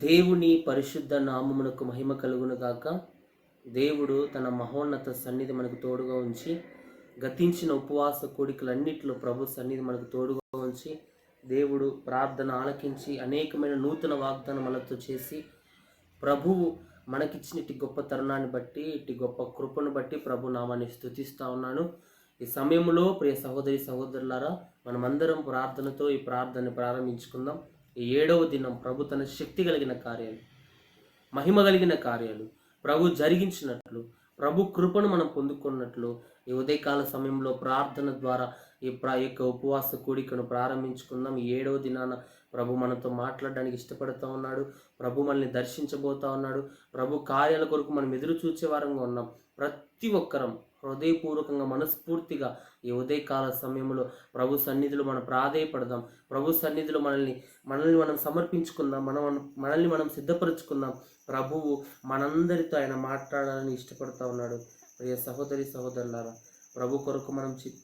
దేవుని పరిశుద్ధ నామమునకు మహిమ కలుగును గాక. దేవుడు తన మహోన్నత సన్నిధి మనకు తోడుగా ఉంచి, గతించిన ఉపవాస కోడికలన్నిటిలో ప్రభు సన్నిధి మనకు తోడుగా ఉంచి, దేవుడు ప్రార్థన ఆలకించి అనేకమైన నూతన వాగ్దానములతో చేసి, ప్రభువు మనకిచ్చిన ఇటు గొప్ప తరుణాన్ని బట్టి, ఇటు గొప్ప కృపను బట్టి ప్రభు నామాన్ని స్తుతిస్తా ఉన్నాను. ఈ సమయంలో ప్రియ సహోదరి సహోదరులారా, మనమందరం ప్రార్థనతో ఈ ప్రార్థనని ప్రారంభించుకుందాం. ఈ 7వ దినం ప్రభు తన శక్తి కలిగిన కార్యాలు, మహిమ కలిగిన కార్యాలు ప్రభు జరిగించినట్లు, ప్రభు కృపను మనం పొందుకున్నట్లు ఈ ఉదయకాల సమయంలో ప్రార్థన ద్వారా ఈ యొక్క ఉపవాస కూడికను ప్రారంభించుకుందాం. ఈ 7వ దినాన ప్రభు మనతో మాట్లాడడానికి ఇష్టపడుతూ ఉన్నాడు. ప్రభు మనల్ని దర్శించబోతా ఉన్నాడు. ప్రభు కార్యాల కొరకు మనం ఎదురు చూచే వారంగా ఉన్నాం. ప్రతి ఒక్కరం హృదయపూర్వకంగా మనస్ఫూర్తిగా ఈ ఉదయకాల సమయంలో ప్రభు సన్నిధిలో మనం ప్రాధేయపడదాం. ప్రభు సన్నిధిలో మనల్ని మనం సమర్పించుకుందాం. మనల్ని మనం సిద్ధపరచుకుందాం. ప్రభువు మనందరితో ఆయన మాట్లాడాలని ఇష్టపడుతూ ఉన్నాడు. ప్రియ సహోదరి సహోదరులారా, ప్రభు కొరకు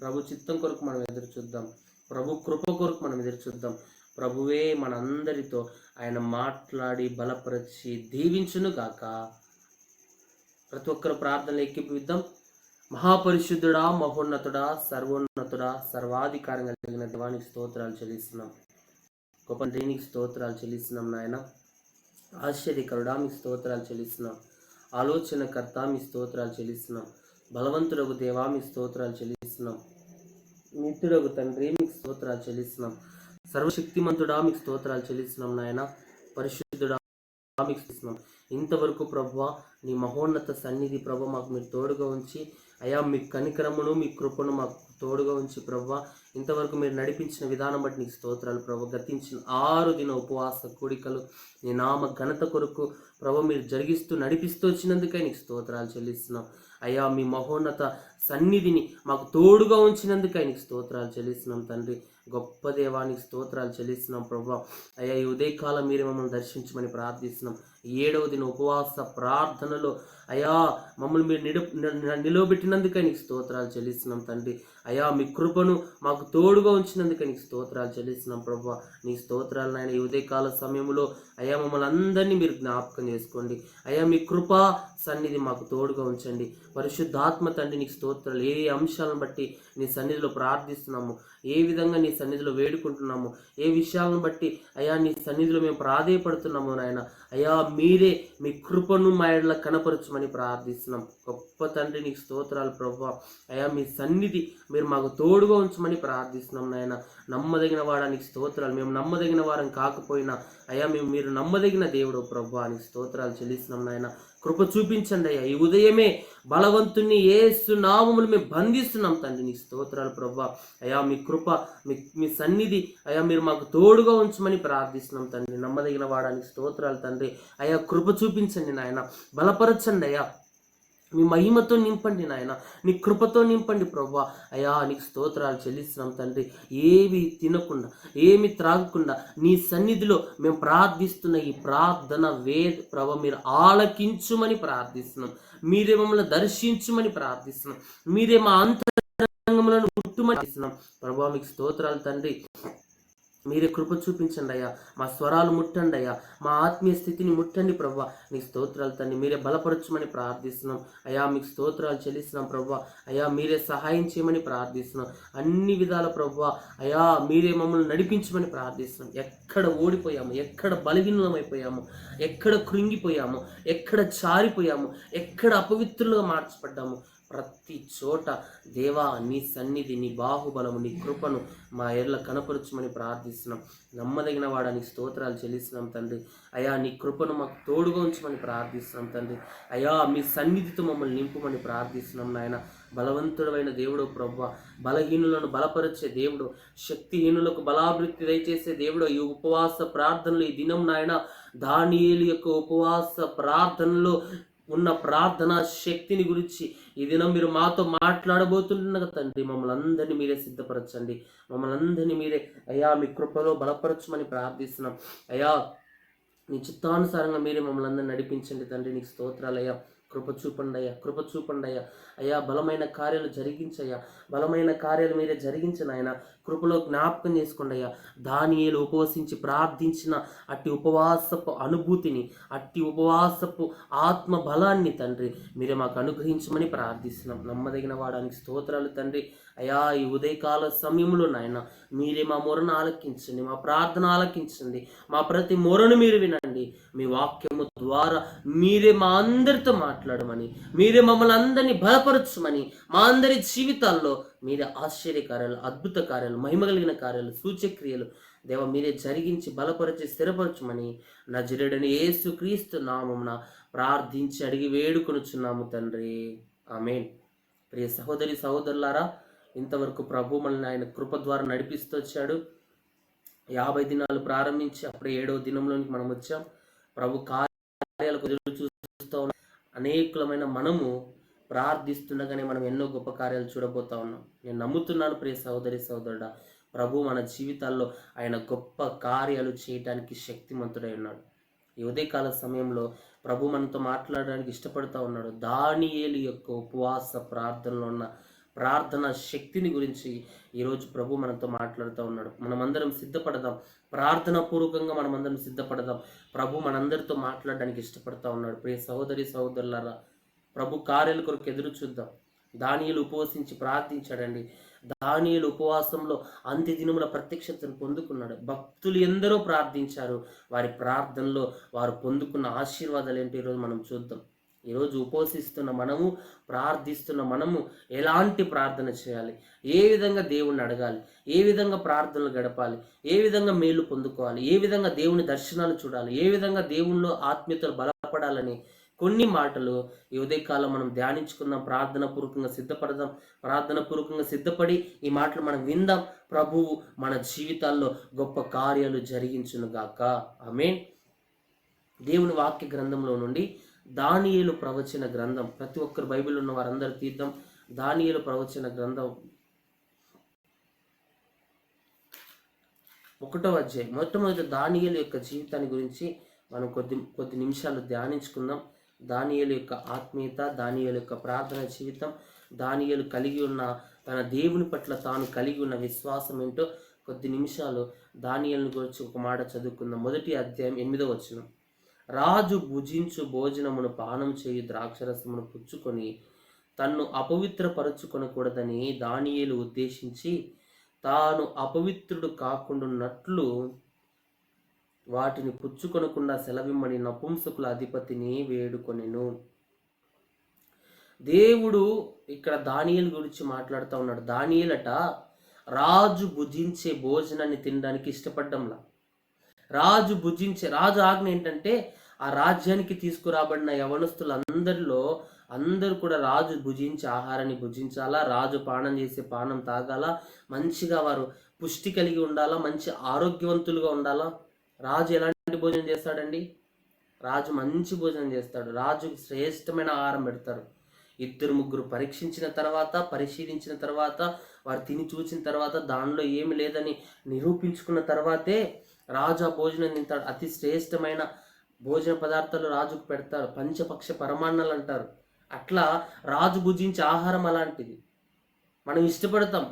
ప్రభు చిత్తం కొరకు మనం ఎదురు చూద్దాం. ప్రభు కృప కొరకు మనం ఎదురు చూద్దాం. ప్రభువే మనందరితో ఆయన మాట్లాడి బలపరిచి దీవించును గాక. ప్రతి ఒక్కరు ప్రార్థనలు ఎక్కిపిద్దాం. మహాపరిశుద్ధుడా, మహోన్నతుడా, సర్వోన్నతుడా, సర్వాధికారం కలిగిన దేవానికి స్తోత్రాలు చెల్లిస్తున్నాం. గొప్ప దేనికి స్తోత్రాలు చెల్లిస్తున్నాం నాయన. ఆశ్చర్యకరుడా మీకు స్తోత్రాలు చెల్లిస్తున్నాం. ఆలోచనకర్త మీ స్తోత్రాలు చెల్లిస్తున్నాం. బలవంతుడకు దేవా మీ స్తోత్రాలు చెల్లిస్తున్నాం. నిత్యుడకు తండ్రి మీకు స్తోత్రాలు చెల్లిస్తున్నాం. సర్వశక్తిమంతుడా మీకు స్తోత్రాలు చెల్లిస్తున్నాం నాయన. పరిశుద్ధుడా మీకు స్తోత్రం. ఇంతవరకు ప్రభువా నీ మహోన్నత సన్నిధి ప్రభు మాకు మీరు తోడుగా ఉంచి, అయా మీ కనికరమును మీ కృపను మాకు తోడుగా ఉంచి ప్రభువా ఇంతవరకు మీరు నడిపించిన విధానం బట్టి నీకు స్తోత్రాలు ప్రభు. గతించిన 6 దిన ఉపవాస కూడికలు నీ నామ ఘనత కొరకు ప్రభు మీరు జరిగిస్తూ నడిపిస్తూ వచ్చినందుకే నీకు స్తోత్రాలు చెల్లిస్తున్నాం. అయ్యా మీ మహోన్నత సన్నిధిని మాకు తోడుగా ఉంచినందుకే నీకు స్తోత్రాలు చెల్లిస్తున్నాం తండ్రి. గొప్ప దేవానికి స్తోత్రాలు చెల్లిస్తున్నాం ప్రభు. అయ్యా ఈ ఉదయకాలం మీరే మమ్మల్ని దర్శించమని ప్రార్థిస్తున్నాం. 7వ దిన ఉపవాస ప్రార్థనలో అయ్యా మమ్మల్ని మీరు నిలవబెట్టినందుకే నీకు స్తోత్రాలు చెల్లిస్తున్నాం తండ్రి. అయ్యా మీ కృపను మాకు తోడుగా ఉంచినందుకే నీకు స్తోత్రాలు చెల్లిస్తున్నాం ప్రభు. నీ స్తోత్రాలు నాయన ఈ ఉదయకాల సమయంలో అయ్యా మమ్మల్ని అందరినీ మీరు జ్ఞాపకం చేసుకోండి. అయ్యా మీ కృపా సన్నిధి మాకు తోడుగా ఉంచండి. పరిశుద్ధాత్మ తండ్రి నీకు స్తోత్రాలు. ఏ అంశాలను బట్టి నీ సన్నిధిలో ప్రార్థిస్తున్నాము, ఏ విధంగా నీ సన్నిధిలో వేడుకుంటున్నాము, ఏ విషయాలను బట్టి అయ్యా నీ సన్నిధిలో మేము ప్రాధేయపడుతున్నాము నాయన. అయ్యా మీరే మీ కృపను మా ఎడల కనపరచమని ప్రార్థిస్తున్నాం. గొప్ప తండ్రి నీకు స్తోత్రాలు ప్రభు. అయ్యా మీ సన్నిధి మీరు మాకు తోడుగా ఉంచమని ప్రార్థిస్తున్నాం నాయన. నమ్మదగిన వాడానికి స్తోత్రాలు. మేము నమ్మదగిన వారం కాకపోయినా అయ్యా మీరు నమ్మదగిన దేవుడు ప్రభు అని స్తోత్రాలు చెల్లిస్తున్నాం నాయన. కృప చూపించండి అయ్యా. ఈ ఉదయమే బలవంతుని యేసు నామములు మేము బంధిస్తున్నాం తండ్రి. నీ స్తోత్రాలు ప్రభు. అయ్యా మీ కృప మీ సన్నిధి అయ్యా మీరు మాకు తోడుగా ఉంచమని ప్రార్థిస్తున్నాం తండ్రి. నమ్మదగిన వాడానికి స్తోత్రాలు తండ్రి. అయ్యా కృప చూపించండి నాయన. బలపరచండి అయ్యా. మీ మహిమతో నింపండి నాయన. నీ కృపతో నింపండి ప్రభు. అయ్యా నీకు స్తోత్రాలు చెల్లిస్తున్నాం తండ్రి. ఏవి తినకుండా ఏమి త్రాగకుండా నీ సన్నిధిలో మేము ప్రార్థిస్తున్న ఈ ప్రార్థన ప్రభు మీరు ఆలకించుమని ప్రార్థిస్తున్నాం. మీరే మమ్మల్ని దర్శించుమని ప్రార్థిస్తున్నాం. మీరే మా అంతరంగములను ముట్టుమని ప్రార్థిస్తున్నాం ప్రభు. మీకు స్తోత్రాలు తండ్రి. మీరే కృప చూపించండి అయ్యా. మా స్వరాలు ముట్టండి అయ్యా. మా ఆత్మీయ స్థితిని ముట్టండి ప్రభు. నీకు స్తోత్రాలు తండ్రి. మీరే బలపరచమని ప్రార్థిస్తున్నాం అయ్యా. మీకు స్తోత్రాలు చెల్లిస్తున్నాం ప్రభు. అయ్యా మీరే సహాయం చేయమని ప్రార్థిస్తున్నాం. అన్ని విధాల ప్రభు అయ్యా మీరే మమ్మల్ని నడిపించమని ప్రార్థిస్తున్నాం. ఎక్కడ ఓడిపోయాము, ఎక్కడ బలహీనమైపోయాము, ఎక్కడ కృంగిపోయాము, ఎక్కడ చారిపోయాము, ఎక్కడ అపవిత్రులుగా మార్చబడ్డాము, ప్రతి చోట దేవా నీ సన్నిధి, నీ బాహుబలము, నీ కృపను మా ఎర్ల కనపరచమని ప్రార్థిస్తున్నాం. నమ్మదగిన వాడని స్తోత్రాలు చెల్లిస్తున్నాం తండ్రి. అయ్యా నీ కృపను మాకు తోడుగా ఉంచమని ప్రార్థిస్తున్నాం తండ్రి. అయ్యా మీ సన్నిధితో మమ్మల్ని నింపమని ప్రార్థిస్తున్నాం నాయన. బలవంతుడైన దేవుడు ప్రభు. బలహీనులను బలపరిచే దేవుడు, శక్తిహీనులకు బలాభివృద్ధి దయచేసే దేవుడు. ఈ ఉపవాస ప్రార్థనలు ఈ దినం నాయన దానియేలు యొక్క ఉపవాస ప్రార్థనలో ఉన్న ప్రార్థన శక్తిని గురించి ఈ దినం మీరు మాతో మాట్లాడబోతుండగా తండ్రి మమ్మల్ని అందరినీ మీరే సిద్ధపరచండి. మమ్మల్ని అందరినీ మీరే అయ్యా మీ కృపలో బలపరచమని ప్రార్థిస్తున్నాం. అయ్యా నీ చిత్తానుసారంగా మీరే మమ్మల్ని అందరినీ నడిపించండి తండ్రి. నీకు స్తోత్రాలు అయ్యా. కృప చూపండి అయ్యా, కృప చూపండి అయ్యా. అయ్యా బలమైన కార్యాలు జరిగించయ్యా, బలమైన కార్యాలు మీరే జరిగించిన ఆయన కృపలో జ్ఞాపకం చేసుకోండి అయ్యా. దానియేలు ఉపవసించి ప్రార్థించిన అట్టి ఉపవాసపు అనుభూతిని, అట్టి ఉపవాసపు ఆత్మ బలాన్ని తండ్రి మీరే మాకు అనుగ్రహించమని ప్రార్థిస్తున్నాం. నమ్మదగిన వాడానికి స్తోత్రాలు తండ్రి. అయ్యా ఈ ఉదయకాల సమయంలో నాయన మీరే మా మొరను ఆలకించండి, మా ప్రార్థన ఆలకించండి, మా ప్రతి మొరను మీరు వినండి. మీ వాక్యము ద్వారా మీరే మా అందరితో మాట్లాడమని, మీరే మమ్మల్ని అందరినీ బలపరచమని, మా అందరి జీవితాల్లో మీరే ఆశ్చర్యకార్యాలు, అద్భుత కార్యాలు, మహిమగలిగిన కార్యాలు, సూచక్రియలు దేవ మీరే జరిగించి బలపరిచి స్థిరపరచమని నజరేయుడైన యేసుక్రీస్తు నామమున ప్రార్థించి అడిగి వేడుకొనుచున్నాము తండ్రి. ఆమేన్. ప్రియ సహోదరి సహోదరులారా, ఇంతవరకు ప్రభు మనల్ని ఆయన కృప ద్వారా నడిపిస్తూ వచ్చాడు. 50 దినాలు ప్రారంభించి అప్పుడే 7వ దినంలోనికి మనం వచ్చాం. ప్రభు కార్యాలకు ఎదురు చూస్తూ ఉన్న అనేకులమైన మనము ప్రార్థిస్తుండగానే మనం ఎన్నో గొప్ప కార్యాలు చూడబోతా ఉన్నాం. నేను నమ్ముతున్నాను ప్రియ సహోదరి సహోదరుడా, ప్రభు మన జీవితాల్లో ఆయన గొప్ప కార్యాలు చేయటానికి శక్తిమంతుడై ఉన్నాడు. ఈ ఉదయకాల సమయంలో ప్రభు మనతో మాట్లాడడానికి ఇష్టపడుతూ ఉన్నాడు. దానియేలు యొక్క ఉపవాస ప్రార్థనలో ఉన్న ప్రార్థన శక్తిని గురించి ఈరోజు ప్రభు మనతో మాట్లాడుతూ ఉన్నాడు. మనమందరం సిద్ధపడదాం, ప్రార్థన పూర్వకంగా మనమందరం సిద్ధపడదాం. ప్రభు మనందరితో మాట్లాడడానికి ఇష్టపడుతూ ఉన్నాడు. ప్రియ సహోదరి సహోదరులారా, ప్రభు కార్యాల కొరకు ఎదురు చూద్దాం. దానియేలు ఉపవసించి ప్రార్థించాడండి. దానియేలు ఉపవాసంలో అంత్య దినముల ప్రత్యక్షతను పొందుకున్నాడు. భక్తులు ఎందరో ప్రార్థించారు. వారి ప్రార్థనలో వారు పొందుకున్న ఆశీర్వాదాలు ఏంటో ఈరోజు మనం చూద్దాం. ఈరోజు ఉపవసిస్తున్న మనము, ప్రార్థిస్తున్న మనము ఎలాంటి ప్రార్థన చేయాలి, ఏ విధంగా దేవుణ్ణి అడగాలి, ఏ విధంగా ప్రార్థనలు గడపాలి, ఏ విధంగా మేలు పొందుకోవాలి, ఏ విధంగా దేవుని దర్శనాలు చూడాలి, ఏ విధంగా దేవుణ్ణిలో ఆత్మీయతలు బలపడాలని కొన్ని మాటలు ఈ ఉదయకాలం మనం ధ్యానించుకుందాం. ప్రార్థన పూర్వకంగా సిద్ధపడదాం. ప్రార్థన పూర్వకంగా సిద్ధపడి ఈ మాటలు మనం విందాం. ప్రభువు మన జీవితాల్లో గొప్ప కార్యాలు జరిగించునుగాక. ఆమేన్. దేవుని వాక్య గ్రంథంలో నుండి దానియేలు ప్రవచన గ్రంథం, ప్రతి ఒక్కరు బైబిల్ ఉన్న వారందరూ తీద్దాం. దానియేలు ప్రవచన గ్రంథం 1వ అధ్యాయం. మొట్టమొదటి దానియేలు యొక్క జీవితాన్ని గురించి మనం కొద్ది నిమిషాలు ధ్యానించుకుందాం. దానియేలు యొక్క ఆత్మీయత, దానియేలు యొక్క ప్రార్థన జీవితం, దానియేలు కలిగి ఉన్న తన దేవుని పట్ల తాను కలిగి ఉన్న విశ్వాసం ఏంటో కొద్ది నిమిషాలు దానియేలుని గురించి ఒక మాట చదువుకుందాం. 1వ అధ్యాయం 8వ వచనం. రాజు భుజించు భోజనమును పానం చేయు ద్రాక్షరసమును పుచ్చుకొని తన్ను అపవిత్రపరచుకొనకూడదని దానియేలు ఉద్దేశించి తాను అపవిత్రుడు కాకుండాన్నట్లు వాటిని పుచ్చుకొనకుండా సెలవిమ్మని నపుంసకుల అధిపతిని వేడుకొనెను. దేవుడు ఇక్కడ దానియేలు గురించి మాట్లాడుతూ ఉన్నాడు. దానియేలట రాజు భుజించే భోజనాన్ని తినడానికి ఇష్టపడ్డంలా. రాజు ఆజ్ఞ ఏంటంటే ఆ రాజ్యానికి తీసుకురాబడిన యవనస్తులందరిలో అందరూ కూడా రాజు భుజించే ఆహారాన్ని భుజించాలా, రాజు పానం చేసే పానం తాగాల, మంచిగా వారు పుష్టి కలిగి ఉండాలా, మంచి ఆరోగ్యవంతులుగా ఉండాలా. రాజు ఎలాంటి భోజనం చేస్తాడండి? రాజు మంచి భోజనం చేస్తాడు. రాజుకి శ్రేష్టమైన ఆహారం పెడతారు. 2-3 పరిశీలించిన తర్వాత వారు తిని చూసిన తర్వాత దానిలో ఏమి లేదని నిరూపించుకున్న తర్వాతే రాజు ఆ భోజనం తింటాడు. అతి శ్రేష్టమైన భోజన పదార్థాలు రాజుకు పెడతారు. పంచపక్ష పరమాన్నాలు అంటారు. అట్లా రాజు భుజించే ఆహారం అలాంటిది. మనం ఇష్టపడతాం.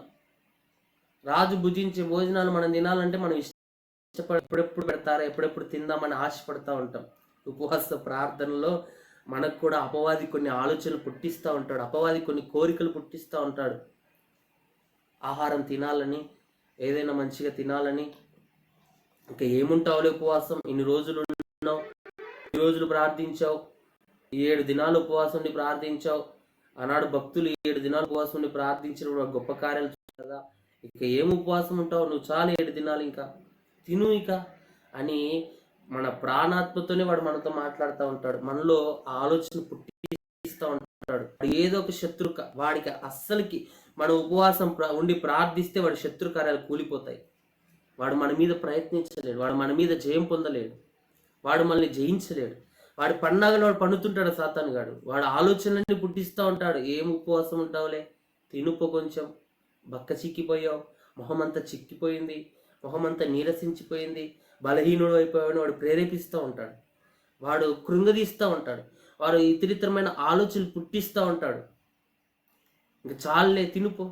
రాజు భుజించే భోజనాలు మనం తినాలంటే మనం ఎప్పుడెప్పుడు పెడతారా, ఎప్పుడెప్పుడు తిందామని ఆశపడతా ఉంటాం. ఉపవాస ప్రార్థనలో మనకు కూడా అపవాది కొన్ని ఆలోచనలు పుట్టిస్తూ ఉంటాడు. అపవాది కొన్ని కోరికలు పుట్టిస్తూ ఉంటాడు. ఆహారం తినాలని, ఏదైనా మంచిగా తినాలని. ఇంకా ఏముంటావులే ఉపవాసం, ఇన్ని రోజులు ఉన్నావు, ఇన్ని రోజులు ప్రార్థించావు, 7 దినాలు ఉపవాసం ఉండి ప్రార్థించావు. ఆనాడు భక్తులు 7 దినాలు ఉపవాసం ఉండి ప్రార్థించినప్పుడు గొప్ప కార్యాలు కదా, ఇక ఏం ఉపవాసం ఉంటావు, నువ్వు చాలు 7 దినాలు ఇంకా తిను ఇక అని మన ప్రాణాత్మతోనే వాడు మనతో మాట్లాడుతూ ఉంటాడు. మనలో ఆలోచన పుట్టిస్తూ ఉంటాడు. ఏదో ఒక వాడికి అస్సలకి మన ఉపవాసం ఉండి ప్రార్థిస్తే వాడి శత్రు కార్యాలు కూలిపోతాయి. వాడు మన మీద ప్రయత్నించలేడు, వాడు మన మీద జయం పొందలేడు, వాడు మనల్ని జయించలేడు. వాడి పన్నాగలు వాడు పన్నుతుంటాడు సాతాను గాడు. వాడు ఆలోచనలన్నీ పుట్టిస్తూ ఉంటాడు. ఏం ఉపవాసం ఉంటావులే, తినుపో కొంచెం, బక్క చిక్కిపోయావు, మొహమంతా చిక్కిపోయింది, మొహమంతా నీరసించిపోయింది, బలహీనుడు అయిపోయావని వాడు ప్రేరేపిస్తూ ఉంటాడు. వాడు కృంగదీస్తూ ఉంటాడు. వారు ఇతరితరమైన ఆలోచనలు పుట్టిస్తూ ఉంటాడు. ఇంకా చాలులే తినుపో.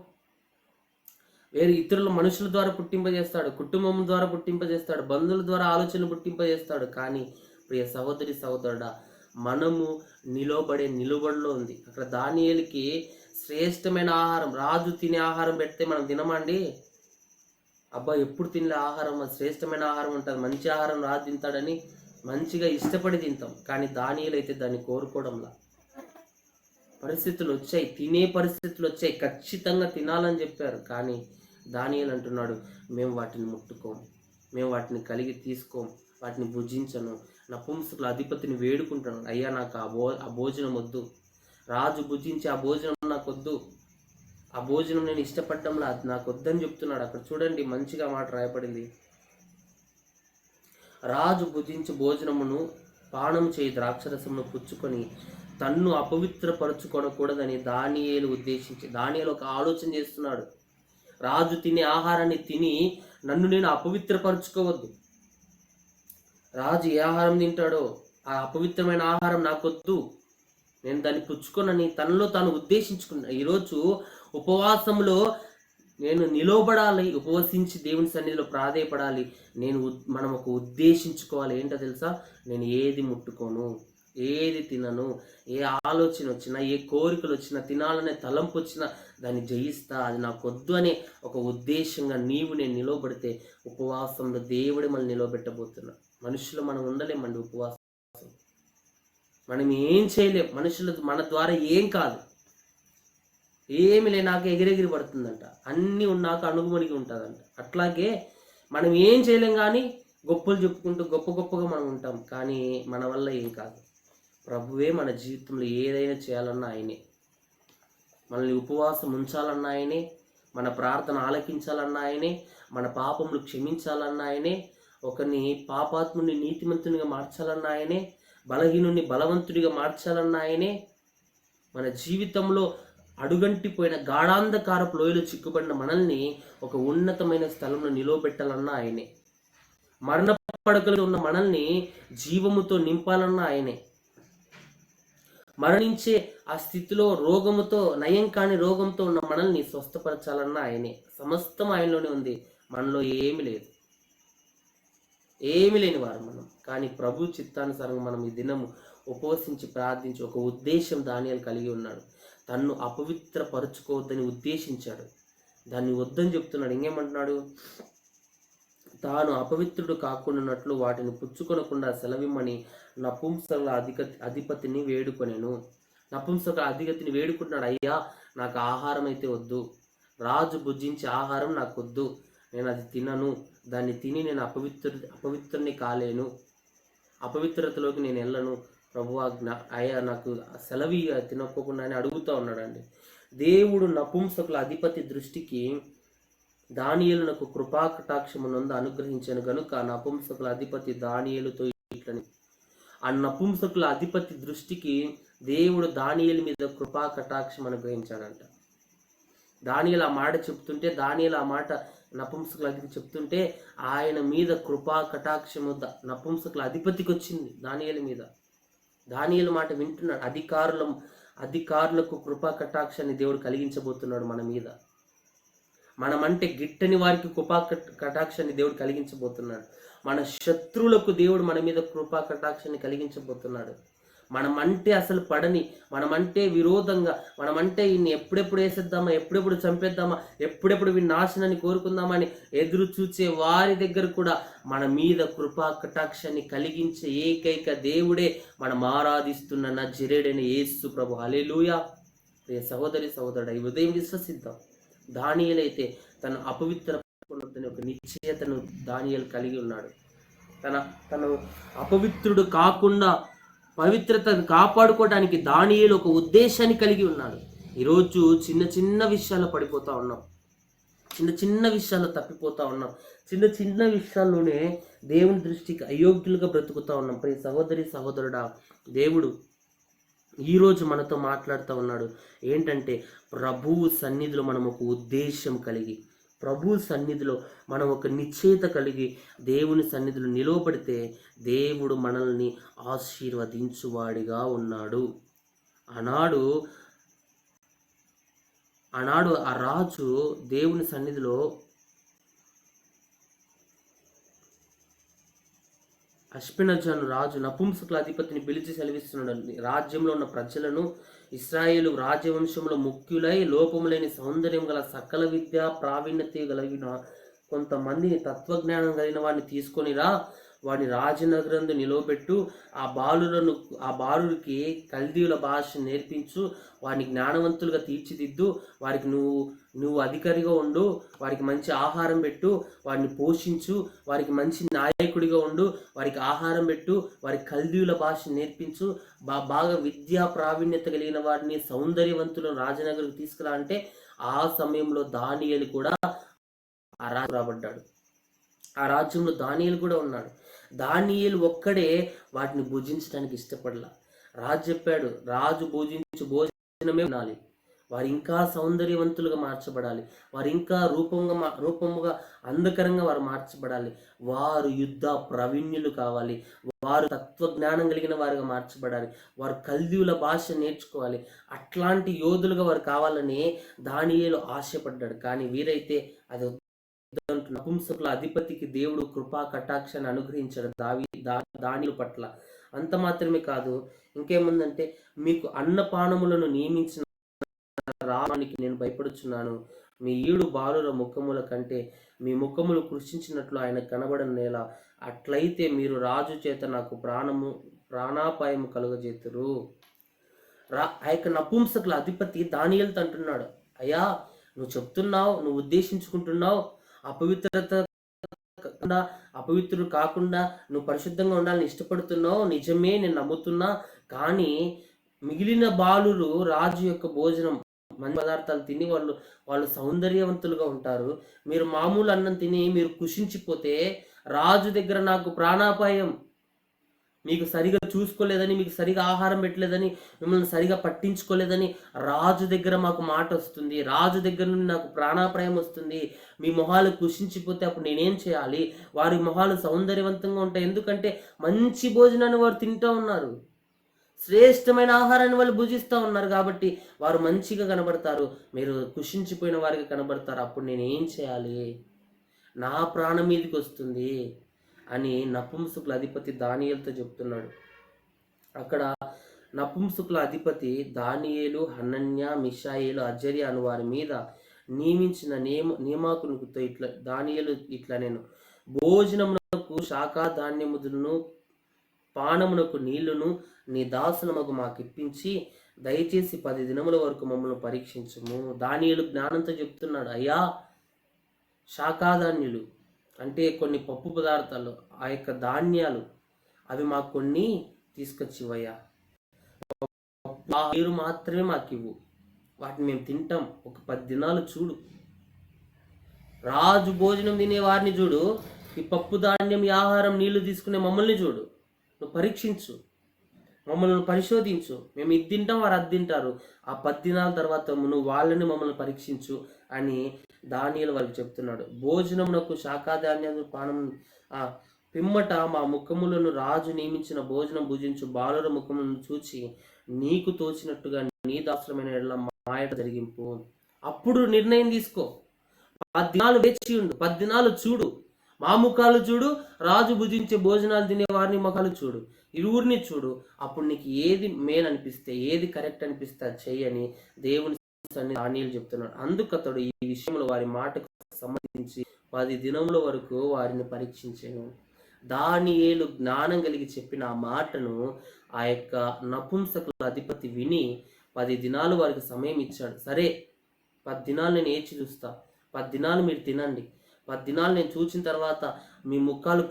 వేరే ఇతరుల మనుషుల ద్వారా పుట్టింపజేస్తాడు, కుటుంబం ద్వారా పుట్టింపజేస్తాడు, బంధువుల ద్వారా ఆలోచనలు పుట్టింపజేస్తాడు. కానీ ప్రియ సహోదరి సహోదరుడా, మనము నిలబడిలో ఉంది. అక్కడ దానియేలుకి శ్రేష్టమైన ఆహారం, రాజు తినే ఆహారం పెడితే మనం తినమండి. అబ్బా ఎప్పుడు తినలే ఆహారం, అది శ్రేష్టమైన ఆహారం ఉంటుంది, మంచి ఆహారం రాజు తింటాడని మంచిగా ఇష్టపడి తింటాం. కానీ దానియేలు అయితే దాన్ని కోరుకోవడంలా. పరిస్థితులు వచ్చాయి, తినే పరిస్థితులు వచ్చాయి, ఖచ్చితంగా తినాలని చెప్పారు. కానీ దానియేలు అంటున్నాడు, మేము వాటిని ముట్టుకోము, మేము వాటిని కలిగి తీసుకోము, వాటిని భుజించను. నపుంసకుల అధిపతిని వేడుకుంటున్నాడు, అయ్యా నాకు ఆ భోజనం వద్దు, రాజు భుజించి ఆ భోజనం నాకు వద్దు, ఆ భోజనం నేను ఇష్టపడడంలా, అది నాకు వద్దని చెప్తున్నాడు. అక్కడ చూడండి మంచిగా మాట రాయబడింది, రాజు భుజించి భోజనమును పానం చేయి ద్రాక్షరసమును పుచ్చుకొని తన్ను అపవిత్రపరచుకోనకూడదని దానియేలు ఉద్దేశించి, దానియేలు ఒక ఆలోచన చేస్తున్నాడు. రాజు తినే ఆహారాన్ని తిని నన్ను నేను అపవిత్రపరచుకోవద్దు. రాజు ఏ ఆహారం తింటాడో ఆ అపవిత్రమైన ఆహారం నాకొద్దు, నేను దాన్ని పుచ్చుకొనని తనలో తాను ఉద్దేశించుకున్నా. ఈరోజు ఉపవాసంలో నేను నిలవబడాలి, ఉపవసించి దేవుని సన్నిధిలో ప్రాధేయపడాలి. మనం ఒక ఉద్దేశించుకోవాలి. ఏంటో తెలుసా? నేను ఏది ముట్టుకోను, ఏది తినను, ఏ ఆలోచన వచ్చినా, ఏ కోరికలు వచ్చినా, తినాలనే తలంపు వచ్చినా దాన్ని జయిస్తా, అది నాకు వద్దు అనే ఒక ఉద్దేశంగా నేను నిలవబడితే ఉపవాసంలో దేవుడే మనల్ని నిలవబెట్టబోతున్నా. మనుషులు మనం ఉండలేమండి ఉపవాసం, మనం ఏం చేయలేం. మనుషులు మన ద్వారా ఏం కాదు, ఏమి లేనాక ఎగిరెగిరి పడుతుందంట, అన్నీ ఉన్నాక అణుగుమణిగి ఉంటుందంట. అట్లాగే మనం ఏం చేయలేం, కానీ గొప్పలు చెప్పుకుంటూ గొప్పగా మనం ఉంటాం. కానీ మన వల్ల ఏం కాదు. ప్రభువే మన జీవితంలో ఏదైనా చేయాలన్నా ఆయనే, మనల్ని ఉపవాసం ఉంచాలన్నా ఆయనే, మన ప్రార్థన ఆలకించాలన్నా ఆయనే, మన పాపములు క్షమించాలన్నా ఆయనే, ఒకరిని పాపాత్ముని నీతిమంతునిగా మార్చాలన్నా ఆయనే, బలహీనుని బలవంతుడిగా మార్చాలన్నా ఆయనే, మన జీవితంలో అడుగంటిపోయిన గాఢాంధకారపు లోయలో చిక్కుబడిన మనల్ని ఒక ఉన్నతమైన స్థలంలో నిలవబెట్టాలన్నా ఆయనే, మరణ పడకలో ఉన్న మనల్ని జీవముతో నింపాలన్నా ఆయనే, మరణించే ఆ స్థితిలో రోగముతో, నయం కాని రోగంతో ఉన్న మనల్ని స్వస్థపరచాలన్నా ఆయనే. సమస్తం ఆయనలోనే ఉంది, మనలో ఏమి లేదు, ఏమి లేని వారు మనం. కానీ ప్రభు చిత్తానుసారంగా మనం ఈ దినము ఉపవసించి ప్రార్థించి ఒక ఉద్దేశం దానియేలు కలిగి ఉన్నాడు. తన్ను అపవిత్రపరచుకోవద్దని ఉద్దేశించాడు, దాన్ని వద్దని చెప్తున్నాడు. ఇంకేమంటున్నాడు? తాను అపవిత్రుడు కాకుండాన్నట్లు వాటిని పుచ్చుకొనకుండా సెలవిమ్మని నపుంసకుల అధిపతిని వేడుకొనెను. నపుంసకుల అధిపతిని వేడుకుంటున్నాడు, అయ్యా నాకు ఆహారం అయితే వద్దు, రాజు భుజించే ఆహారం నాకు వద్దు, నేను అది తినను, దాన్ని తిని నేను అపవిత్రుని కాలేను, అపవిత్రతలోకి నేను వెళ్ళను. ప్రభువా అయ్యా నాకు సెలవి తినకోకుండా అని అడుగుతూ ఉన్నాడండి. దేవుడు నపుంసకుల అధిపతి దృష్టికి దానియేలునకు కృపాకటాక్షమునందు అనుగ్రహించాను గనుక నపుంసకుల అధిపతి దానియేలుతో ఇట్లని. ఆ నపుంసకుల అధిపతి దృష్టికి దేవుడు దానియేలు మీద కృపాకటాక్షం అనుగ్రహించాడంట. దానియేలు ఆ మాట చెప్తుంటే, దానియేలు ఆ మాట నపుంసకుల అధిపతి చెప్తుంటే ఆయన మీద కృపాకటాక్షము నపుంసకుల అధిపతికి వచ్చింది, దానియేలు మీద. దానియేలు మాట వింటున్నాడు. అధికారులకు కృపా కటాక్షాన్ని దేవుడు కలిగించబోతున్నాడు మన మీద. మనమంటే గిట్టని వారికి కృపా కటాక్షాన్ని దేవుడు కలిగించబోతున్నాడు. మన శత్రువులకు దేవుడు మన మీద కృపా కటాక్షాన్ని కలిగించబోతున్నాడు. మనమంటే అసలు పడని, మనమంటే విరోధంగా, మనమంటే ఈయన్ని ఎప్పుడెప్పుడు వేసేద్దామా, ఎప్పుడెప్పుడు చంపేద్దామా, ఎప్పుడెప్పుడు వీడిని నాశనాన్ని కోరుకుందామని ఎదురు చూచే వారి దగ్గర కూడా మన మీద కృపా కటాక్షాన్ని కలిగించే ఏకైక దేవుడే మనం ఆరాధిస్తున్న నజరేయుడైన యేసు ప్రభు. హల్లెలూయా. ప్రియ సహోదరి సహోదరుడా, ఈ ఉదయం విశ్వసిద్దాం. దానియేలు అయితే తను అపవిత్రపడని ఒక నిశ్చయతను దానియేలు కలిగి ఉన్నాడు. తను అపవిత్రుడు కాకుండా పవిత్రతను కాపాడుకోవడానికి దానియేలు ఒక ఉద్దేశాన్ని కలిగి ఉన్నాడు. ఈరోజు చిన్న విషయాల్లో పడిపోతూ ఉన్నాం, చిన్న విషయాల్లో తప్పిపోతూ ఉన్నాం, చిన్న విషయాల్లోనే దేవుని దృష్టికి అయోగ్యులుగా బ్రతుకుతూ ఉన్నాం. ప్రియ సహోదరి సహోదరుడా, దేవుడు ఈరోజు మనతో మాట్లాడుతూ ఉన్నాడు. ఏంటంటే ప్రభువు సన్నిధిలో మనం ఒక ఉద్దేశం కలిగి, ప్రభు సన్నిధిలో మనం ఒక నిశ్చయిత కలిగి దేవుని సన్నిధిలో నిలవబడితే దేవుడు మనల్ని ఆశీర్వదించువాడిగా ఉన్నాడు. ఆనాడు ఆ రాజు దేవుని సన్నిధిలో అష్పెనజాను రాజు నపుంసకుల అధిపతిని పిలిచి సెలవిస్తున్నాడు. రాజ్యంలో ఉన్న ప్రజలను, ఇశ్రాయేలు రాజవంశంలో ముఖ్యులై లోపములేని సౌందర్యం గల సకల విద్య ప్రావీణ్యత కలిగిన కొంతమందిని, తత్వజ్ఞానం కలిగిన వాడిని తీసుకొనిరా, వాడిని రాజనగరందు నిలవబెట్టు, ఆ బాలుడికి కల్దీయుల భాష నేర్పించు, వారిని జ్ఞానవంతులుగా తీర్చిదిద్దు, వారికి నువ్వు అధికారిగా ఉండు, వారికి మంచి ఆహారం పెట్టు, వారిని పోషించు, వారికి మంచి నాయకుడిగా ఉండు, వారికి ఆహారం పెట్టు, వారికి కల్దీయుల భాష నేర్పించు, బాగా విద్యా ప్రావీణ్యత కలిగిన వారిని, సౌందర్యవంతులను రాజనగరికి తీసుకురా అంటే ఆ సమయంలో దానియేలు కూడా ఆ రాజు రాబడ్డాడు. ఆ రాజ్యంలో దానియేలు కూడా ఉన్నాడు. దానియేలు ఒక్కడే వాటిని భుజించడానికి ఇష్టపడలా. రాజు చెప్పాడు, రాజు భోజనమే తినాలి, వారు ఇంకా సౌందర్యవంతులుగా మార్చబడాలి, వారు ఇంకా రూపముగా అందకరంగా వారు మార్చబడాలి, వారు యుద్ధ ప్రవీణ్యులు కావాలి, వారు తత్వజ్ఞానం కలిగిన వారుగా మార్చబడాలి, వారు కల్దీయుల భాష నేర్చుకోవాలి, అట్లాంటి యోధులుగా వారు కావాలని దానియేలు ఆశపడ్డాడు. కానీ వీరైతే అది నపుంసకుల అధిపతికి దేవుడు కృపా కటాక్షాన్ని అనుగ్రహించాడు దానిల పట్ల. అంత మాత్రమే కాదు, ఇంకేముందంటే, మీకు అన్నపానములను నియమించిన రామానికి నేను భయపడుచున్నాను, మీ ఈడు బాలుర ముఖముల కంటే మీ ముఖములు కృషించినట్లు ఆయన కనబడని నేల, అట్లయితే మీరు రాజు చేత నాకు ప్రాణాపాయము కలుగజేతురు. ఆ యొక్క నపుంసకుల అధిపతి దానియేలుతో అంటున్నాడు, అయ్యా నువ్వు చెప్తున్నావు, నువ్వు ఉద్దేశించుకుంటున్నావు, అపవిత్రుడు కాకుండా నువ్వు పరిశుద్ధంగా ఉండాలని ఇష్టపడుతున్నావు, నిజమే, నేను నమ్ముతున్నా. కానీ మిగిలిన బాలురు రాజు యొక్క భోజనం మంచి పదార్థాలు తిని వాళ్ళు సౌందర్యవంతులుగా ఉంటారు. మీరు మామూలు అన్నం తిని మీరు కుషించిపోతే రాజు దగ్గర నాకు ప్రాణాపాయం, మీకు సరిగా చూసుకోలేదని, మీకు సరిగా ఆహారం పెట్టలేదని, మిమ్మల్ని సరిగా పట్టించుకోలేదని రాజు దగ్గర మాకు మాట వస్తుంది, రాజు దగ్గర నుండి నాకు ప్రాణాపాయం వస్తుంది, మీ మొహాలు కుషించిపోతే అప్పుడు నేనేం చేయాలి? వారి మొహాలు సౌందర్యవంతంగా ఉంటాయి, ఎందుకంటే మంచి భోజనాన్ని వారు తింటూ ఉన్నారు, శ్రేష్టమైన ఆహారాన్ని వాళ్ళు భుజిస్తూ ఉన్నారు, కాబట్టి వారు మంచిగా కనబడతారు, మీరు కుషించిపోయిన వారికి కనబడతారు, అప్పుడు నేనేం చేయాలి? నా ప్రాణం మీదకి వస్తుంది అని నపుంసకుల అధిపతి దానియేలుతో చెప్తున్నాడు. అక్కడ నపుంసకుల అధిపతి దానియేలు, హనన్య, మిషాయేలు, అజర్య అను వారి మీద నియమించిన నియమాకునితో దానియేలు ఇట్లా, నేను భోజనమునకు శాఖా ధాన్యములను పానమునకు నీళ్లును నీ దాసులమగు మాకు ఇప్పించి దయచేసి 10 దినముల వరకు మమ్మల్ని పరీక్షించుము. దానియేలు జ్ఞానంతో చెప్తున్నాడు, అయ్యా శాఖాధాన్యులు అంటే కొన్ని పప్పు పదార్థాలు, ఆ యొక్క ధాన్యాలు అవి మాకు కొన్ని తీసుకొచ్చివయ్యా, నీరు మాత్రమే మాకు ఇవ్వు, వాటిని మేము తింటాం, ఒక 10 దినాలు చూడు, రాజు భోజనం తినే వారిని చూడు, ఈ పప్పు ధాన్యం, ఈ ఆహారం, నీళ్లు తీసుకునే మమ్మల్ని చూడు, నువ్వు పరీక్షించు, మమ్మల్ని పరిశోధించు, మేము ఇది తింటాం, వారు అది తింటారు, ఆ 10 దినాల తర్వాత నువ్వు వాళ్ళని మమ్మల్ని పరీక్షించు అని దానియేలు వాళ్ళకి చెప్తున్నాడు. భోజనమునకు శాఖాధాన్యాలు పానం పిమ్మట మా ముఖములను రాజు నియమించిన భోజనం భుజించు బాలుర ముఖములను చూచి నీకు తోచినట్టుగా నీ దాసులమైన మాయట జరిగింపు. అప్పుడు నిర్ణయం తీసుకో, 10 దినాలు వేచి ఉండు, 10 దినాలు చూడు, మా ముఖాలు చూడు, రాజు భుజించే భోజనాలు తినే వారిని ముఖాలు చూడు, ఇరువురిని చూడు, అప్పుడు నీకు ఏది మేలు అనిపిస్తే, ఏది కరెక్ట్ అనిపిస్తే అది చెయ్యని దేవుని దానియేలు చెప్తున్నాడు. అందుకు అతడు ఈ విషయంలో వారి మాటకు సంబంధించి 10 దినముల వరకు వారిని పరీక్షించాను. దానియేలు జ్ఞానం కలిగి చెప్పిన ఆ మాటను ఆ యొక్క నపుంసకుల అధిపతి విని 10 దినాలు వారికి సమయం ఇచ్చాడు. సరే, 10 దినాలు నేను ఏచి చూస్తా, 10 దినాలు మీరు తినండి, 10 దినాలు నేను చూసిన తర్వాత మీ ముఖాలు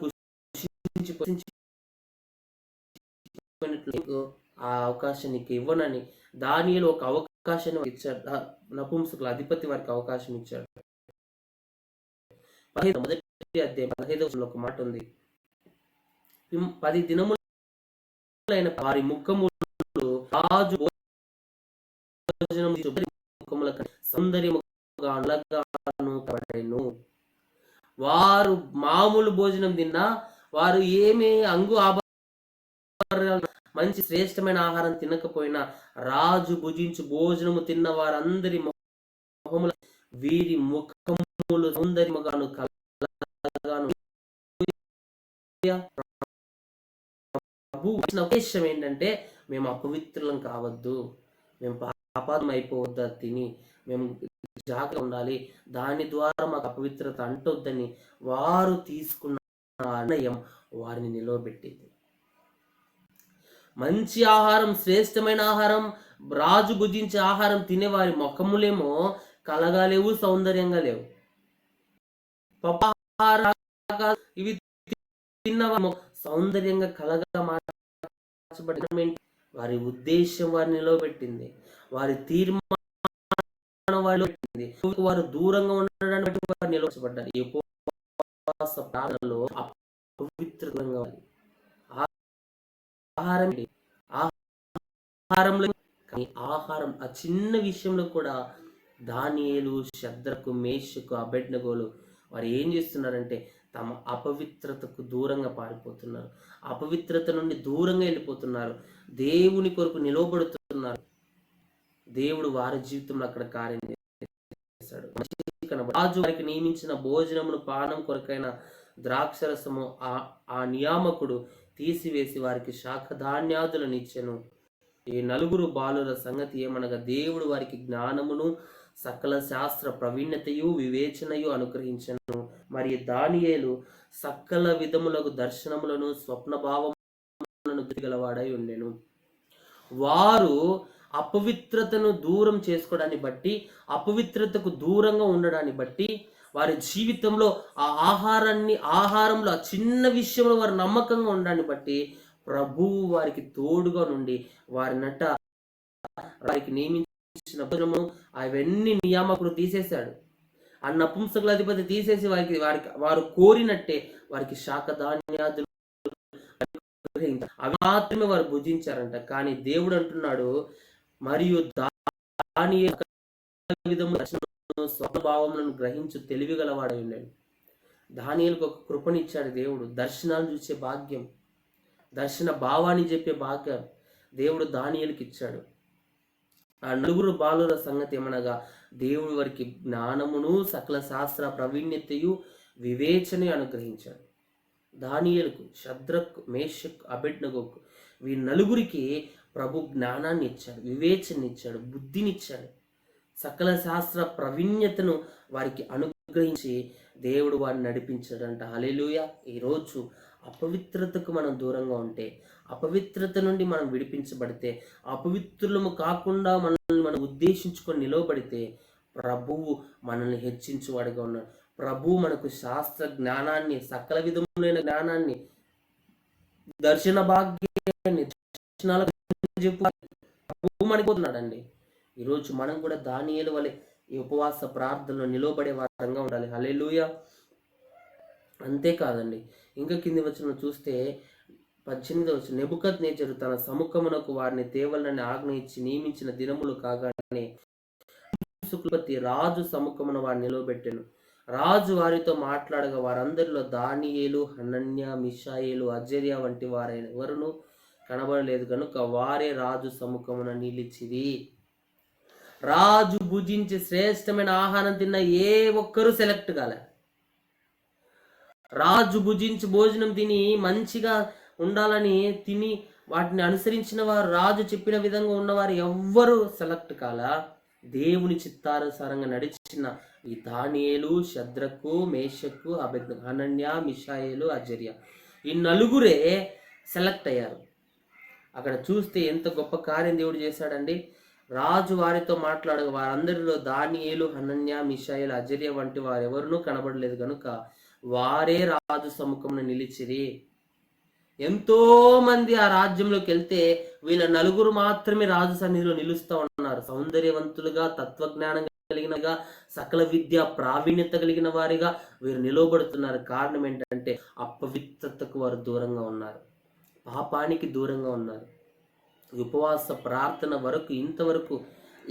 ఆ అవకాశం నీకు ఇవ్వనని దానియేలు ఒక అవకాశాన్ని ఇచ్చాడు. నపుంసకుల అధిపతి వారికి అవకాశం ఇచ్చాడు. 15వ అధ్యాయం 15వ ఒక మాట ఉంది, 10 దినములైన వారి ముఖములు రాజు భోజనం ముఖముల సౌందర్యముగా వారు మామూలు భోజనం తిన్నా, వారు ఏమి మంచి శ్రేష్టమైన ఆహారం తినకపోయినా, రాజు భుజించు భోజనము తిన్న వారందరి ముఖముల వీరి ముఖములు సౌందర్యముగాను కలగాను. ప్రభు వచ్చిన ఉద్దేశం ఏంటంటే, మేము అపవిత్రులం కావద్దు, మేము పాపాత్మ అయిపోవద్దా తిని, మేము జాగ్రత్త ఉండాలి, దాని ద్వారా మాకు అపవిత్రత అంటొద్దని వారు తీసుకున్న నిర్ణయం వారిని నిలవబెట్టింది. మంచి ఆహారం, శ్రేష్టమైన ఆహారం, రాజు భుజించే ఆహారం తినే వారి ముఖములేమో కలగాలేవు, సౌందర్యంగా లేవు. ఇవి తిన్న సౌందర్యంగా కలగా మార్చబడిన వారి ఉద్దేశం వారిని నిలవబెట్టింది, వారి తీర్మానం వారిలో పెట్టింది. వారు దూరంగా ఉండడానికి వారు నిలవబడ్డారు. ఈ ఉపవాస ప్రార్థనలో అపవిత్రంగా ఆహారం ఆ చిన్న విషయంలో కూడా దానియేలు, షద్రకు, మేషకు, అబేద్నెగోలు వారు ఏం చేస్తున్నారంటే తమ అపవిత్రతకు దూరంగా పారిపోతున్నారు, అపవిత్రత నుండి దూరంగా వెళ్ళిపోతున్నారు, దేవుని కొరకు నిలవబడుతున్నారు. దేవుడు వారి జీవితంలో అక్కడ కార్యం చేశాడు. రాజు వారికి నియమించిన భోజనమును పానం కొరకైన ద్రాక్షరసము ఆ నియామకుడు తీసివేసి వారికి శాఖధాన్యాదులను ఇచ్చెను. ఈ నలుగురు బాలుల సంగతి ఏమనగా, దేవుడు వారికి జ్ఞానమును సకల శాస్త్ర ప్రవీణతయు వివేచనయు అనుగ్రహించెను. మరి దానియేలు సకల విధములకు దర్శనములను స్వప్నభావములను గలవాడై ఉండెను. వారు అపవిత్రతను దూరం చేసుకోవడాన్ని బట్టి, అపవిత్రతకు దూరంగా ఉండడాన్ని బట్టి, వారి జీవితంలో ఆ ఆహారంలో ఆ చిన్న విషయంలో వారు నమ్మకంగా ఉండడాన్ని బట్టి ప్రభువు వారికి తోడుగా నుండి వారికి నియమించిన భోజనము అవన్నీ నియామకుడు తీసేశాడు. ఆ నపుంసకుల అధిపతి తీసేసి వారు కోరినట్టే వారికి శాఖధాన్యాదులు అవి మాత్రమే వారు భుజించారంట. కానీ దేవుడు అంటున్నాడు, మరియు స్వభావములను గ్రహించు తెలివి గలవాడై ఉన్నాడు. దానియేలుకు ఒక కృపనిచ్చాడు దేవుడు, దర్శనాలు చూసే భాగ్యం, దర్శన భావాన్ని చెప్పే భాగ్యం దేవుడు దానియేలుకి ఇచ్చాడు. ఆ నలుగురు బాలుర సంగతి ఏమనగా, దేవుడు వారికి జ్ఞానమును సకల శాస్త్ర ప్రవీణ్యతయు వివేచన అనుగ్రహించాడు. దానియేలుకు, షద్రకు, మేషకు, అబేద్నెగోకు వీరి నలుగురికి ప్రభు జ్ఞానాన్ని ఇచ్చాడు, వివేచన ఇచ్చాడు, బుద్ధినిచ్చాడు, సకల శాస్త్ర ప్రవీణ్యతను వారికి అనుగ్రహించి దేవుడు వారిని నడిపించాడంట. హల్లెలూయా. ఈరోజు అపవిత్రతకు మనం దూరంగా ఉంటే, అపవిత్రత నుండి మనం విడిపించబడితే, అపవిత్రులము కాకుండా మనల్ని మనం ఉద్దేశించుకొని నిలవబడితే ప్రభువు మనల్ని హెచ్చించువాడిగా ఉన్నాడు. ప్రభువు మనకు శాస్త్ర జ్ఞానాన్ని, సకల విధములైన జ్ఞానాన్ని, దర్శన భాగ్యాన్ని, దర్శనాల ప్రభువు మనకున్నాడండి. ఈరోజు మనం కూడా దానియేలు వలె ఈ ఉపవాస ప్రార్థనలో నిలవబడే వారంగా ఉండాలి. హల్లెలూయా. అంతేకాదండి, ఇంకా కింది వచనం చూస్తే 18వ వచనం, నెబుకద్నెజరు తన సముఖమునకు వారిని తేవలని ఆజ్ఞ ఇచ్చి నియమించిన దినములు కాగానే సుకులపతి రాజు సముఖమున వారిని నిలవబెట్టెను. రాజు వారితో మాట్లాడగా వారందరిలో దానియేలు, హనన్య, మిషాయేలు, అజర్య వంటి వారైన ఎవరును కనబడలేదు కనుక వారే రాజు సముఖమున నిలిచిరి. రాజు భుజించి శ్రేష్టమైన ఆహారం తిన్న ఏ ఒక్కరూ సెలెక్ట్ కాలే. రాజు భుజించి భోజనం తిని మంచిగా ఉండాలని తిని వాటిని అనుసరించిన వారు, రాజు చెప్పిన విధంగా ఉన్నవారు ఎవ్వరూ సెలెక్ట్ కాలా. దేవుని చిత్తానుసారంగా నడిచిన ఈ దానియేలు, షద్రకు, మేషకు, అబేద్నెగో, హనన్య, మిషాయేలు, అజర్య ఈ నలుగురే సెలెక్ట్ అయ్యారు. అక్కడ చూస్తే ఎంత గొప్ప కార్యం దేవుడు చేశాడండి. రాజు వారితో మాట్లాడగా వారందరిలో దానియేలు, హనన్య, మిషాయేలు, అజర్య వంటి వారు ఎవరునూ కనబడలేదు కనుక వారే రాజు సముఖంలో నిలిచిరి. ఎంతో మంది ఆ రాజ్యంలోకి వెళ్తే వీళ్ళ నలుగురు మాత్రమే రాజు సన్నిధిలో నిలుస్తూ ఉన్నారు. సౌందర్యవంతులుగా, తత్వజ్ఞానం కలిగినగా, సకల విద్య ప్రావీణ్యత కలిగిన వారిగా వీరు నిలవబడుతున్నారు. కారణం ఏంటంటే అపవిత్రతకు వారు దూరంగా ఉన్నారు, పాపానికి దూరంగా ఉన్నారు. ఉపవాస ప్రార్థన వరకు ఇంతవరకు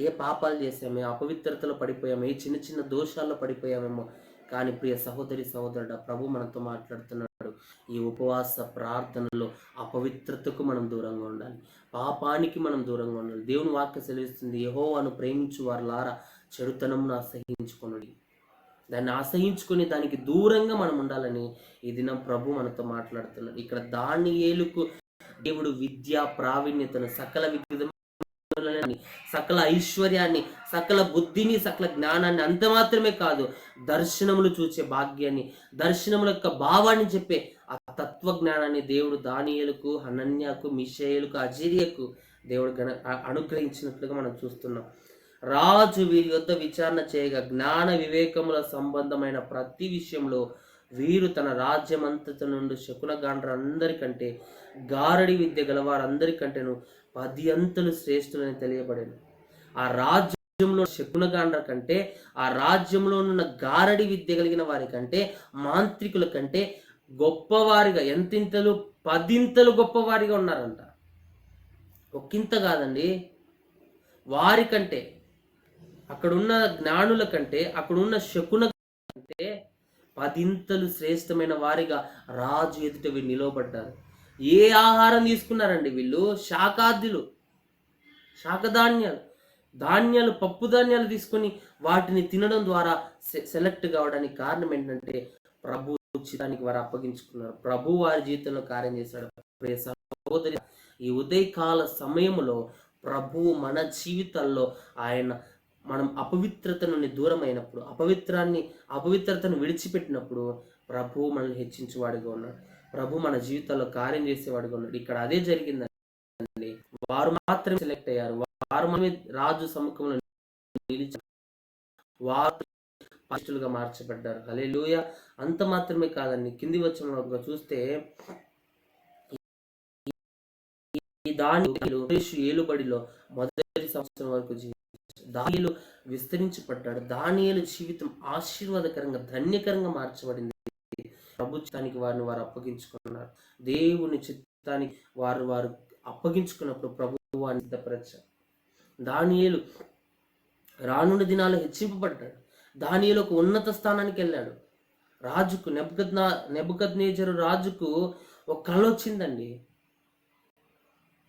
ఏ పాపాలు చేసామో, అపవిత్రతలో పడిపోయామో, ఏ చిన్న చిన్న దోషాల్లో పడిపోయామేమో. కానీ ప్రియ సహోదరి సహోదరుడా, ప్రభు మనతో మాట్లాడుతున్నాడు. ఈ ఉపవాస ప్రార్థనలో అపవిత్రతకు మనం దూరంగా ఉండాలి, పాపానికి మనం దూరంగా ఉండాలి. దేవుని వాక్య సెలవిస్తుంది, యెహోవాను ప్రేమించు వారులారా చెడుతనమును అసహించుకొనుడి. దాన్ని అసహించుకొని దానికి దూరంగా మనం ఉండాలని ఈ దినం ప్రభు మనతో మాట్లాడుతున్నాడు. ఇక్కడ దానియేలుకు దేవుడు విద్యా ప్రావీణ్యతను, సకల సకల ఐశ్వర్యాన్ని, సకల బుద్ధిని, సకల జ్ఞానాన్ని, అంత మాత్రమే కాదు దర్శనములు చూసే భాగ్యాన్ని, దర్శనముల యొక్క భావాన్ని చెప్పే ఆ తత్వ జ్ఞానాన్ని దేవుడు దానియేలుకు, హనన్యాకు, మిషాయేలుకు, అజర్యాకు దేవుడు అనుగ్రహించినట్లుగా మనం చూస్తున్నాం. రాజు వీరి యొద్ద విచారణ చేయగా జ్ఞాన వివేకముల సంబంధమైన ప్రతి విషయంలో వీరు తన రాజ్యమంతట నుండి శకునగాండ్రందరికంటే, గారడి విద్య గలవారందరికంటేను 10 అంతలు శ్రేష్ఠులని తెలియబడేను. ఆ రాజ్యంలో శకునగాండ్ర కంటే, ఆ రాజ్యంలో ఉన్న గారడి విద్య కలిగిన వారి కంటే, మాంత్రికుల కంటే గొప్పవారిగా, ఎంతింతలు 10 గొప్పవారిగా ఉన్నారంట. ఒక్కింత కాదండి, వారికంటే, అక్కడున్న జ్ఞానుల కంటే, అక్కడున్న శకున కంటే 10 శ్రేష్టమైన వారిగా రాజు ఎదుట వీళ్ళు నిలవబడ్డారు. ఏ ఆహారం తీసుకున్నారండి వీళ్ళు? శాకాద్యులు, శాకధాన్యాలు, ధాన్యాలు, పప్పు ధాన్యాలు తీసుకొని వాటిని తినడం ద్వారా సెలెక్ట్ కావడానికి కారణం ఏంటంటే ప్రభు ఉచితానికి వారు అప్పగించుకున్నారు. ప్రభు వారి జీవితంలో కార్యం చేశాడు. ప్రియ సహోదరి, ఈ ఉదయకాల సమయంలో ప్రభు మన జీవితాల్లో మనం అపవిత్రత నుండి దూరం అయినప్పుడు, అపవిత్రతను విడిచిపెట్టినప్పుడు ప్రభు మనల్ని హెచ్చించేవాడిగా ఉన్నాడు. ప్రభు మన జీవితాల్లో కార్యం చేసేవాడిగా ఉన్నాడు. ఇక్కడ అదే జరిగిందండి. వారు మాత్రమే సెలెక్ట్ అయ్యారు, వారు మాత్రమే రాజు సముఖంలో నిలిచి వారు పాస్టులుగా మార్చబడ్డారు. హల్లెలూయా. అంత మాత్రమే కాదండి, కింది వచనంలో చూస్తే ఈ దానియేలు ఏలుబడిలో మొదటి సంవత్సరం వరకు దానియేలు విస్తరించబడ్డాడు. దానియేలు జీవితం ఆశీర్వాదకరంగా, ధన్యకరంగా మార్చబడింది. ప్రభు చిత్తానికి వారు అప్పగించుకున్నారు. దేవుని చిత్తానికి వారు అప్పగించుకున్నప్పుడు ప్రభు వారిని సిద్ధపరచారు. దానియేలు రానున్న దినాలు హెచ్చింపబడ్డాడు. దానియేలు ఒక ఉన్నత స్థానానికి వెళ్ళాడు. రాజుకు నెబుకద్నెజరు రాజుకు ఒక కళ వచ్చిందండి.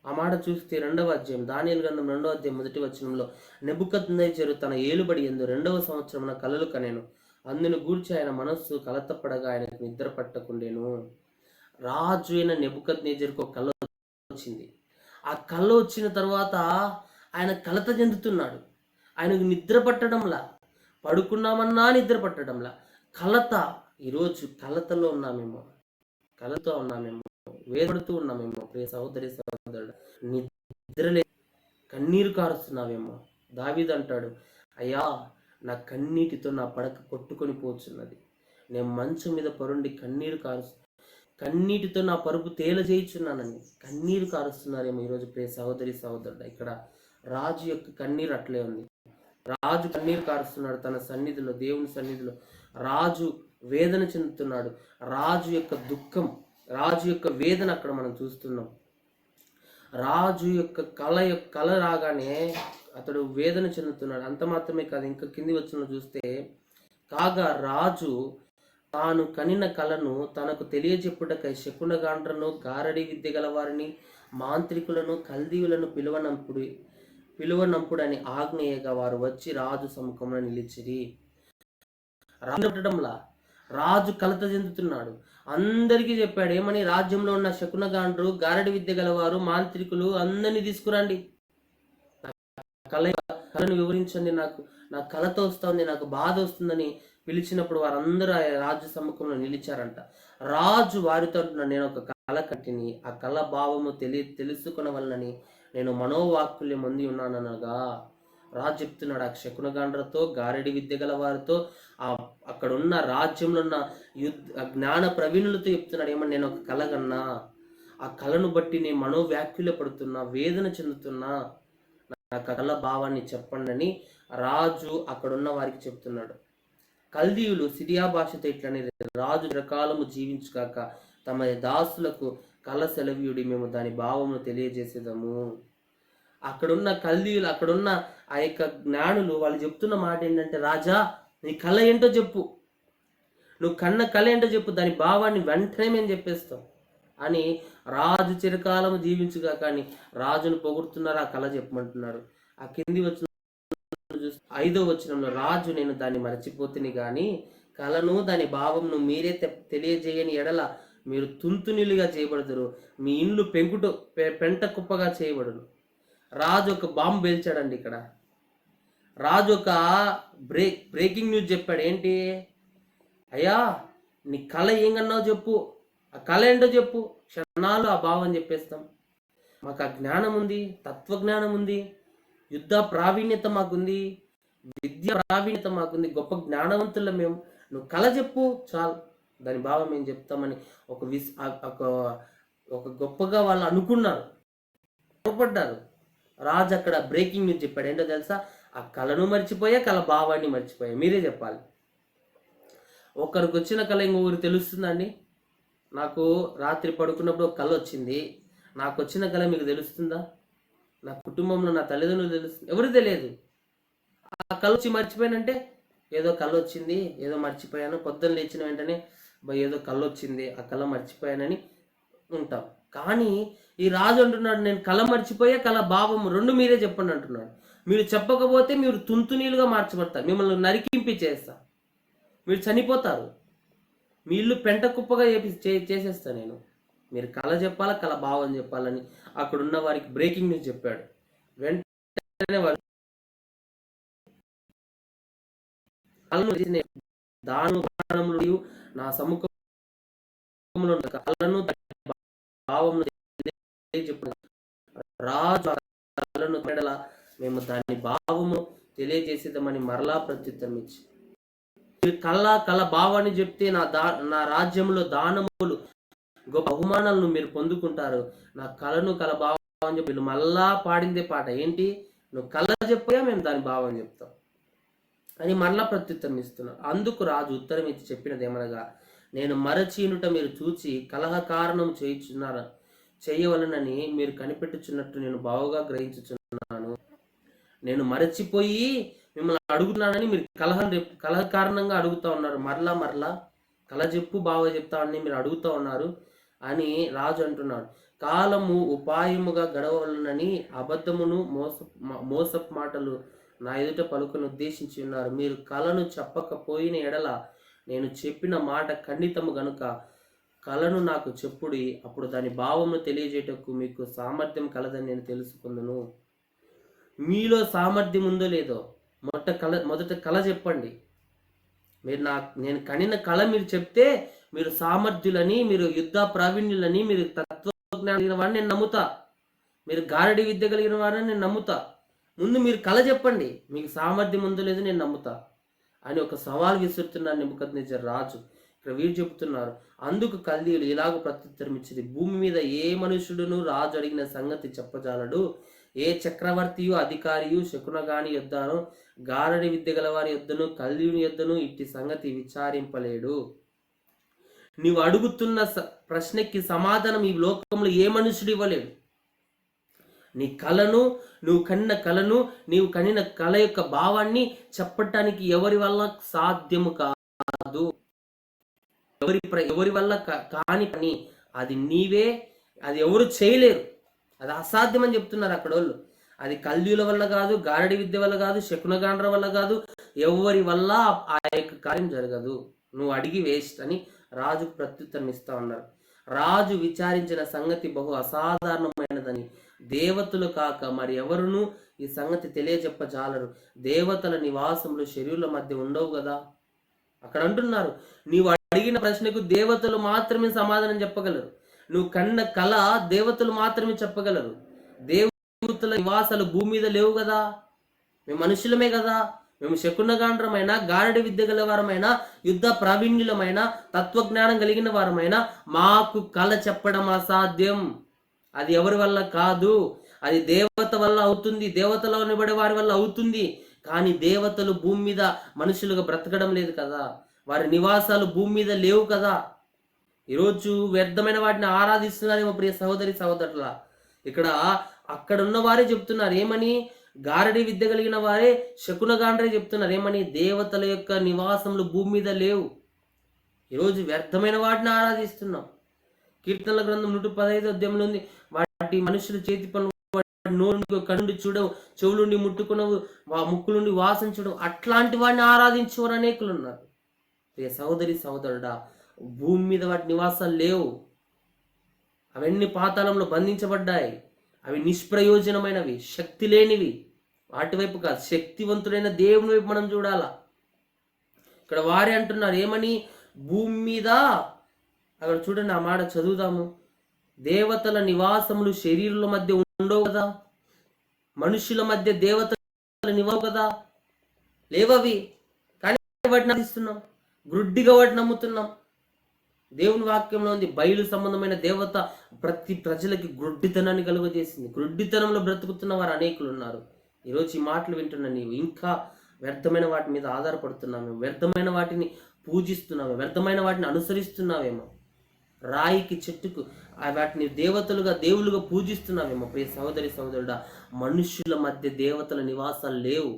ఆ మాట చూస్తే 2వ అధ్యాయం, దానియేలు గ్రంథం 2వ అధ్యాయం 1వ వచనంలో, నెబుకద్నెజరు తన ఏలుబడి యందు 2వ సంవత్సరమున కలలు కనెను. అందును గూర్చి ఆయన మనస్సు కలతపడగా ఆయనకు నిద్ర పట్టకుండేను. రాజు అయిన నెబుకద్నెజరుకు ఒక కళ వచ్చింది. ఆ కళ వచ్చిన తర్వాత ఆయన కలత చెందుతున్నాడు. ఆయనకు నిద్ర పట్టడంలా, పడుకున్నామన్నా నిద్ర పట్టడంలా, కలత. ఈరోజు కలతలో ఉన్నామేమో, కలతో ఉన్నామేమో, వేదపడుతూ ఉన్నామేమో. ప్రియ సహోదరి సహోదరుడు, నిద్రలే, కన్నీరు కారుస్తున్నావేమో. దావీదు అంటాడు, అయ్యా నా కన్నీటితో నా పడక కొట్టుకొని పోచున్నది, నేను మంచం మీద పరుండి కన్నీటితో నా పరుపు తేలజేయుచున్నానని కన్నీరు కారుస్తున్నారేమో ఈరోజు. ప్రియ సహోదరి సహోదరుడు, ఇక్కడ రాజు యొక్క కన్నీరు అట్లే ఉంది. రాజు కన్నీరు కారుస్తున్నాడు తన సన్నిధిలో, దేవుని సన్నిధిలో. రాజు వేదన చెందుతున్నాడు. రాజు యొక్క దుఃఖం, రాజు యొక్క వేదన అక్కడ మనం చూస్తున్నాం. రాజు యొక్క కళ రాగానే అతడు వేదన చెందుతున్నాడు. అంత మాత్రమే కాదు, ఇంకా కింది వచ్చిన చూస్తే, కాగా రాజు తాను కనిన కళను తనకు తెలియజెప్పుటకై శకునగాండ్రను, గారడి విద్య గలవారిని, మాంత్రికులను, కల్దీయులను పిలువనంపుడని ఆజ్ఞేయగా వారు వచ్చి రాజు సముఖంలో నిలిచిరి. రాజు కలత చెందుతున్నాడు. అందరికీ చెప్పాడు, ఏమని? రాజ్యంలో ఉన్న శకునగాండ్రు, గారడి విద్య గలవారు, మాంత్రికులు అందరినీ తీసుకురండి, కళను వివరించండి, నాకు కళతో వస్తుంది, నాకు బాధ వస్తుందని పిలిచినప్పుడు వారందరూ ఆ రాజు సముఖంలో నిలిచారంట. రాజు వారితో, నేను ఒక కళ కట్టిని, ఆ కళ భావము తెలుసుకునవలనని నేను మనోవాక్కుల్యం పొంది ఉన్నాననగా రాజు చెప్తున్నాడు. ఆ శకునగాండ్రతో, గారడి విద్య గల వారితో, అక్కడ ఉన్న రాజ్యంలో ఉన్న జ్ఞాన ప్రవీణులతో చెప్తున్నాడు, ఏమని? నేను ఒక కళ కన్నా, ఆ కళను బట్టి నేను మనోవ్యాఖ్యుల పడుతున్నా, వేదన చెందుతున్నా, నా కళ భావాన్ని చెప్పండి అని రాజు అక్కడున్న వారికి చెప్తున్నాడు. కల్దీయులు సిరియా భాషతో ఇట్లని, రాజు రకాలము జీవించుగాక, తమ దాసులకు కళ సెలవీయుడి, మేము దాని భావమును తెలియజేసేదము. అక్కడున్న కల్దీయులు, అక్కడున్న ఆ యొక్క జ్ఞానులు వాళ్ళు చెప్తున్న మాట ఏంటంటే, రాజా నీ కళ ఏంటో చెప్పు, నువ్వు కన్న కళ ఏంటో చెప్పు, దాని భావాన్ని వెంటనే మేము చెప్పేస్తాం అని రాజు చిరకాలం జీవించుగా కానీ రాజును పొగుడుతున్నారు, ఆ కళ చెప్పమంటున్నారు. ఆ కింది వచ్చిన 5వ వచనంలో, రాజు నేను దాన్ని మరచిపోతుని గాని కళను దాని భావంను మీరే తెలియజేయని ఎడల మీరు తుంతునిలుగా చేయబడదురు, మీ ఇండ్లు పెంట కుప్పగా చేయబడును. రాజు ఒక బాంబు పేల్చాడండి. ఇక్కడ రాజు ఒక బ్రేకింగ్ న్యూస్ చెప్పాడు. ఏంటి? అయ్యా నీ కళ ఏం కన్నావు చెప్పు, ఆ కళ ఏంటో చెప్పు, క్షణాలు ఆ భావం చెప్పేస్తాం. మాకు ఆ జ్ఞానం ఉంది, తత్వజ్ఞానం ఉంది, యుద్ధ ప్రావీణ్యత మాకుంది, విద్య ప్రావీణ్యత మాకుంది, గొప్ప జ్ఞానవంతుల మేము, నువ్వు కళ చెప్పు చాలు, దాని భావం మేము చెప్తామని ఒక గొప్పగా వాళ్ళు అనుకున్నారు, పొరపడ్డారు. రాజు అక్కడ బ్రేకింగ్ న్యూస్ చెప్పాడు. ఏంటో తెలుసా? ఆ కళను మర్చిపోయా, కళ భావాన్ని మర్చిపోయా. మీరే చెప్పాలి. ఒకరికి వచ్చిన కళ ఇంకొకరికి తెలుస్తుందండి. నాకు రాత్రి పడుకున్నప్పుడు ఒక కళ వచ్చింది, నాకు వచ్చిన కళ మీకు తెలుస్తుందా? నా కుటుంబంలో నా తల్లిదండ్రులు తెలుస్తుంది, ఎవరు తెలియదు. ఆ కళ వచ్చి మర్చిపోయానంటే, ఏదో కళ వచ్చింది, ఏదో మర్చిపోయాను, పొద్దున్న లేచిన వెంటనే ఏదో కళ వచ్చింది, ఆ కళ మర్చిపోయానని ఉంటాం. కానీ ఈ రాజు అంటున్నాడు, నేను కళ మర్చిపోయే కళ భావం రెండు మీరే చెప్పండి అంటున్నాడు. మీరు చెప్పకపోతే మీరు తుంతునీలుగా మార్చబడతారు, మిమ్మల్ని నరికింపి చేస్తా, మీరు చనిపోతారు, మీ ఇల్లు పెంట కుప్పగా చేసేస్తా నేను. మీరు కళ చెప్పాలా, కళ భావం చెప్పాలని అక్కడున్న వారికి బ్రేకింగ్ న్యూస్ చెప్పాడు. వెంటనే వారు దాను నా సముఖంలో కళను భావమును చెప్పాడు. రాజు కళను పెడల మేము దాని భావము తెలియజేసేద్దామని మరలా ప్రత్యుత్తరం ఇచ్చి, మీరు కళ భావాన్ని చెప్తే నా రాజ్యంలో దానములు గొప్ప బహుమానాలను మీరు పొందుకుంటారు. నా కళను కళ భావం చెప్పి వీళ్ళు మళ్ళా పాడిందే పాట. ఏంటి? నువ్వు కళ చెప్పగా మేము దాని భావం చెప్తాం అని మరలా ప్రత్యుత్తరం ఇస్తున్నారు. అందుకు రాజు ఉత్తరం ఇచ్చి చెప్పినది ఏమనగా, నేను మరచీనుట మీరు చూచి కలహ కారణం చేయవలనని మీరు కనిపెట్టుచున్నట్టు నేను బావుగా గ్రహించుచున్నాను. నేను మరచిపోయి మిమ్మల్ని అడుగుతున్నానని మీరు కలహ కారణంగా అడుగుతా ఉన్నారు. మరలా కళ చెప్పు, బాగా చెప్తామని మీరు అడుగుతా ఉన్నారు అని రాజు అంటున్నాడు. కాలము ఉపాయముగా గడవలనని అబద్ధమును మోసపు మాటలు నా ఎదుట పలుకను ఉద్దేశించి ఉన్నారు. మీరు కళను చెప్పకపోయిన ఎడల నేను చెప్పిన మాట ఖండితము గనుక కళను నాకు చెప్పుడి, అప్పుడు దాని భావమును తెలియజేయటకు మీకు సామర్థ్యం కలదని నేను తెలుసుకుందును. మీలో సామర్థ్యం ఉందో లేదో మొదట కళ చెప్పండి. నేను కనిన కళ మీరు చెప్తే మీరు సామర్థ్యులని, మీరు యుద్ధ ప్రావీణ్యులని, మీరు తత్వజ్ఞానం కలిగిన వారిని నేను నమ్ముతా, మీరు గారడి విద్య కలిగిన వారిని నేను నమ్ముతా. ముందు మీరు కళ చెప్పండి, మీకు సామర్థ్యం ఉందో లేదో నేను నమ్ముతా అని ఒక సవాల్ విసురుతున్నారు నెబుకద్నెజర్ రాజు. ఇక్కడ వీరు చెబుతున్నారు. అందుకు కల్దీయులు ఇలాగ ప్రత్యుత్తరం ఇచ్చింది, భూమి మీద ఏ మనుషుడును రాజు అడిగిన సంగతి చెప్పజాలడు, ఏ చక్రవర్తియు అధికారియు శకునగాని యొద్దను గారడి విద్య గలవారి యొద్దను కల్దీయుని యొద్దను ఇట్టి సంగతి విచారింపలేడు. నీవు అడుగుతున్న ప్రశ్నకి సమాధానం ఈ లోకంలో ఏ మనుషుడు ఇవ్వలేడు. నీ కళను, నువ్వు కన్న కళను, నీవు కనిన కళ యొక్క భావాన్ని చెప్పటానికి ఎవరి వల్ల సాధ్యము కాదు. ఎవరి వల్ల కాని పని అది నీవే, అది ఎవరు చేయలేరు, అది అసాధ్యం అని చెప్తున్నారు అక్కడ వాళ్ళు. అది కల్దీయుల వల్ల కాదు, గారడి విద్య వల్ల కాదు, శకునగాండ్ర వల్ల కాదు, ఎవరి వల్ల ఆ యొక్క కార్యం జరగదు, నువ్వు అడిగి వేస్ట్ అని రాజుకు ప్రత్యుత్తరం ఇస్తా ఉన్నారు. రాజు విచారించిన సంగతి బహు అసాధారణమైనదని దేవతలు కాక మరి ఎవరునూ ఈ సంగతి తెలియజెప్పజాలరు. దేవతల నివాసములు శరీరుల మధ్య ఉండవు కదా. అక్కడ అంటున్నారు, నీవు అడిగిన ప్రశ్నకు దేవతలు మాత్రమే సమాధానం చెప్పగలరు. నువ్వు కన్న కళ దేవతలు మాత్రమే చెప్పగలరు. దేవతల నివాసాలు భూమి మీద లేవు కదా, మేము మనుషులమే కదా. మేము శకునగాండ్రమైన, గారడి విద్య గల వారమైన, యుద్ధ ప్రావీణ్యులమైన, తత్వజ్ఞానం కలిగిన వారమైన మాకు కళ చెప్పడం అసాధ్యం. అది ఎవరి వల్ల కాదు, అది దేవత వల్ల అవుతుంది, దేవతలో నిబడే వారి వల్ల అవుతుంది. కానీ దేవతలు భూమి మీద మనుషులుగా బ్రతకడం లేదు కదా, వారి నివాసాలు భూమి మీద లేవు కదా. ఈరోజు వ్యర్థమైన వాటిని ఆరాధిస్తున్నారేమో ప్రియ సహోదరి సహోదరుల. ఇక్కడ అక్కడ ఉన్న వారే చెప్తున్నారు ఏమని, గారడి విద్య కలిగిన వారే శకునగాండ్రే చెప్తున్నారు ఏమని, దేవతల యొక్క నివాసములు భూమి మీద లేవు. ఈరోజు వ్యర్థమైన వాటిని ఆరాధిస్తున్నాం. కీర్తనల గ్రంథం 115 అధ్యాయంలో ఉంది, వాటి మనుషుల చేతి పనులు, నోరు కన్నుండి చూడవు, చెవులుండి ముట్టుకునవు, ముక్కులుండి వాసన చూడవు, అట్లాంటి వాడిని ఆరాధించేవారు అనేకులు ఉన్నారు. సహోదరి సహోదరుడా, భూమి మీద వాటి నివాసాలు లేవు. అవన్నీ పాతాళంలో బంధించబడ్డాయి. అవి నిష్ప్రయోజనమైనవి, శక్తి లేనివి. వాటి వైపు కాదు, శక్తివంతుడైన దేవుని వైపు మనం చూడాలా. ఇక్కడ వారే అంటున్నారు ఏమని, భూమి మీద, అక్కడ చూడండి ఆ మాట చదువుదాము, దేవతల నివాసములు శరీరుల మధ్య ఉండవు కదా, మనుషుల మధ్య దేవతల నివవు కదా, లేవవి. కానీ వాటిని నమ్ముతున్నాం, గ్రుడ్డిగా వాటిని నమ్ముతున్నాం. దేవుని వాక్యంలో ఉంది, బయలు సంబంధమైన దేవత ప్రతి ప్రజలకి గ్రుడ్డితనాన్ని కలుగజేసింది. గ్రుడ్డితనంలో బ్రతుకుతున్న వారు అనేకులు ఉన్నారు. ఈరోజు ఈ మాటలు వింటున్న నీవు ఇంకా వ్యర్థమైన వాటి మీద ఆధారపడుతున్నావేమో, వ్యర్థమైన వాటిని పూజిస్తున్నావేమో, వ్యర్థమైన వాటిని అనుసరిస్తున్నావేమో, రాయికి చెట్టుకు వాటిని దేవతలుగా దేవులుగా పూజిస్తున్నావేమో. ప్రియ సహోదరి సహోదరుడా, మనుషుల మధ్య దేవతల నివాసాలు లేవు.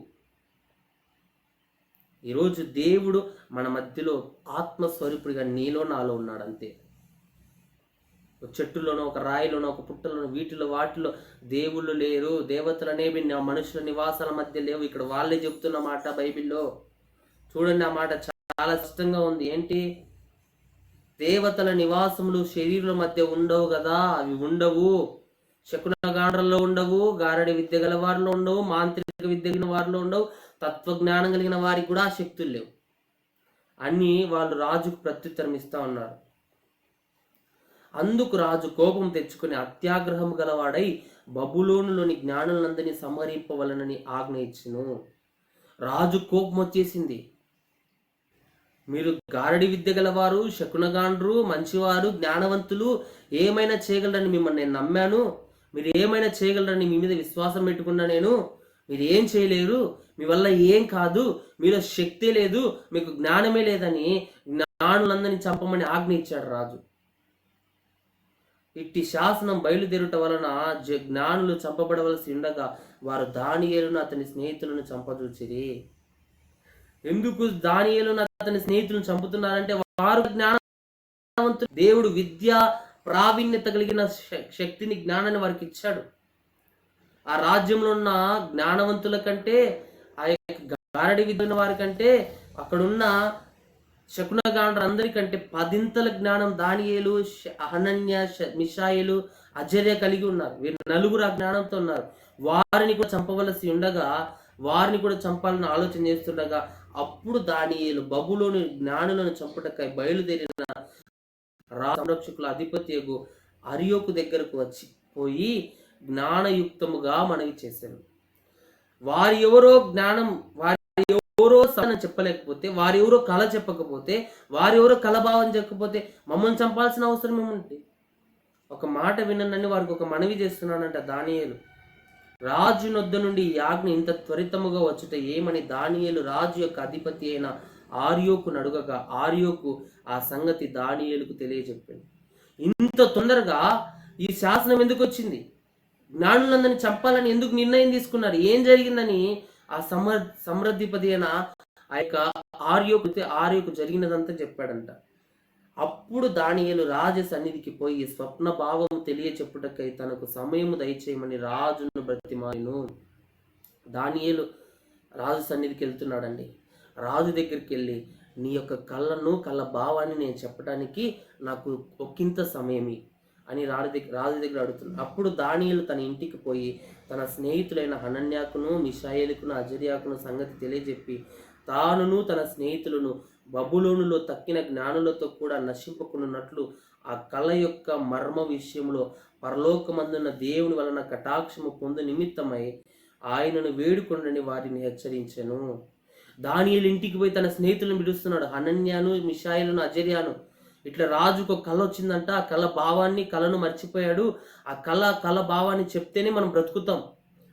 ఈరోజు దేవుడు మన మధ్యలో ఆత్మస్వరూపుడిగా నీలో నాలో ఉన్నాడు అంతే. ఒక చెట్టులోనో, ఒక రాయిలోనో, ఒక పుట్టలోనో, వీటిలో వాటిలో దేవుళ్ళు లేరు, దేవతలు అనేవి మనుషుల నివాసాల మధ్య లేవు. ఇక్కడ వాళ్ళే చెప్తున్న మాట బైబిల్లో. చూడండి ఆ మాట చాలా స్పష్టంగా ఉంది. ఏంటి, దేవతల నివాసములు శరీరుల మధ్య ఉండవు కదా, అవి ఉండవు. శకునగాండ్రల్లో ఉండవు, గారడి విద్య గల వారిలో ఉండవు, మాంత్రిక విద్య కలిగిన వారిలో ఉండవు, తత్వజ్ఞానం కలిగిన వారికి కూడా శక్తులు లేవు అని వాళ్ళు రాజుకు ప్రత్యుత్తరం ఇస్తా ఉన్నారు. అందుకు రాజు కోపం తెచ్చుకుని అత్యాగ్రహం గలవాడై బబులోనులోని జ్ఞానులందరినీ సంహరింపవలనని ఆజ్ఞ ఇచ్చెను. రాజు కోపం వచ్చేసింది. మీరు గారడి విద్య గలవారు, శకునగాండ్రు, మంచివారు, జ్ఞానవంతులు, ఏమైనా చేయగలరని మిమ్మల్ని నేను నమ్మాను. మీరు ఏమైనా చేయగలరని మీ మీద విశ్వాసం పెట్టుకున్నా నేను. మీరు ఏం చేయలేరు, మీ వల్ల ఏం కాదు, మీలో శక్తి లేదు, మీకు జ్ఞానమే లేదని జ్ఞానులందరినీ చంపమని ఆజ్ఞ ఇచ్చాడు రాజు. ఇట్టి శాసనం బయలుదేరుట వలన జ్ఞానులు చంపబడవలసి ఉండగా వారు దానియేలును అతని స్నేహితులను చంపదూచిరి. ఎందుకు దానియేలును అతని స్నేహితులను చంపుతున్నారంటే వారు జ్ఞానవంతులు. దేవుడు విద్య ప్రావీణ్యత కలిగిన శక్తిని, జ్ఞానాన్ని వారికి ఇచ్చాడు. ఆ రాజ్యంలో ఉన్న జ్ఞానవంతుల కంటే, ఆ యొక్క గారడి విద్య వారి కంటే, అక్కడున్న శకునగాండ్ర అందరికంటే 10 జ్ఞానం దానియేలు, హనన్య, మిషాయేలు, అజర్య కలిగి ఉన్నారు. వీరు నలుగురు ఆ జ్ఞానంతో ఉన్నారు. వారిని కూడా చంపవలసి ఉండగా, వారిని కూడా చంపాలని ఆలోచన చేస్తుండగా, అప్పుడు దానియేలు బబులోని జ్ఞానులను చంపుటకై బయలుదేరిన సంరక్షకుల అధిపతి అరియోకు దగ్గరకు పోయి జ్ఞానయుక్తముగా మనవి చేశాను. వారి ఎవరో చెప్పలేకపోతే, వారి ఎవరో కళ చెప్పకపోతే, వారి ఎవరో కళభావం చెప్పకపోతే మమ్మల్ని చంపాల్సిన అవసరం ఏముంది? ఒక మాట విననని వారికి ఒక మనవి చేస్తున్నానంట దానియేలు. రాజు నొద్ద నుండి ఈ ఆజ్ఞ ఇంత త్వరితముగా వచ్చుట ఏమని దానియేలు రాజు యొక్క అధిపతి అయిన ఆర్యోకును అడుగగా, ఆర్యోకు ఆ సంగతి దానియేలుకు తెలియజెప్పాడు. ఇంత తొందరగా ఈ శాసనం ఎందుకు వచ్చింది? జ్ఞానులందరినీ చంపాలని ఎందుకు నిర్ణయం తీసుకున్నారు? ఏం జరిగిందని ఆ సమృద్ధిపతి అయిన ఆ యొక్క ఆర్యోకు జరిగినదంతా చెప్పాడంట. అప్పుడు దానియేలు రాజు సన్నిధికి పోయి స్వప్న భావం తెలియచెప్పుటకై తనకు సమయము దయచేయమని రాజును బ్రతిమాలిను. దానియేలు రాజు సన్నిధికి వెళ్తున్నాడండి. రాజు దగ్గరికి వెళ్ళి, నీ యొక్క కళ్ళ భావాన్ని నేను చెప్పడానికి నాకు ఒకంత సమయమి అని రాజు దగ్గర అడుగుతున్నాడు. అప్పుడు దానియేలు తన ఇంటికి పోయి తన స్నేహితులైన హనన్యాకును, మిషాయేలుకును, అజర్యాకును సంగతి తెలియజెప్పి తానును తన స్నేహితులను బబులోనులో తక్కిన జ్ఞానులతో కూడా నశింపకున్నట్లు ఆ కళ యొక్క మర్మ విషయంలో పరలోకమందున్న దేవుని వలన కటాక్షము పొందు నిమిత్తమై ఆయనను వేడుకొండని వారిని హెచ్చరించెను. దానియేలు ఇంటికి పోయి తన స్నేహితులను పిలుస్తున్నాడు, హనన్యాను, మిషాయేలును, అజర్యాను. ఇట్లా రాజుకు ఒక కళ వచ్చిందంట. ఆ కళను మర్చిపోయాడు. ఆ కళ భావాన్ని చెప్తేనే మనం బ్రతుకుతాం.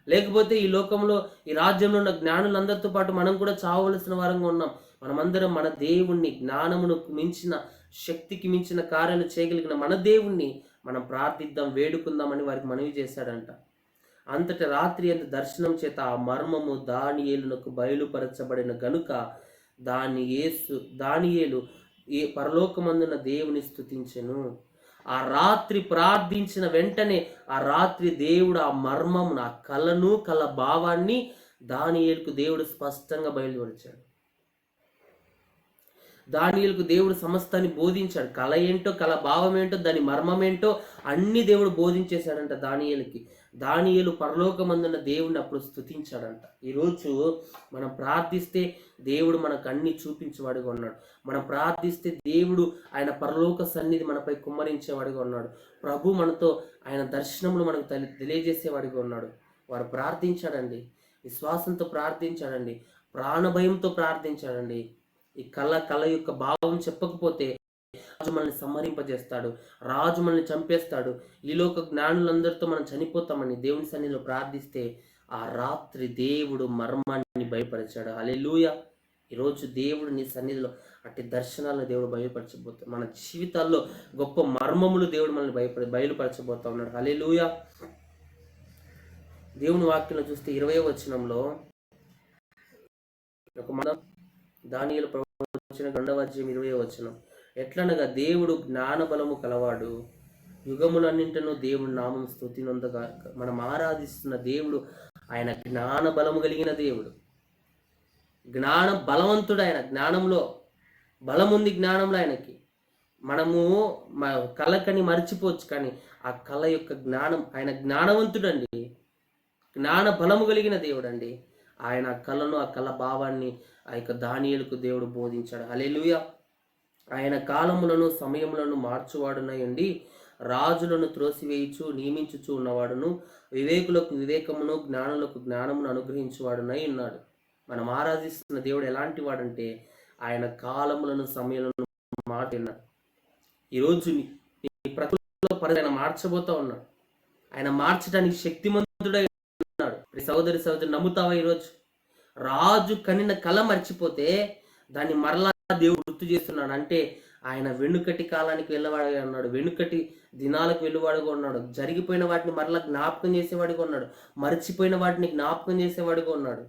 లేకపోతే ఈ లోకంలో, ఈ రాజ్యంలో ఉన్న జ్ఞానులందరితో పాటు మనం కూడా చావవలసిన వారంగా ఉన్నాం. మనమందరం మన దేవుణ్ణి, జ్ఞానమును మించిన, శక్తికి మించిన కార్యాలు చేయగలిగిన మన దేవుణ్ణి మనం ప్రార్థిద్దాం, వేడుకుందామని వారికి మనవి చేశాడంట. అంతటి రాత్రి అంత దర్శనం చేత ఆ మర్మము దానియేలునకు బయలుపరచబడిన గనుక దానియేలు ఏ పరలోకమందున దేవుని స్తుతించెను. ఆ రాత్రి ప్రార్థించిన వెంటనే ఆ రాత్రి దేవుడు ఆ మర్మమును, ఆ కళను, కళ భావాన్ని దానియేలుకు దేవుడు స్పష్టంగా బయలుపరిచాడు. దానియేలుకు దేవుడు సమస్తాన్ని బోధించాడు. కళ ఏంటో, కళ భావం ఏంటో, దాని మర్మం ఏంటో అన్ని దేవుడు బోధించేశాడంట దానియేలుకి. దానియేలు పరలోకమందున్న దేవుడిని అప్పుడు స్తుతించాడంట. ఈరోజు మనం ప్రార్థిస్తే దేవుడు మనకు అన్ని చూపించేవాడిగా ఉన్నాడు. మనం ప్రార్థిస్తే దేవుడు ఆయన పరలోక సన్నిధి మనపై కుమ్మరించేవాడిగా ఉన్నాడు. ప్రభు మనతో ఆయన దర్శనములు మనకు తెలియజేసేవాడిగా ఉన్నాడు. వారు ప్రార్థించాడండి, విశ్వాసంతో ప్రార్థించాడండి, ప్రాణభయంతో ప్రార్థించాడండి. ఈ కళ యొక్క భావం చెప్పకపోతే రాజు మనల్ని సంహరింపజేస్తాడు, రాజు మనల్ని చంపేస్తాడు, ఈ లోక జ్ఞానులందరితో మనం చనిపోతామని దేవుని సన్నిధిలో ప్రార్థిస్తే ఆ రాత్రి దేవుడు మర్మాన్ని బయలుపరిచాడు. హల్లెలూయా. ఈరోజు దేవుడు నీ సన్నిధిలో అట్టి దర్శనాలను దేవుడు బయలుపరచబోతాడు. మన జీవితాల్లో గొప్ప మర్మములు దేవుడు మనల్ని బయలుపరచబోతా ఉన్నాడు. హల్లెలూయా. దేవుని వాక్యంలో చూస్తే 20వ వచనంలో ఒక మనం దానియేలు ప్రవచన 2వ అధ్యాయం 20వ వచనం, ఎట్లనగా దేవుడు జ్ఞాన బలము కలవాడు, యుగములన్నింటినూ దేవుడు నామం స్తుతి నొందగా. మనం ఆరాధిస్తున్న దేవుడు ఆయన జ్ఞాన బలము కలిగిన దేవుడు, జ్ఞాన బలవంతుడు. ఆయన జ్ఞానంలో బలం ఉంది, జ్ఞానంలో ఆయనకి. మనము కళకని మర్చిపోవచ్చు, కానీ ఆ కళ యొక్క జ్ఞానం, ఆయన జ్ఞానవంతుడండి, జ్ఞాన బలము కలిగిన దేవుడు అండి. ఆయన కళను, ఆ కళ భావాన్ని ఆ యొక్క దానియేలుకు దేవుడు బోధించాడు. హల్లెలూయా. ఆయన కాలములను సమయములను మార్చువాడునయండి, రాజులను త్రోసివేయుచు నియమించుచు ఉన్నవాడును, వివేకులకు వివేకమును, జ్ఞానులకు జ్ఞానమును అనుగ్రహించువాడునై ఉన్నాడు. మనం ఆరాధిస్తున్న దేవుడు ఎలాంటి వాడంటే ఆయన కాలములను సమయములను మార్చున్నాడు. ఈరోజు నీ ప్రకృతిలో ఆయన మార్చబోతా ఉన్నాడు. ఆయన మార్చడానికి శక్తిమంతుడై ఉన్నాడు. సోదరి నమ్ముతావా? ఈరోజు రాజు కనిన కళ మర్చిపోతే దాన్ని మరలా దేవుడు గుర్తు చేస్తున్నాడు. అంటే ఆయన వెనుకటి కాలానికి వెళ్ళవాడుగా ఉన్నాడు, వెనుకటి దినాలకు వెళ్ళేవాడుగా ఉన్నాడు, జరిగిపోయిన వాటిని మరలా జ్ఞాపకం చేసేవాడిగా ఉన్నాడు, మర్చిపోయిన వాటిని జ్ఞాపకం చేసేవాడిగా ఉన్నాడు.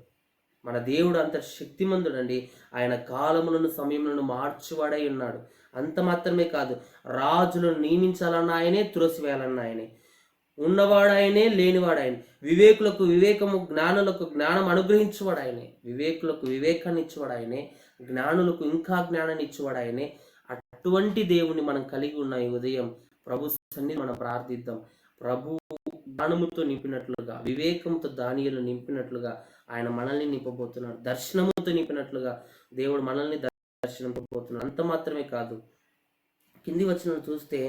మన దేవుడు అంత శక్తిమంతుడండి. ఆయన కాలములను సమయములను మార్చువాడై ఉన్నాడు. అంత మాత్రమే కాదు, రాజులను నియమించాలన్న ఆయనే, త్రోసివేయాలన్న ఆయనే, ఉన్నవాడు ఆయనే, లేనివాడు ఆయన, వివేకులకు వివేకము, జ్ఞానులకు జ్ఞానం అనుగ్రహించువాడు ఆయనే, వివేకులకు వివేకాన్ని ఇచ్చేవాడు ఆయనే, జ్ఞానులకు ఇంకా జ్ఞానాన్ని ఇచ్చేవాడు ఆయనే. అటువంటి దేవుని మనం కలిగి ఉన్న ఈ ఉదయం ప్రభు సన్నిధిని మనం ప్రార్థిద్దాం. ప్రభు జ్ఞానముతో నింపినట్లుగా, వివేకంతో దానియేలు నింపినట్లుగా ఆయన మనల్ని నింపబోతున్నాడు. దర్శనముతో నింపినట్లుగా దేవుడు మనల్ని దర్శింపబోతున్నాడు. అంత మాత్రమే కాదు, కింది వచనం చూస్తే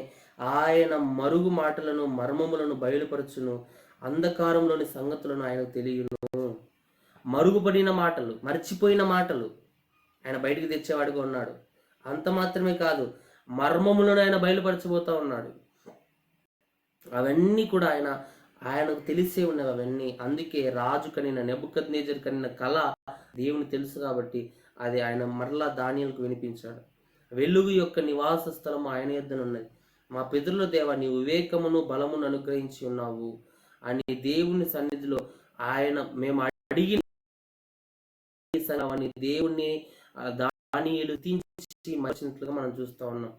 ఆయన మరుగు మాటలను, మర్మములను బయలుపరచును, అంధకారంలోని సంగతులను ఆయనకు తెలియను. మరుగుపడిన మాటలు, మర్చిపోయిన మాటలు ఆయన బయటికి తెచ్చేవాడిగా ఉన్నాడు. అంత మాత్రమే కాదు, మర్మములను ఆయన బయలుపరచబోతా ఉన్నాడు. అవన్నీ కూడా ఆయనకు తెలిసే ఉన్నవి అవన్నీ. అందుకే రాజు కనిన, నెబుకద్నెజరు కనిన కళ దేవుని తెలుసు కాబట్టి అది ఆయన మరలా దానియేలుకు వినిపించాడు. వెలుగు యొక్క నివాస స్థలము ఆయన యొద్దనున్నది, మా పితరుల దేవ నీ వివేకమును బలమును అనుగ్రహించి ఉన్నావు అని దేవుని సన్నిధిలో మేము అడిగిన దేవుణ్ణి దానియేలు తీర్చి మరిచినట్లుగా మనం చూస్తూ ఉన్నాం.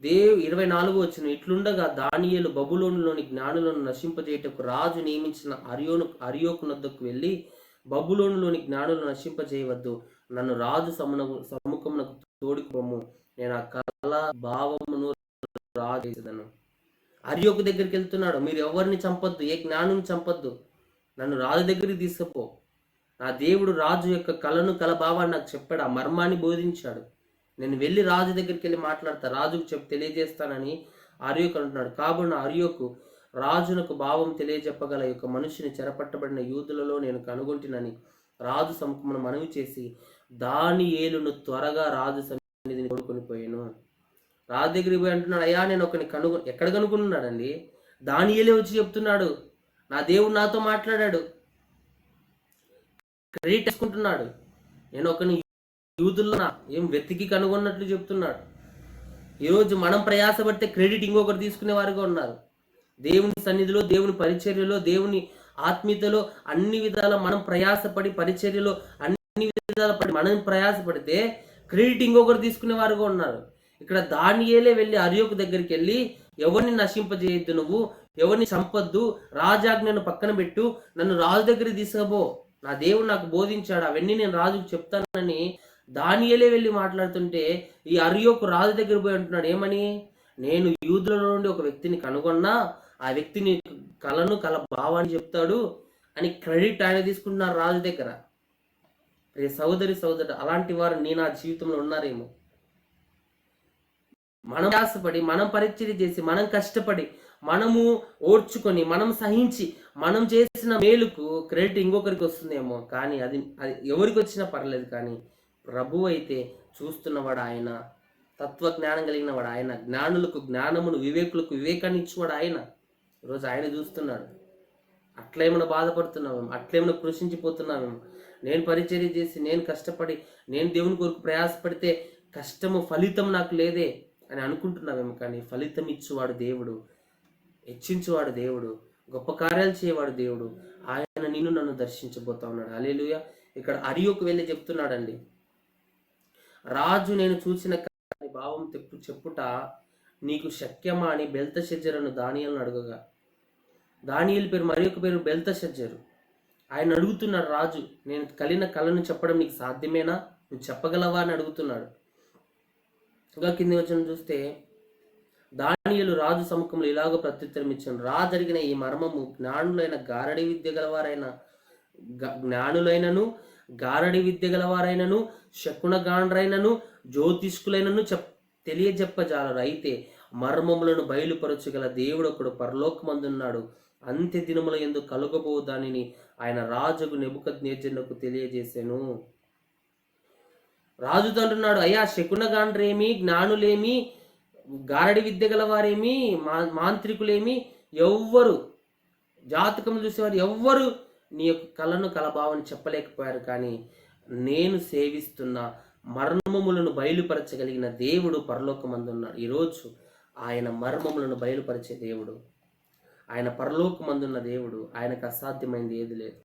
24వ వచనం, ఇట్లుండగా దానియేలు బబులోనులోని జ్ఞానులను నశింపజేయటకు రాజు నియమించిన అర్యోకునొద్దకు వెళ్ళి, బబులోనులోని జ్ఞానులను నశింపజేయవద్దు, నన్ను రాజు సముఖమునకు తోడుకోము, నేను ఆ కళ భావమును రాజు చేసేదను. అర్యోకు దగ్గరికి వెళ్తున్నాడు, మీరు ఎవరిని చంపొద్దు, ఏ జ్ఞానుని చంపొద్దు, నన్ను రాజు దగ్గరికి తీసుకుపో. నా దేవుడు రాజు యొక్క కళను, కళ భావాన్ని నాకు చెప్పాడు, ఆ మర్మాన్ని బోధించాడు. నేను వెళ్ళి రాజు దగ్గరికి వెళ్ళి మాట్లాడతా, రాజుకు తెలియజేస్తానని అర్యోకు అంటున్నాడు. కాబట్టి అర్యోకు రాజునకు భావం తెలియజెప్పగల యొక్క మనిషిని చెరపట్టబడిన యూదులలో నేను కనుగొంటినని రాజు సముఖమున మనవి చేసి దానియేలును త్వరగా రాజు సన్నిధిని కొనుక్కొని పోయాను. రాజు దగ్గరికి పోయి అంటున్నాడు, అయ్యా నేను ఒకరిని ఎక్కడ కనుగొన్నాడండి? దానియేలే వచ్చి చెప్తున్నాడు, నా దేవుడు నాతో మాట్లాడాడు, క్రెడిట్ తీసుకుంటున్నాడు. నేను ఒకరిని యూదుల్లో ఏం వెతికి కనుగొన్నట్లు చెప్తున్నాడు. ఈరోజు మనం ప్రయాసపడితే క్రెడిట్ ఇంకొకరు తీసుకునే వారుగా ఉన్నారు. దేవుని సన్నిధిలో, దేవుని పరిచర్యలో, దేవుని ఆత్మీయతలో అన్ని విధాల మనం ప్రయాసపడి, పరిచర్యలో అన్ని విధాల పడి మనం ప్రయాసపడితే క్రెడిట్ ఇంకొకరు తీసుకునే వారుగా ఉన్నారు. ఇక్కడ దానియేలే వెళ్ళి అర్యోకు దగ్గరికి వెళ్ళి, ఎవరిని నశింపజేయద్దు, నువ్వు ఎవరిని చంపొద్దు, రాజాజ్ఞను పక్కన పెట్టు, నన్ను రాజు దగ్గరికి తీసుకుపో, నా దేవుడు నాకు బోధించాడు, అవన్నీ నేను రాజుకు చెప్తానని దానియేలే వెళ్ళి మాట్లాడుతుంటే, ఈ అర్యోకు రాజు దగ్గర పోయి అంటున్నాడు ఏమని, నేను యూదులలో నుండి ఒక వ్యక్తిని కనుగొన్నా, ఆ వ్యక్తిని కల భావాన్ని చెప్తాడు అని క్రెడిట్ ఆయన తీసుకుంటున్నారు రాజు దగ్గర. సోదరి అలాంటి వారు నా జీవితంలో ఉన్నారేమో. మనం ప్రయాసపడి, మనం పరిచర్య చేసి, మనం కష్టపడి, మనము ఓర్చుకొని, మనం సహించి, మనం చేసిన మేలుకు క్రెడిట్ ఇంకొకరికి వస్తుందేమో. కానీ అది ఎవరికి వచ్చినా పర్లేదు, కానీ ప్రభు అయితే చూస్తున్నవాడు ఆయన, తత్వజ్ఞానం కలిగిన వాడు ఆయన, జ్ఞానులకు జ్ఞానమును, వివేకులకు వివేకాన్ని ఇచ్చేవాడు ఆయన. ఈరోజు ఆయన చూస్తున్నాడు. అట్లేమైనా బాధపడుతున్నామేమో, అట్లేమైనా కృషించిపోతున్నామేమో. నేను పరిచర్య చేసి, నేను కష్టపడి, నేను దేవుని కొరకు ప్రయాసపడితే కష్టము ఫలితం నాకు లేదే అని అనుకుంటున్నామేమో. కానీ ఫలితం ఇచ్చేవాడు దేవుడు, హెచ్చించేవాడు దేవుడు, గొప్ప కార్యాలు చేయవాడు దేవుడు. ఆయన నిన్ను నన్ను దర్శించబోతా ఉన్నాడు. హల్లెలూయా. ఇక్కడ అర్యోకు వెళ్ళి చెప్తున్నాడండి, రాజు నేను చూసిన భావం చెప్పుట నీకు శక్యమా అని బెల్తెషజ్జరును దానియేలును అడుగగా, దానియేలు పేరు మరి ఒక పేరు బెల్తెషజ్జరు. ఆయన అడుగుతున్నాడు, రాజు నేను కలిగిన కళను చెప్పడం నీకు సాధ్యమేనా, నువ్వు చెప్పగలవా అని అడుగుతున్నాడు. ఇంకా కింది వచ్చిన చూస్తే, దానియేలు రాజు సముఖంలో ఇలాగ ప్రత్యుత్తరం ఇచ్చాను, జరిగిన ఈ మర్మము జ్ఞానులైన గారడి విద్య గలవారైనను శకునగాండ్రైనను జ్యోతిష్కులైనను తెలియజెప్పజాలరు. అయితే మర్మములను బయలుపరచగల దేవుడు ఒకడు పరలోకమందున్నాడు, అంత్య దినముల యందు కలుగబో దానిని ఆయన రాజుకు నెబుకద్నెజరునకు తెలియజేసెను. రాజుతో అంటున్నాడు, అయ్యా శకునగాండ్రేమి, జ్ఞానులేమి, గారడి విద్య గలవారేమి, మాంత్రికులేమి, ఎవ్వరు జాతకం చూసేవారు ఎవ్వరు నీ యొక్క కళను కలభావని చెప్పలేకపోయారు. కానీ నేను సేవిస్తున్న మర్మములను బయలుపరచగలిగిన దేవుడు పరలోకమందున్నాడు. ఈరోజు ఆయన మర్మములను బయలుపరిచే దేవుడు, ఆయన పరలోకమందున్న దేవుడు. ఆయనకు అసాధ్యమైంది ఏది లేదు.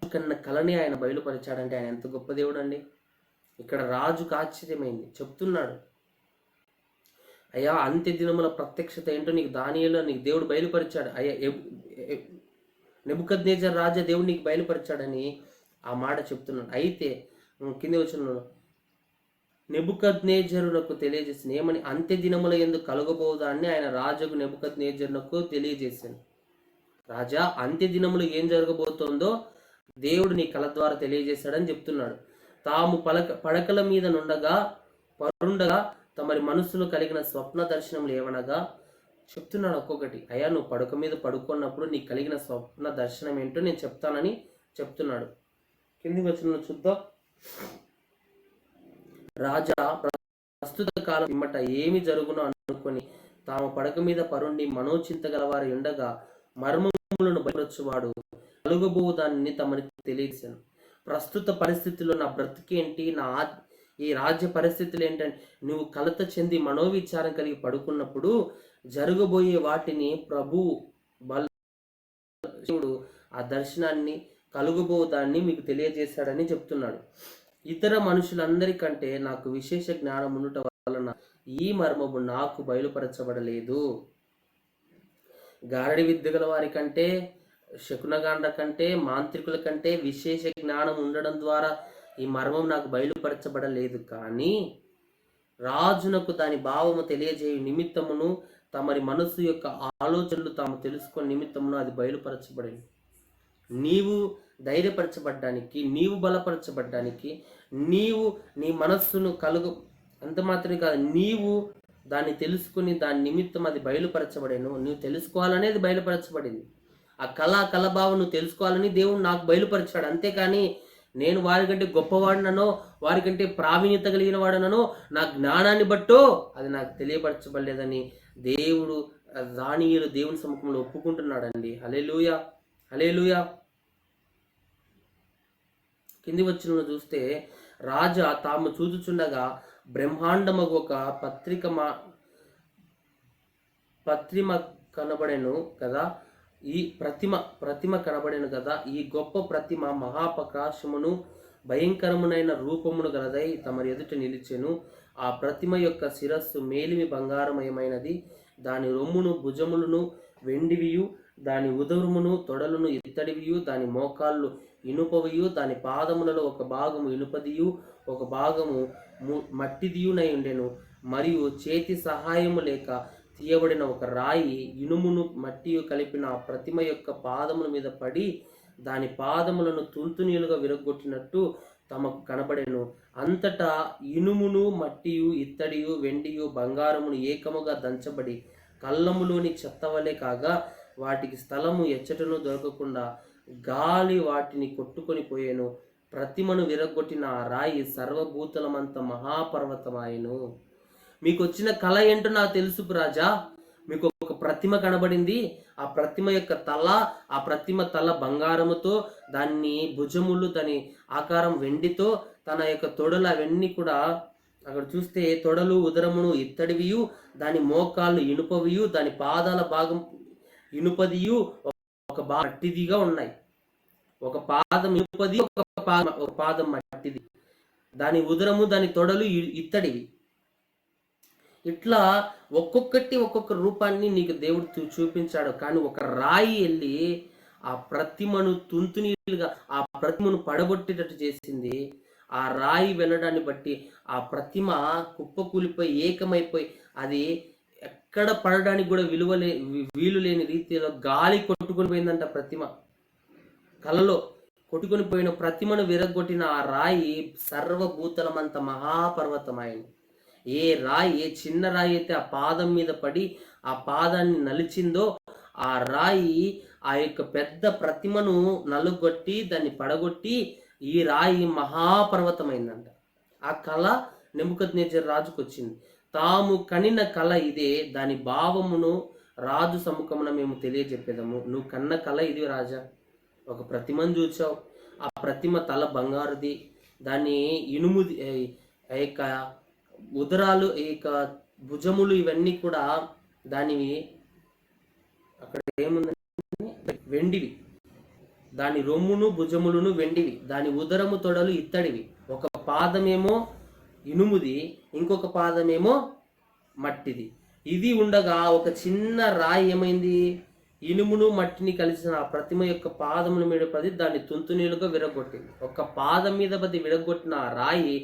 కన్న కళని ఆయన బయలుపరిచాడంటే ఆయన ఎంత గొప్ప దేవుడు అండి. ఇక్కడ రాజుకు ఆశ్చర్యమైంది, చెప్తున్నాడు, అయ్యా అంత్య దినముల ప్రత్యక్షత ఏంటో నీకు దానియేలు నీకు దేవుడు బయలుపరిచాడు, అయ్యా నెబుకద్నెజరు రాజా దేవుడు నీకు బయలుపరిచాడని ఆ మాట చెప్తున్నాడు. అయితే కింద వచ్చిన నెబుకద్నెజరునకు తెలియజేసింది ఏమని, అంత్య దినముల యందు కలుగబోదాన్ని ఆయన రాజుకు నెబుకద్నెజరునకు తెలియజేశాను. రాజా అంత్య దినములు ఏం జరగబోతోందో దేవుడు నీ కళ ద్వారా తెలియజేశాడని చెప్తున్నాడు. తాము పడకల మీద పరుండగా తమరి మనసులో కలిగిన స్వప్న దర్శనములు ఏమనగా చెప్తున్నాడు ఒక్కొక్కటి. అయ్యా నువ్వు పడక మీద పడుకున్నప్పుడు నీకు కలిగిన స్వప్న దర్శనం ఏంటో నేను చెప్తానని చెప్తున్నాడు. కిందికి వచ్చిన చూద్దాం. రాజా ప్రస్తుత కాలం ఇమ్మట ఏమి జరుగునో అనుకొని తాము పడక మీద పరుండి మనోచింత గలవారు ఉండగా మర్మములను బయలుపరచువాడు కలుగబో దానిని తమనికి తెలియజేశాను. ప్రస్తుత పరిస్థితుల్లో నా బ్రతికేంటి, ఈ రాజ్య పరిస్థితులు ఏంటంటే, నువ్వు కలత చెంది మనోవిచారం కలిగి పడుకున్నప్పుడు జరగబోయే వాటిని ప్రభు బలుడు ఆ దర్శనాన్ని కలుగబోదాన్ని మీకు తెలియజేశాడని చెప్తున్నాడు. ఇతర మనుషులందరికంటే నాకు విశేష జ్ఞానం ఉండటం వలన ఈ మర్మము నాకు బయలుపరచబడలేదు. గారడి విద్య గల వారి కంటే, శకునగాండ్ర కంటే, మాంత్రికుల కంటే విశేష జ్ఞానం ఉండడం ద్వారా ఈ మర్మం నాకు బయలుపరచబడలేదు. కానీ రాజునకు దాని భావము తెలియజేయు నిమిత్తమును తమరి మనసు యొక్క ఆలోచనలు తాము తెలుసుకునే నిమిత్తమును అది బయలుపరచబడింది. నీవు ధైర్యపరచబడ్డానికి, నీవు బలపరచబడ్డానికి, నీవు నీ మనస్సును అంత మాత్రమే కాదు, నీవు దాన్ని తెలుసుకుని దాని నిమిత్తం అది బయలుపరచబడేను. నువ్వు తెలుసుకోవాలనేది బయలుపరచబడింది. ఆ కళాభావం నువ్వు తెలుసుకోవాలని దేవుడు నాకు బయలుపరిచాడు. అంతేకాని నేను వారికంటే గొప్పవాడినో, వారికంటే ప్రావీణ్యత కలిగిన వాడనో, నా జ్ఞానాన్ని బట్టో అది నాకు తెలియపరచబడలేదని దేవుడు దానియేలు దేవుని సముఖంలో ఒప్పుకుంటున్నాడండి. హల్లెలూయా, హల్లెలూయా. కింది వచ్చిన చూస్తే, రాజా తాము చూచుచుండగా బ్రహ్మాండమగు ఒక ప్రతిమ కనబడెను కదా. ఈ ప్రతిమ కనబడెను కదా. ఈ గొప్ప ప్రతిమ మహాప్రకాశమును భయంకరమునైన రూపమును గలదై తమరి ఎదుట నిలిచెను. ఆ ప్రతిమ యొక్క శిరస్సు మేలిమి బంగారమయమైనది, దాని రొమ్మును భుజములను వెండివియు, దాని ఉదరమును తొడలను ఇత్తడివియు, దాని మోకాళ్ళు ఇనుపవియు, దాని పాదములలో ఒక భాగము ఇనుపదియు ఒక భాగము మట్టిదియునై ఉండెను. మరియు చేతి సహాయము లేక తీయబడిన ఒక రాయి ఇనుమును మట్టియు కలిపిన ఆ ప్రతిమ యొక్క పాదముల మీద పడి దాని పాదములను తుంతునీలుగా విరగొట్టినట్టు తమకు కనబడెను. అంతటా ఇనుమును మట్టియు ఇత్తడియు వెండియు బంగారమును ఏకముగా దంచబడి కళ్ళములోని చెత్తవలే కాగా, వాటికి స్థలము ఎచ్చటను దొరకకుండా గాలి వాటిని కొట్టుకొని పోయేను. ప్రతిమను విరగొట్టిన ఆ రాయి సర్వభూతలమంత మహాపర్వతమాయెను. మీకు వచ్చిన కళ ఏంటో నాకు తెలుసు రాజా. మీకు ఒక ప్రతిమ కనబడింది. ఆ ప్రతిమ యొక్క తల, ఆ ప్రతిమ తల బంగారముతో, దాన్ని భుజములు, దాని ఆకారం వెండితో, తన యొక్క తొడలు అవన్నీ కూడా అక్కడ చూస్తే తొడలు ఉదరమును ఇత్తడివియు, దాని మోకాళ్ళు ఇనుపవియు, దాని పాదాల భాగం ఇనుపదియు ఒక మట్టిదిగా ఉన్నాయి. ఒక పాదం ఇనుపది, ఒక పాదం మట్టిది. దాని ఉదరము దాని తొడలు ఇత్తడివి. ఇట్లా ఒక్కొక్క రూపాన్ని నీకు దేవుడు చూపించాడు. కానీ ఒక రాయి వెళ్ళి ఆ ప్రతిమను తుంతునీలుగా ఆ ప్రతిమను పడగొట్టేటట్టు చేసింది. ఆ రాయి వెళ్ళడాన్ని బట్టి ఆ ప్రతిమ కుప్పకూలిపోయి ఏకమైపోయి అది ఎక్కడ పడడానికి కూడా వీలు లేని రీతిలో గాలి కొట్టుకొని పోయిందంట. ప్రతిమ కలలో కొట్టుకొని పోయిన ప్రతిమను విరగొట్టిన ఆ రాయి సర్వభూతలమంత మహాపర్వతమైంది. ఏ రాయి, ఏ చిన్న రాయి అయితే ఆ పాదం మీద పడి ఆ పాదాన్ని నలిచిందో, ఆ రాయి ఆ యొక్క పెద్ద ప్రతిమను నలుగొట్టి దాన్ని పడగొట్టి ఈ రాయి మహాపర్వతమైందంట. ఆ కళ నెబుకద్నెజర్ రాజుకు వచ్చింది. తాము కనిన కళ ఇదే, దాని భావమును రాజు సముఖమున మేము తెలియజెప్పేదము. నువ్వు కన్న కళ ఇది రాజా. ఒక ప్రతిమను చూచావు. ఆ ప్రతిమ తల బంగారుది, దాన్ని ఇనుముది, ఆ యొక్క ఉదరాలు, ఈ యొక్క భుజములు ఇవన్నీ కూడా దానివి అక్కడ ఏముందంటే వెండివి. దాని రొమ్మును భుజములను వెండివి, దాని ఉదరము తొడలు ఇత్తడివి. ఒక పాదమేమో ఇనుముది, ఇంకొక పాదమేమో మట్టిది. ఇది ఉండగా ఒక చిన్న రాయి ఏమైంది, ఇనుమును మట్టిని కలిసిన ఆ ప్రతిమ యొక్క పాదముల మీద పడి దాన్ని తుంతునీలుగా విరగొట్టింది. ఒక పాదం మీద పడి విరగొట్టిన ఆ రాయి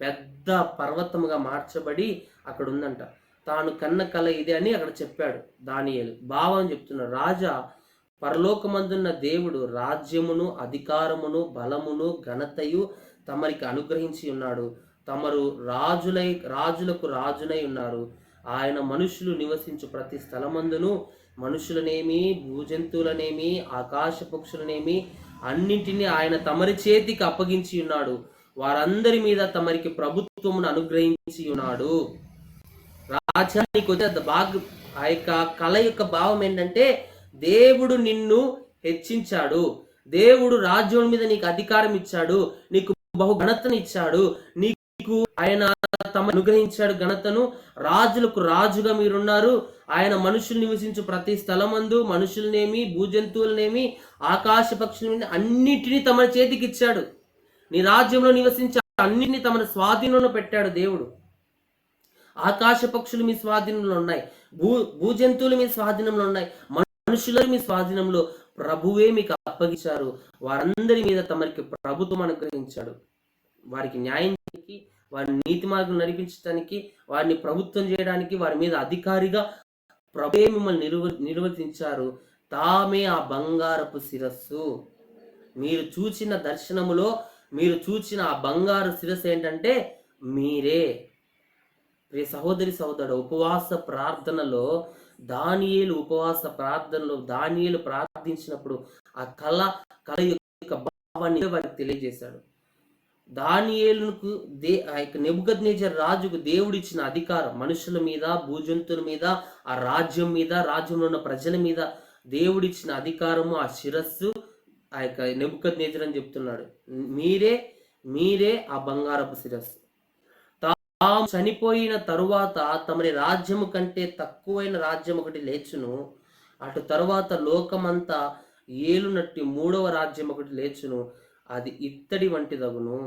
పెద్ద పర్వతముగా మార్చబడి అక్కడ ఉందంట. తాను కన్న కళ ఇదే అని అక్కడ చెప్పాడు దానియేలు. భావం చెప్తున్నాడు, రాజా పరలోకమందున్న దేవుడు రాజ్యమును అధికారమును బలమును ఘనతయు తమరికి అనుగ్రహించి ఉన్నాడు. తమరు రాజులకు రాజునై ఉన్నారు. ఆయన మనుషులు నివసించు ప్రతి స్థలమందును మనుషులనేమి భూజంతువులనేమి ఆకాశ పక్షులనేమి అన్నింటినీ ఆయన తమరి చేతికి అప్పగించి ఉన్నాడు. వారందరి మీద తమరికి ప్రభుత్వమును అనుగ్రహించి ఉన్నాడు. రాజ్యానికి వచ్చే ఆ యొక్క కళ యొక్క భావం ఏంటంటే, దేవుడు నిన్ను హెచ్చించాడు, దేవుడు రాజ్యం మీద నీకు అధికారం ఇచ్చాడు, నీకు బహు ఘనతను ఇచ్చాడు, నీకు ఆయన తమ అనుగ్రహించాడు ఘనతను. రాజులకు రాజుగా మీరున్నారు. ఆయన మనుషులు నివసించు ప్రతి స్థలమందు మనుషులనేమి భూజంతువులనేమి ఆకాశ పక్షులని అన్నిటినీ తమ చేతికి ఇచ్చాడు. నీ రాజ్యంలో నివసించే అన్నిటినీ తమ స్వాధీనంలో పెట్టాడు దేవుడు. ఆకాశ పక్షులు మీ స్వాధీనంలో ఉన్నాయి, భూజంతువులు మీ స్వాధీనంలో ఉన్నాయి, మనుషులు మీ స్వాధీనంలో ప్రభువే మీకు అప్పగించారు. వారందరి మీద తమరికి ప్రభుత్వం అనుగ్రహించాడు. వారికి న్యాయం చేయడానికి, వారిని నీతి మార్గం నడిపించడానికి, వారిని ప్రభుత్వం చేయడానికి, వారి మీద అధికారిగా ప్రభువే మిమ్మల్ని నిర్వర్తించారు. తామే ఆ బంగారపు శిరస్సు. మీరు చూచిన దర్శనములో మీరు చూచిన ఆ బంగారు శిరస్సు ఏంటంటే మీరే. ప్రియ సహోదరి సహోదరుడు, ఉపవాస ప్రార్థనలో దానియేలు దానియేలు ప్రార్థించినప్పుడు ఆ కళ యొక్క భావాన్ని వారికి తెలియజేశాడు. దానియేలుకు ఆ యొక్క నెబుకద్నెజర్ రాజుకు దేవుడిచ్చిన అధికారం, మనుషుల మీద భూజంతువుల మీద ఆ రాజ్యం మీద రాజ్యంలో ఉన్న ప్రజల మీద దేవుడిచ్చిన అధికారము, ఆ శిరస్సు ఆ యొక్క నెబుకద్నెజర్ అని చెప్తున్నాడు. మీరే ఆ బంగారపు శిరస్సు. చనిపోయిన తరువాత తమరి రాజ్యము కంటే తక్కువైన రాజ్యం ఒకటి లేచును, అటు తరువాత లోకమంతా ఏలునట్టి మూడవ రాజ్యం ఒకటి లేచును, అది ఇత్తడి వంటిదగును.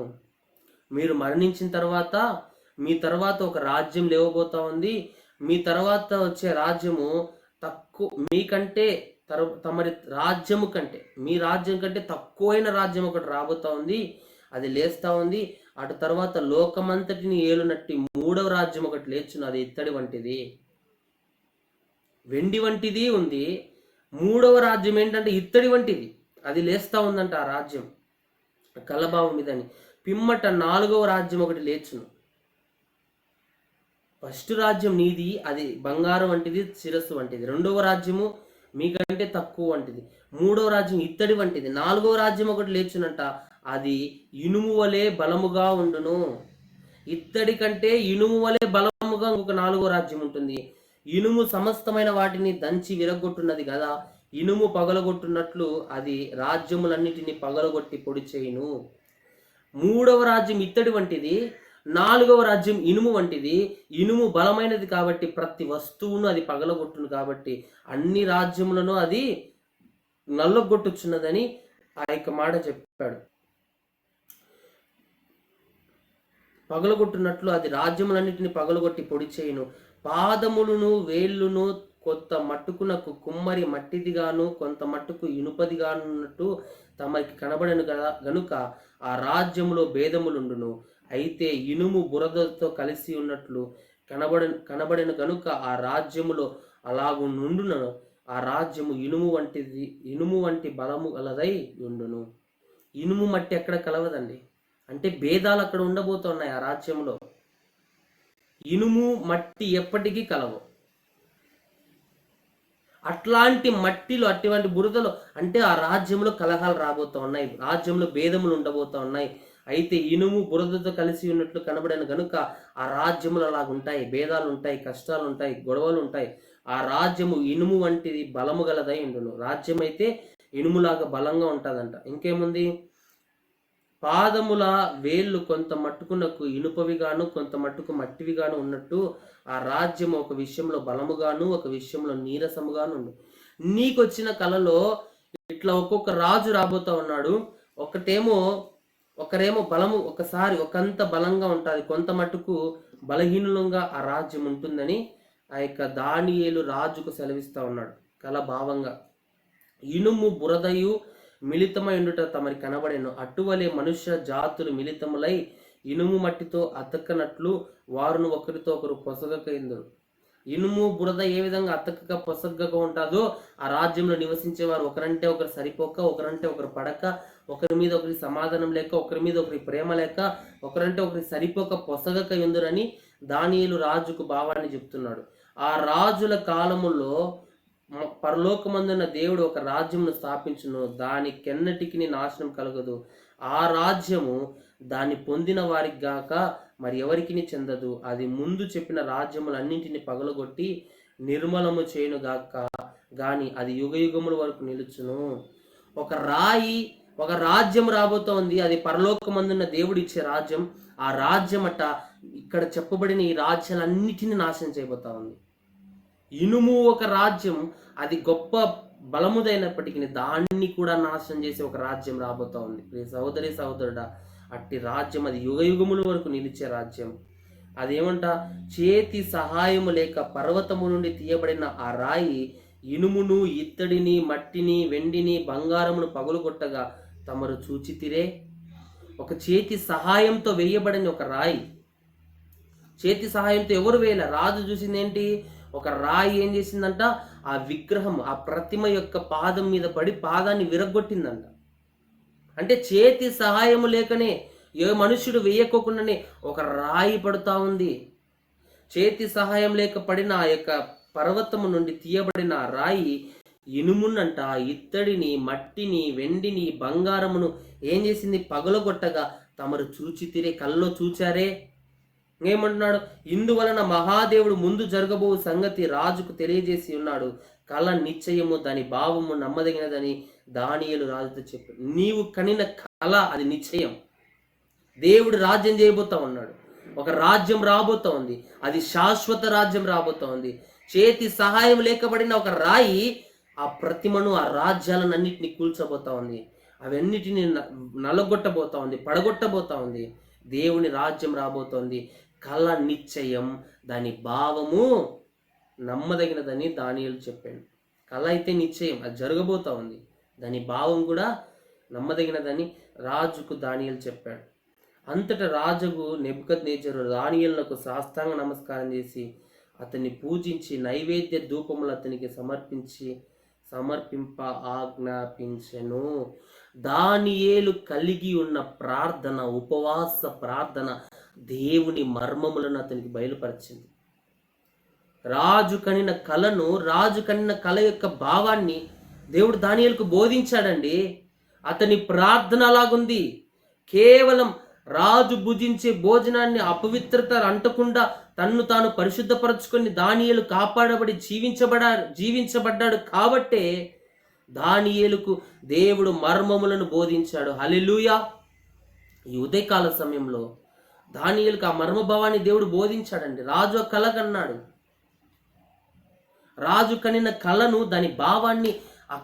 మీరు మరణించిన తర్వాత మీ తర్వాత ఒక రాజ్యం లేవబోతా ఉంది. మీ తర్వాత వచ్చే రాజ్యము మీకంటే తమరి రాజ్యము కంటే, మీ రాజ్యం కంటే తక్కువైన రాజ్యం ఒకటి రాబోతా ఉంది, అది లేస్తా ఉంది. అటు తర్వాత లోకమంతటిని ఏలునట్టి మూడవ రాజ్యం ఒకటి లేచును, అది ఇత్తడి వంటిది, వెండి వంటిది ఉంది. మూడవ రాజ్యం ఏంటంటే ఇత్తడి వంటిది, అది లేస్తా ఉందంట ఆ రాజ్యం కలభావం మీదని. పిమ్మట నాలుగవ రాజ్యం ఒకటి లేచును. ఫస్ట్ రాజ్యం నీది, అది బంగారం వంటిది, శిరస్సు వంటిది. రెండవ రాజ్యము మీకంటే తక్కువ వంటిది. మూడవ రాజ్యం ఇత్తడి వంటిది. నాలుగవ రాజ్యం ఒకటి లేచునంట, అది ఇనుము వలె బలముగా ఉండును. ఇత్తడి కంటే ఇనుము వలె బలముగా ఇంకొక నాలుగో రాజ్యం ఉంటుంది. ఇనుము సమస్తమైన వాటిని దంచి విరగొట్టున్నది కదా, ఇనుము పగలగొట్టున్నట్లు అది రాజ్యములన్నిటిని పగలగొట్టి పొడి చేయును. మూడవ రాజ్యం ఇత్తడి వంటిది, నాలుగవ రాజ్యం ఇనుము వంటిది. ఇనుము బలమైనది కాబట్టి ప్రతి వస్తువును అది పగలగొట్టును, కాబట్టి అన్ని రాజ్యములను అది నల్లగొట్టుచున్నదని ఆ యొక్క మాట చెప్పాడు. పగలగొట్టున్నట్లు అది రాజ్యములన్నిటిని పగలగొట్టి పొడి చేయును. పాదములను వేళ్ళును కొంత మట్టుకునకు కుమ్మరి మట్టిదిగాను కొంత మట్టుకు ఇనుపదిగానున్నట్టు తమకి కనబడను గనుక ఆ రాజ్యములో భేదములుండును. అయితే ఇనుము బురదతో కలిసి ఉన్నట్లు కనబడిన గనుక ఆ రాజ్యములో అలాగు నుండును. ఆ రాజ్యము ఇనుము వంటి బలము గలదై ఉండును. ఇనుము మట్టి ఎక్కడ కలవదండి, అంటే భేదాలు అక్కడ ఉండబోతున్నాయి ఆ రాజ్యంలో. ఇనుము మట్టి ఎప్పటికీ కలవు. అట్లాంటి మట్టిలో, అటువంటి బురదలో అంటే ఆ రాజ్యంలో కలహాలు రాబోతూ ఉన్నాయి, రాజ్యంలో భేదములు ఉండబోతూ ఉన్నాయి. అయితే ఇనుము బురదతో కలిసి ఉన్నట్లు కనబడిన గనుక ఆ రాజ్యములు అలాగుంటాయి, భేదాలు ఉంటాయి, కష్టాలు ఉంటాయి, గొడవలు ఉంటాయి. ఆ రాజ్యము ఇనుము వంటిది బలము గలదై ఉండును. రాజ్యం అయితే ఇనుములాగా బలంగా ఉంటుందంట. ఇంకేముంది, పాదముల వేళ్ళు కొంత మట్టుకునకు ఇనుపవిగాను కొంత మట్టుకు మట్టివిగాను ఉన్నట్టు ఆ రాజ్యం ఒక విషయంలో బలముగాను ఒక విషయంలో నీరసముగాను ఉండు. నీకు వచ్చిన కలలో ఇట్లా ఒక్కొక్క రాజు రాబోతా ఉన్నాడు. ఒకరేమో బలము ఒకసారి ఒకంత బలంగా ఉంటుంది, కొంత మట్టుకు బలహీనులంగా ఆ రాజ్యం ఉంటుందని ఆ యొక్క దానియేలు రాజుకు సెలవిస్తా ఉన్నాడు కల భావంగా. ఇనుము బురదయు మిళితమై ఉండుట తమరి కనబడెను, అటువలే మనుష్య జాతులు మిళితములై ఇనుము మట్టితో అతకనట్లు వారును ఒకరితో ఒకరు పొసగక ఇందురు. ఇనుము బురద ఏ విధంగా అతకక పొసగ్గగా ఉంటుందో ఆ రాజ్యంలో నివసించేవారు ఒకరంటే ఒకరు సరిపోక, ఒకరంటే ఒకరు పడక, ఒకరి మీద ఒకరి సమాధానం లేక, ఒకరి మీద ఒకరి ప్రేమ లేక, ఒకరంటే ఒకరి సరిపోక పొసగక ఎందురని దానియేలు రాజుకు భావాన్ని చెప్తున్నాడు. ఆ రాజుల కాలములో పరలోకమందున్న దేవుడు ఒక రాజ్యమును స్థాపించును, దానికెన్నటికి నాశనం కలగదు. ఆ రాజ్యము దాన్ని పొందిన వారికి గాక మరి ఎవరికి చెందదు. అది ముందు చెప్పిన రాజ్యములన్నింటినీ పగలగొట్టి నిర్మలము చేయును గాక గాని అది యుగయుగముల వరకు నిలుచును. ఒక రాజ్యం రాబోతోంది, అది పరలోకమందున్న దేవుడు ఇచ్చే రాజ్యం. ఆ రాజ్యం ఇక్కడ చెప్పబడిన ఈ రాజ్యాలన్నిటిని నాశనం చేయబోతా ఉంది. ఇనుము ఒక రాజ్యం, అది గొప్ప బలముదైనప్పటికీ దాన్ని కూడా నాశనం చేసే ఒక రాజ్యం రాబోతా ఉంది. సహోదరి సహోదరుడా, అట్టి రాజ్యం అది యుగయుగముల వరకు నిలిచే రాజ్యం. అదేమంట, చేతి సహాయము లేక పర్వతము నుండి తీయబడిన ఆ రాయి ఇనుమును ఇత్తడిని మట్టిని వెండిని బంగారమును పగులుగొట్టగా తమరు చూచితిరే. ఒక చేతి సహాయంతో వేయబడిన ఒక రాయి, చేతి సహాయంతో ఎవరు వేయలే, రాజు చూసింది ఏంటి, ఒక రాయి ఏం చేసిందంట, ఆ విగ్రహం ఆ ప్రతిమ యొక్క పాదం మీద పడి పాదాన్ని విరగొట్టిందంట. అంటే చేతి సహాయము లేకనే, ఏ మనుష్యుడు వేయకోకుండానే ఒక రాయి పడుతూ ఉంది. చేతి సహాయం లేక పడిన ఆ యొక్క పర్వతము నుండి తీయబడిన ఆ రాయి ఇనుమునంట, ఇత్తడిని మట్టిని వెండిని బంగారమును ఏం చేసింది, పగలగొట్టగా తమరు చూచితిరే, కల్లో చూచారే. ఏమంటున్నాడు, ఇందువలన మహాదేవుడు ముందు జరగబో సంగతి రాజుకు తెలియజేసి ఉన్నాడు, కళ నిశ్చయము దాని భావము నమ్మదగినదని దానియేలు రాజుతో చెప్పు. నీవు కనిన కళ అది నిశ్చయం, దేవుడు రాజ్యం చేయబోతా ఉన్నాడు. ఒక రాజ్యం రాబోతా ఉంది. అది శాశ్వత రాజ్యం రాబోతా ఉంది. చేతి సహాయం లేకబడిన ఒక రాయి ఆ ప్రతిమను, ఆ రాజ్యాలన్నింటినీ కూల్చబోతా ఉంది. అవన్నిటిని నలగొట్టబోతా ఉంది, పడగొట్టబోతా ఉంది. దేవుని రాజ్యం రాబోతోంది. కళ నిశ్చయం, దాని భావము నమ్మదగినదని దానియేలు చెప్పాడు. కళ అయితే నిశ్చయం, అది జరగబోతా ఉంది. దాని భావం కూడా నమ్మదగినదని రాజుకు దానియేలు చెప్పాడు. అంతటా రాజుకు నెబుకద్నెజరు దానియేలునకు సాష్టాంగ నమస్కారం చేసి అతన్ని పూజించి నైవేద్య ధూపములు అతనికి సమర్పింప ఆజ్ఞాపించెను. దానియేలు కలిగి ఉన్న ప్రార్థన, ఉపవాస ప్రార్థన దేవుని మర్మములను అతనికి బయలుపరిచింది. రాజు కనిన కళ యొక్క భావాన్ని దేవుడు దానియేలుకు బోధించాడండి. అతని ప్రార్థన అలాగుంది. కేవలం రాజు భుజించే భోజనాన్ని అపవిత్రత అంటకుండా తన్ను తాను పరిశుద్ధపరచుకొని దానియేలు కాపాడబడి జీవించబడ్డాడు కాబట్టే దానియేలుకు దేవుడు మర్మములను బోధించాడు. హల్లెలూయా. ఈ ఉదయకాల సమయంలో దానియేలుకు ఆ మర్మభావాన్ని దేవుడు బోధించాడండి. రాజు ఆ కళ కన్నాడు. రాజు కనిన కళను, దాని భావాన్ని ఆ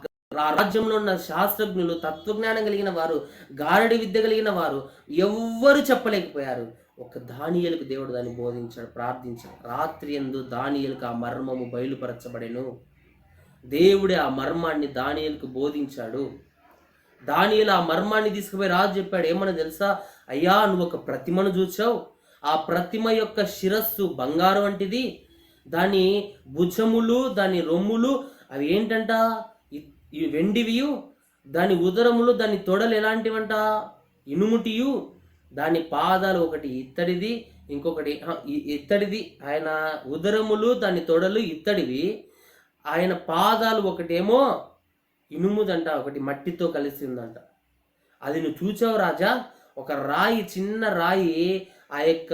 రాజ్యంలో ఉన్న శాస్త్రజ్ఞులు, తత్వజ్ఞానం కలిగిన వారు, గారడి విద్య కలిగిన వారు ఎవ్వరు చెప్పలేకపోయారు. ఒక దానియేలుకు దేవుడు దాన్ని బోధించాడు, ప్రార్థించాడు. రాత్రి యందు దానియేలుకు ఆ మర్మము బయలుపరచబడెను. దేవుడే ఆ మర్మాన్ని దానియేలుకు బోధించాడు. దానియేలు ఆ మర్మాన్ని తీసుకుపోయి రాజు చెప్పాడు. ఏమన్నా తెలుసా? అయ్యా, నువ్వు ఒక ప్రతిమను చూచావు. ఆ ప్రతిమ యొక్క శిరస్సు బంగారు వంటిది. దాని భుజములు, దాని రొమ్ములు అవి ఏంటంట? ఈ వెండివియు. దాని ఉదరములు, దాని తొడలు ఎలాంటివంట? ఇనుముటియు. దాని పాదాలు ఒకటి ఇత్తడిది, ఇంకొకటి ఇత్తడిది. ఆయన ఉదరములు, దాని తొడలు ఇత్తడివి. ఆయన పాదాలు ఒకటేమో ఇనుముదంట, ఒకటి మట్టితో కలిసి ఉందంట. అది నువ్వు చూచావు రాజా? ఒక రాయి, చిన్న రాయి ఆ యొక్క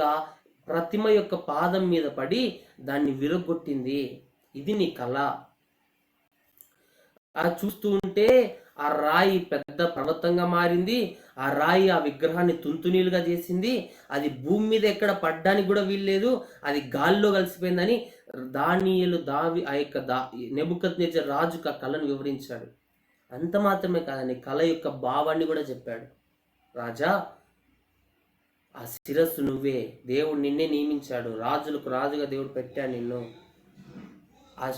ప్రతిమ యొక్క పాదం మీద పడి దాన్ని విరగొట్టింది. ఇది నీ కళ. అది చూస్తూ ఉంటే ఆ రాయి పెద్ద పర్వతంగా మారింది. ఆ రాయి ఆ విగ్రహాన్ని తుంతునీలుగా చేసింది. అది భూమి మీద ఎక్కడ పడ్డానికి కూడా వీల్లేదు. అది గాల్లో కలిసిపోయిందని దానియేలు ఆ యొక్క నెబుకద్నెజరు రాజుకు ఆ కళను వివరించాడు. అంత మాత్రమే కాదని కళ యొక్క భావాన్ని కూడా చెప్పాడు. రాజా, ఆ శిరస్సు నువ్వే. దేవుడు నిన్నే నియమించాడు. రాజులకు రాజుగా దేవుడు పెట్టాడు నిన్ను. ఆ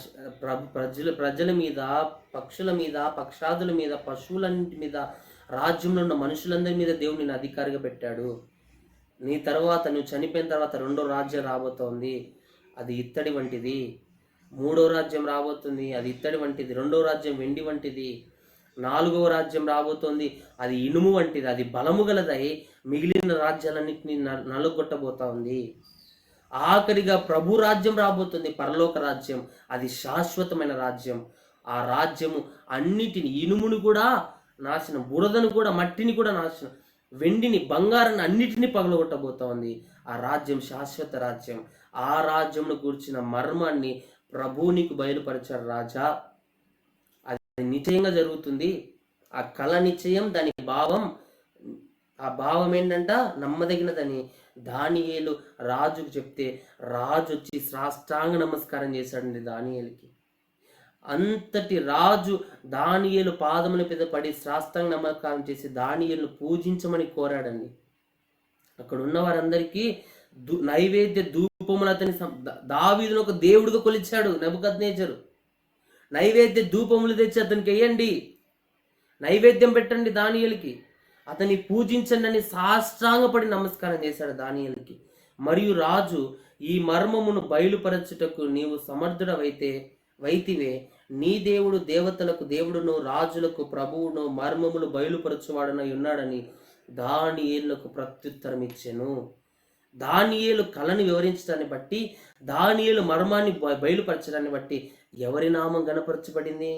ప్రజల మీద, పక్షుల మీద, పక్షాదుల మీద, పశువులన్నింటి మీద, రాజ్యంలో ఉన్న మనుషులందరి మీద దేవుడు నిన్ను అధికారిగా పెట్టాడు. నీ తర్వాత, నువ్వు చనిపోయిన తర్వాత 2వ రాజ్యం రాబోతోంది. అది ఇత్తడి వంటిది. 3వ రాజ్యం రాబోతుంది. అది ఇత్తడి వంటిది. 2వ రాజ్యం వెండి వంటిది. 4వ రాజ్యం రాబోతోంది. అది ఇనుము వంటిది. అది బలము గలదై మిగిలిన రాజ్యాలన్నింటినీ నలుగొట్టబోతా ఉంది. ఆఖరిగా ప్రభు రాజ్యం రాబోతుంది, పరలోక రాజ్యం. అది శాశ్వతమైన రాజ్యం. ఆ రాజ్యము అన్నిటిని, ఇనుమును కూడా నాశనం, బురదను కూడా, మట్టిని కూడా నాశనం, వెండిని, బంగారాన్ని అన్నిటినీ పగలగొట్టబోతా ఉంది. ఆ రాజ్యం శాశ్వత రాజ్యం. ఆ రాజ్యంను కూర్చిన మర్మాన్ని ప్రభువు నీకు బయలుపరిచాడు రాజా. అది నిశ్చయంగా జరుగుతుంది. ఆ కళ నిశ్చయం, దాని భావం, ఆ భావం ఏంటంట? నమ్మదగినదని దానియేలు రాజుకు చెప్తే రాజు వచ్చి సాష్టాంగ నమస్కారం చేశాడండి దానియేలుకి. అంతటి రాజు దానియేలు పాదముల మీద పడి సాష్టాంగ నమస్కారం చేసి దానియేలును పూజించమని కోరాడండి. అక్కడ ఉన్న వారందరికీ నైవేద్య ధూపములు అతని దావీదును ఒక దేవుడిగా కొలిచాడు నెబుకద్నెజరు. నైవేద్య ధూపములు తెచ్చి అతనికి వేయండి, నైవేద్యం పెట్టండి దానియేలుకి, అతన్ని పూజించండి అని సాష్టాంగపడి నమస్కారం చేశాడు దానియేలుకి. మరియు రాజు, ఈ మర్మమును బయలుపరచుటకు నీవు సమర్థుడవైతివే. నీ దేవుడు దేవతలకు దేవుడును, రాజులకు ప్రభువును, మర్మములు బయలుపరచువాడనై ఉన్నాడని దానియేలుకు ప్రత్యుత్తరం ఇచ్చెను. దానియేలు కళను వివరించడాన్ని బట్టి, దానియేలు మర్మాన్ని బయలుపరచడాన్ని బట్టి ఎవరి నామం గణపరచబడింది?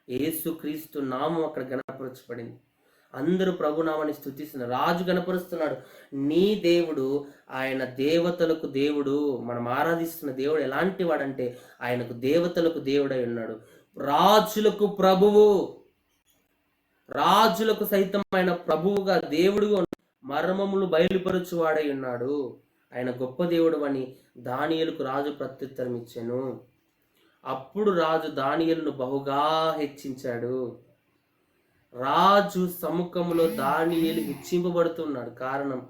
యేసుక్రీస్తు నామం అక్కడ గణపరచబడింది. అందరూ ప్రభునామాన్ని స్తుతిస్తున్నారు. రాజు గణపరుస్తున్నాడు. నీ దేవుడు, ఆయన దేవతలకు దేవుడు. మనం ఆరాధిస్తున్న దేవుడు ఎలాంటి వాడంటే ఆయనకు దేవతలకు దేవుడై ఉన్నాడు. రాజులకు ప్రభువు, రాజులకు సైతం ఆయన ప్రభువుగా, దేవుడుగా మర్మములు బయలుపరచువాడై ఉన్నాడు. ఆయన గొప్ప దేవుడు అని దానియేలుకు రాజు ప్రత్యుత్తరం ఇచ్చెను. అప్పుడు రాజు దానియేలును బహుగా హెచ్చించాడు. రాజు సముఖంలో దానియేలు హెచ్చింపబడుతున్నాడు. కారణం,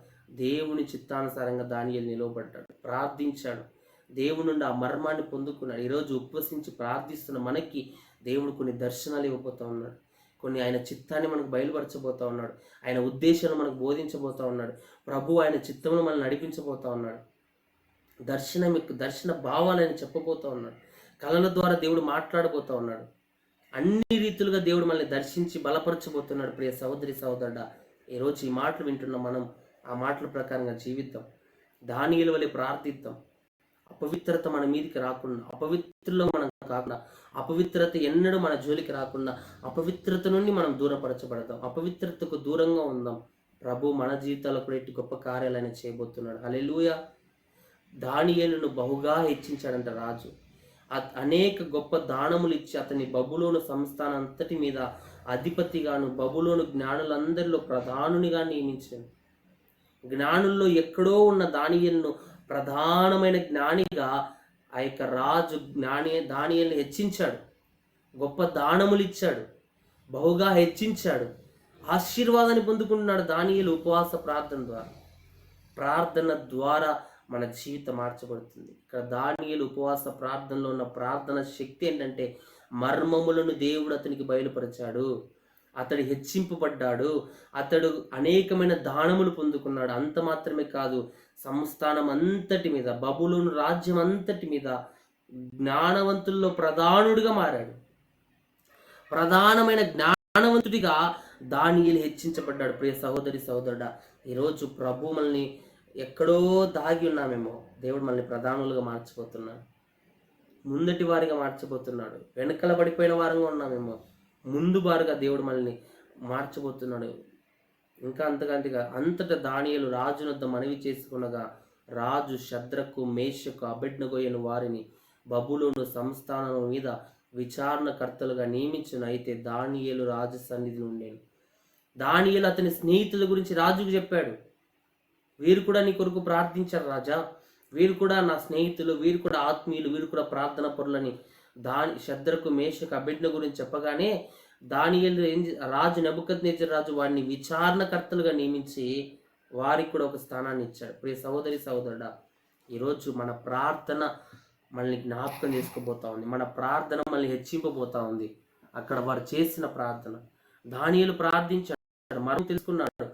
దేవుని చిత్తానుసారంగా దానియేలు నిలవబడ్డాడు, ప్రార్థించాడు, దేవుని నుండి ఆ మర్మాన్ని పొందుకున్నాడు. ఈరోజు ఉపవసించి ప్రార్థిస్తున్న మనకి దేవుడు కొన్ని దర్శనాలు ఇవ్వబోతా ఉన్నాడు, కొన్ని ఆయన చిత్తాన్ని మనకు బయలుపరచబోతా ఉన్నాడు, ఆయన ఉద్దేశాలు మనకు బోధించబోతా ఉన్నాడు. ప్రభు ఆయన చిత్తమును మనల్ని నడిపించబోతా ఉన్నాడు. దర్శన భావాలు ఆయన చెప్పబోతా ఉన్నాడు. కళల ద్వారా దేవుడు మాట్లాడబోతా ఉన్నాడు. అన్ని రీతులుగా దేవుడు మనల్ని దర్శించి బలపరచబోతున్నాడు. ప్రియ సహోదరి సహోదరుడా, ఈరోజు ఈ మాటలు వింటున్న మనం ఆ మాటల ప్రకారంగా జీవితం, దానియేలు వలె ప్రార్థిద్దాం. అపవిత్రత మన మీదికి రాకుండా, అపవిత్రలో మనం కాకుండా, అపవిత్రత ఎన్నడూ మన జోలికి రాకుండా, అపవిత్రత నుండి మనం దూరపరచబడదాం, అపవిత్రతకు దూరంగా ఉందాం. ప్రభు మన జీవితాల్లో కూడా ఇటు గొప్ప కార్యాలైన చేయబోతున్నాడు. హల్లెలూయా. దానియేలును బహుగా హెచ్చించాడంట రాజు. అనేక గొప్ప దానములు ఇచ్చి అతని బబులోను సంస్థానం అంతటి మీద అధిపతిగాను, బబులోను జ్ఞానులందరిలో ప్రధానునిగా నియమించాడు. జ్ఞానుల్లో ఎక్కడో ఉన్న దానియేలును ప్రధానమైన జ్ఞానిగా ఆ యొక్క రాజు దానియేలును హెచ్చించాడు. గొప్ప దానములు ఇచ్చాడు, బహుగా హెచ్చించాడు. ఆశీర్వాదాన్ని పొందుకుంటున్నాడు దానియేలు ఉపవాస ప్రార్థన ద్వారా మన జీవితం మార్చబడుతుంది. ఇక్కడ దానియేలు ఉపవాస ప్రార్థనలో ఉన్న ప్రార్థన శక్తి ఏంటంటే, మర్మములను దేవుడు అతనికి బయలుపరిచాడు, అతడు హెచ్చింపబడ్డాడు, అతడు అనేకమైన దానములు పొందుకున్నాడు. అంత మాత్రమే కాదు, సంస్థానం అంతటి మీద, బబులోను రాజ్యం అంతటి మీద జ్ఞానవంతుల్లో ప్రధానుడిగా మారాడు. ప్రధానమైన జ్ఞానవంతుడిగా దానియేలు హెచ్చించబడ్డాడు. ప్రియ సహోదరి సహోదరుడా, ఈరోజు ప్రభు మనల్ని ఎక్కడో దాగి ఉన్నామేమో, దేవుడు మనల్ని ప్రధానులుగా మార్చిపోతున్నాడు, ముందటి వారిగా మార్చబోతున్నాడు. వెనకల పడిపోయిన వారంగా ఉన్నామేమో, ముందు బారుగా దేవుడు మనల్ని మార్చబోతున్నాడు. ఇంకా అంతటా దానియేలు రాజునొద్ద మనవి చేసుకునగా, రాజు షద్రకు, మేషకు, అబేద్నెగోయను వారిని బబులోను సంస్థానం మీద విచారణకర్తలుగా నియమించును. అయితే దానియేలు రాజు సన్నిధి ఉండేను. దానియేలు అతని స్నేహితుల గురించి రాజుకు చెప్పాడు. వీరు కూడా నీ కొరకు ప్రార్థించారు రాజా, వీరు కూడా నా స్నేహితులు, వీరు కూడా ఆత్మీయులు, వీరు కూడా ప్రార్థన పరులని షద్రకు, మేషకు, అబేద్నెగో గురించి చెప్పగానే దానియేలు రాజు నెబుకద్నెజరు రాజు వారిని విచారణకర్తలుగా నియమించి వారికి కూడా ఒక స్థానాన్ని ఇచ్చాడు. ప్రియ సహోదరి సహోదరుడా, ఈరోజు మన ప్రార్థన మనల్ని జ్ఞాపకం చేసుకోబోతా ఉంది, మన ప్రార్థన మనల్ని హెచ్చింపబోతా ఉంది. అక్కడ వారు చేసిన ప్రార్థన, దానియేలు ప్రార్థించాడు, మరో తెలుసుకున్నాడు,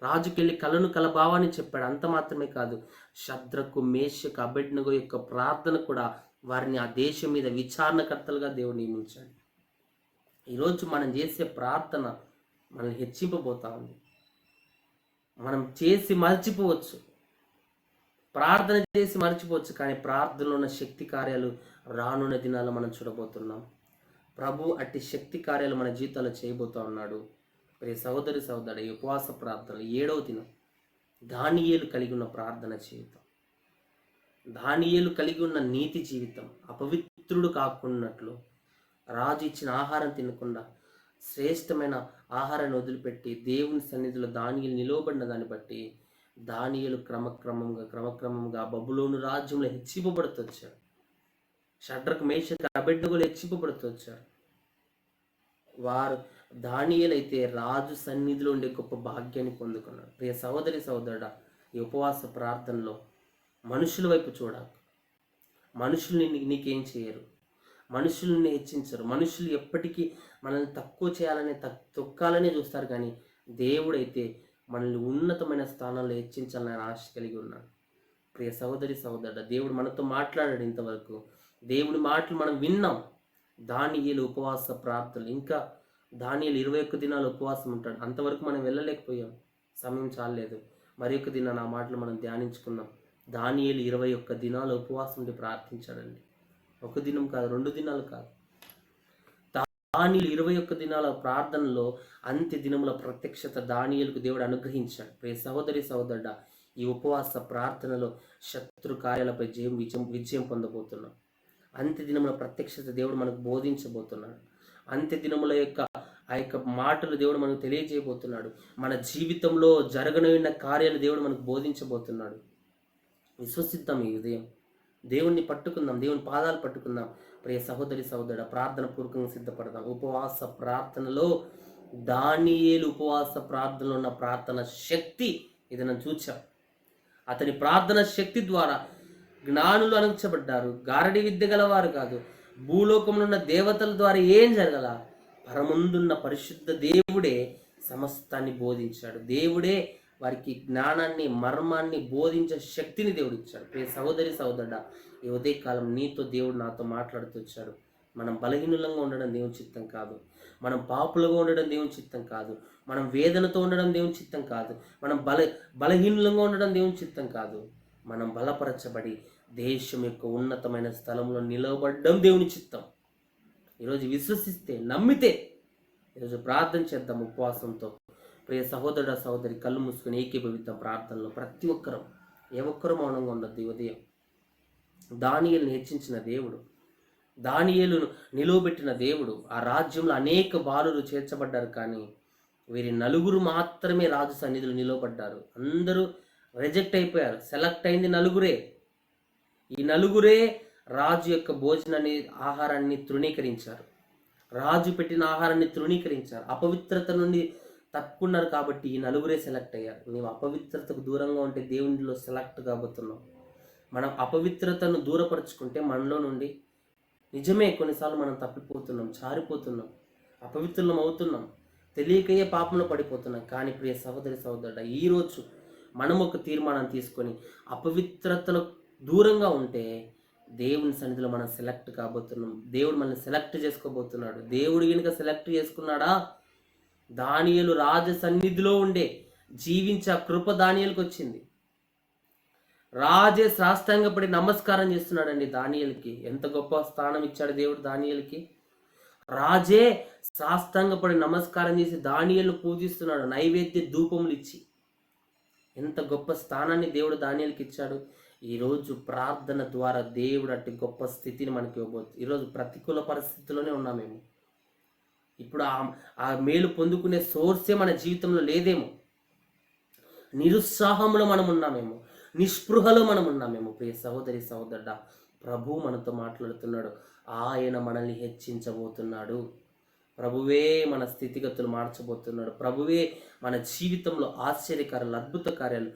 రాజుకెళ్ళి కలభావాన్ని చెప్పాడు. అంత మాత్రమే కాదు, షద్రకు, మేషకు, అబేద్నెగో యొక్క ప్రార్థన కూడా వారిని ఆ దేశం మీద విచారణకర్తలుగా దేవుడు నియమించాడు. ఈరోజు మనం చేసే ప్రార్థన మనల్ని హెచ్చింపబోతా ఉంది. మనం చేసి మర్చిపోవచ్చు, ప్రార్థన చేసి మర్చిపోవచ్చు, కానీ ప్రార్థనలో ఉన్న శక్తి కార్యాలు రానున్న దినాల్లో మనం చూడబోతున్నాం. ప్రభు అట్టి శక్తి కార్యాలు మన జీవితాల్లో చేయబోతా ఉన్నాడు. మరి సహోదరి సహోదరుడు, ఈ ఉపవాస ప్రార్థనలు 7వ దినం దానియేలు కలిగి ఉన్న ప్రార్థన జీవితం, దానియేలు కలిగి ఉన్న నీతి జీవితం, అపవిత్రుడు కాకున్నట్లు, రాజు ఇచ్చిన ఆహారం తినకుండా శ్రేష్టమైన ఆహారాన్ని వదిలిపెట్టి దేవుని సన్నిధిలో దానియేలు నిలవబడిన దాన్ని బట్టి దానియేలు క్రమక్రమంగా బబులోను రాజ్యంలో హెచ్చింపబడుతూ వచ్చాడు. షడ్రకు, మేషకు, అబేద్నెగోలు హెచ్చింపబడుతూ వచ్చారు. వారు దానియేలు అయితే రాజు సన్నిధిలో ఉండే గొప్ప భాగ్యాన్ని పొందుకున్నాడు. ప్రియ సహోదరి సహోదరుడా, ఈ ఉపవాస ప్రార్థనలో మనుషుల వైపు చూడకు. మనుషులు నీకేం చేయరు, మనుషులు నిన్ను హెచ్చించరు, మనుషులు ఎప్పటికీ మనల్ని తక్కువ చేయాలని తొక్కాలని చూస్తారు, కానీ దేవుడైతే మనల్ని ఉన్నతమైన స్థానంలో హెచ్చించాలని ఆశ కలిగి ఉన్నాడు. ప్రియ సహోదరి సహోదరుడా, దేవుడు మనతో మాట్లాడాడు. ఇంతవరకు దేవుడి మాటలు మనం విన్నాం. దానియేలు ఉపవాస ప్రార్థనలు, ఇంకా దానియేలు 21 దినాలు ఉపవాసం ఉంటాడు. అంతవరకు మనం వెళ్ళలేకపోయాం, సమయం చాలలేదు. మరి ఒక దినాన్ని ఆ మాటలు మనం ధ్యానించుకుందాం. దానియేలు 21 దినాలు ఉపవాసం ఉండి ప్రార్థించాడండి. 1 దినం కాదు, 2 దినాలు కాదు. దానియేలు 21 దినాల ప్రార్థనలో అంత్య దినముల ప్రత్యక్షత దానియేలుకు దేవుడు అనుగ్రహించాడు. ప్రియ సహోదరి సహోదరుడా, ఈ ఉపవాస ప్రార్థనలో శత్రు కార్యాలపై విజయం పొందబోతున్నాం. అంత్య దినముల ప్రత్యక్షత దేవుడు మనకు బోధించబోతున్నాడు. అంత్య దినముల ఆ యొక్క మాటలు దేవుడు మనకు తెలియజేయబోతున్నాడు. మన జీవితంలో జరగనున్న కార్యాలు దేవుడు మనకు బోధించబోతున్నాడు. విశ్వసిద్దాం ఈ ఉదయం. దేవుణ్ణి పట్టుకుందాం, దేవుని పాదాలు పట్టుకుందాం. ప్రియ సహోదరి సహోదరుడు, ప్రార్థన పూర్వకంగా సిద్ధపడదాం. ఉపవాస ప్రార్థనలో దానియేలు ఉపవాస ప్రార్థనలో ఉన్న ప్రార్థన శక్తి ఇది మనం చూచాం. అతని ప్రార్థన శక్తి ద్వారా జ్ఞానులు అనుచబడ్డారు. గారడి విద్య గలవారు కాదు, భూలోకంలో ఉన్న దేవతల ద్వారా ఏం జరగల, పరముందున్న పరిశుద్ధ దేవుడే సమస్తాన్ని బోధించాడు. దేవుడే వారికి జ్ఞానాన్ని, మర్మాన్ని బోధించే శక్తిని దేవుడు ఇచ్చాడు. ప్రియ సహోదరి సహోదరుడా, ఈ ఉదయకాలం నీతో దేవుడు నాతో మాట్లాడుతూ వచ్చాడు. మనం బలహీనులంగా ఉండడం దేవుని చిత్తం కాదు, మనం పాపులుగా ఉండడం దేవుని చిత్తం కాదు, మనం వేదనతో ఉండడం దేవుని చిత్తం కాదు, మనం బలహీనులంగా ఉండడం దేవుని చిత్తం కాదు. మనం బలపరచబడి దేశం యొక్క ఉన్నతమైన స్థలంలో నిలవబడడం దేవుని చిత్తం. ఈరోజు విశ్వసిస్తే, నమ్మితే ఈరోజు ప్రార్థన చేద్దాం ఉపవాసంతో. ప్రియ సహోదరుడు సహోదరి, కళ్ళు మూసుకొని ఏకీభవిద్దాం ప్రార్థనలో. ప్రతి ఒక్కరం, ఏ ఒక్కరూ మౌనంగా ఉండద్దు. ఉదయం దానియేలును హెచ్చించిన దేవుడు, దానియేలును నిలువబెట్టిన దేవుడు. ఆ రాజ్యంలో అనేక బాలురు చేర్చబడ్డారు, కానీ వీరి నలుగురు మాత్రమే రాజు సన్నిధిలో నిలవబడ్డారు. అందరూ రిజెక్ట్ అయిపోయారు. సెలెక్ట్ అయింది నలుగురే. ఈ నలుగురే రాజు యొక్క భోజనాన్ని, ఆహారాన్ని తృణీకరించారు. రాజు పెట్టిన ఆహారాన్ని తృణీకరించారు. అపవిత్రత నుండి తప్పుకున్నారు. కాబట్టి ఈ నలుగురే సెలెక్ట్ అయ్యారు. నీవు అపవిత్రతకు దూరంగా ఉంటే దేవునిలో సెలెక్ట్ కాబోతున్నావు. మనం అపవిత్రతను దూరపరుచుకుంటే మనలో నుండి నిజమే కొన్నిసార్లు మనం తప్పిపోతున్నాం, చారిపోతున్నాం, అపవిత్రులం అవుతున్నాం, తెలియకయే పాపంలో పడిపోతున్నాం. కానీ ప్రియ సహోదరి సహోదరుడా, ఈరోజు మనం ఒక తీర్మానం తీసుకొని అపవిత్రతలో దూరంగా ఉంటే దేవుని సన్నిధిలో మనం సెలెక్ట్ కాబోతున్నాం. దేవుడు మనల్ని సెలెక్ట్ చేసుకోబోతున్నాడు. దేవుడు కనుక సెలెక్ట్ చేసుకున్నాడా, దానియేలు రాజ సన్నిధిలో ఉండే జీవించే కృప దానియేలుకి వచ్చింది. రాజే సాష్టాంగపడి నమస్కారం చేస్తున్నాడండి దానియేలుకి. ఎంత గొప్ప స్థానం ఇచ్చాడు దేవుడు దానియేలుకి. రాజే సాష్టాంగపడి నమస్కారం చేసి దానియేలును పూజిస్తున్నాడు, నైవేద్య ధూపములు ఇచ్చి. ఎంత గొప్ప స్థానాన్ని దేవుడు దానియేలుకి ఇచ్చాడు. ఈరోజు ప్రార్థన ద్వారా దేవుడు అట్టి గొప్ప స్థితిని మనకి ఇవ్వబోతుంది. ఈరోజు ప్రతికూల పరిస్థితుల్లోనే ఉన్నామేమో, ఇప్పుడు ఆ మేలు పొందుకునే సోర్సే మన జీవితంలో లేదేమో, నిరుత్సాహంలో మనం ఉన్నామేమో, నిస్పృహలో మనం ఉన్నామేమో. ప్రియ సహోదరి సహోదరుడా, ప్రభు మనతో మాట్లాడుతున్నాడు. ఆయన మనల్ని హెచ్చించబోతున్నాడు. ప్రభువే మన స్థితిగతులు మార్చబోతున్నాడు. ప్రభువే మన జీవితంలో ఆశ్చర్యకార్యాలు, అద్భుత కార్యాలు,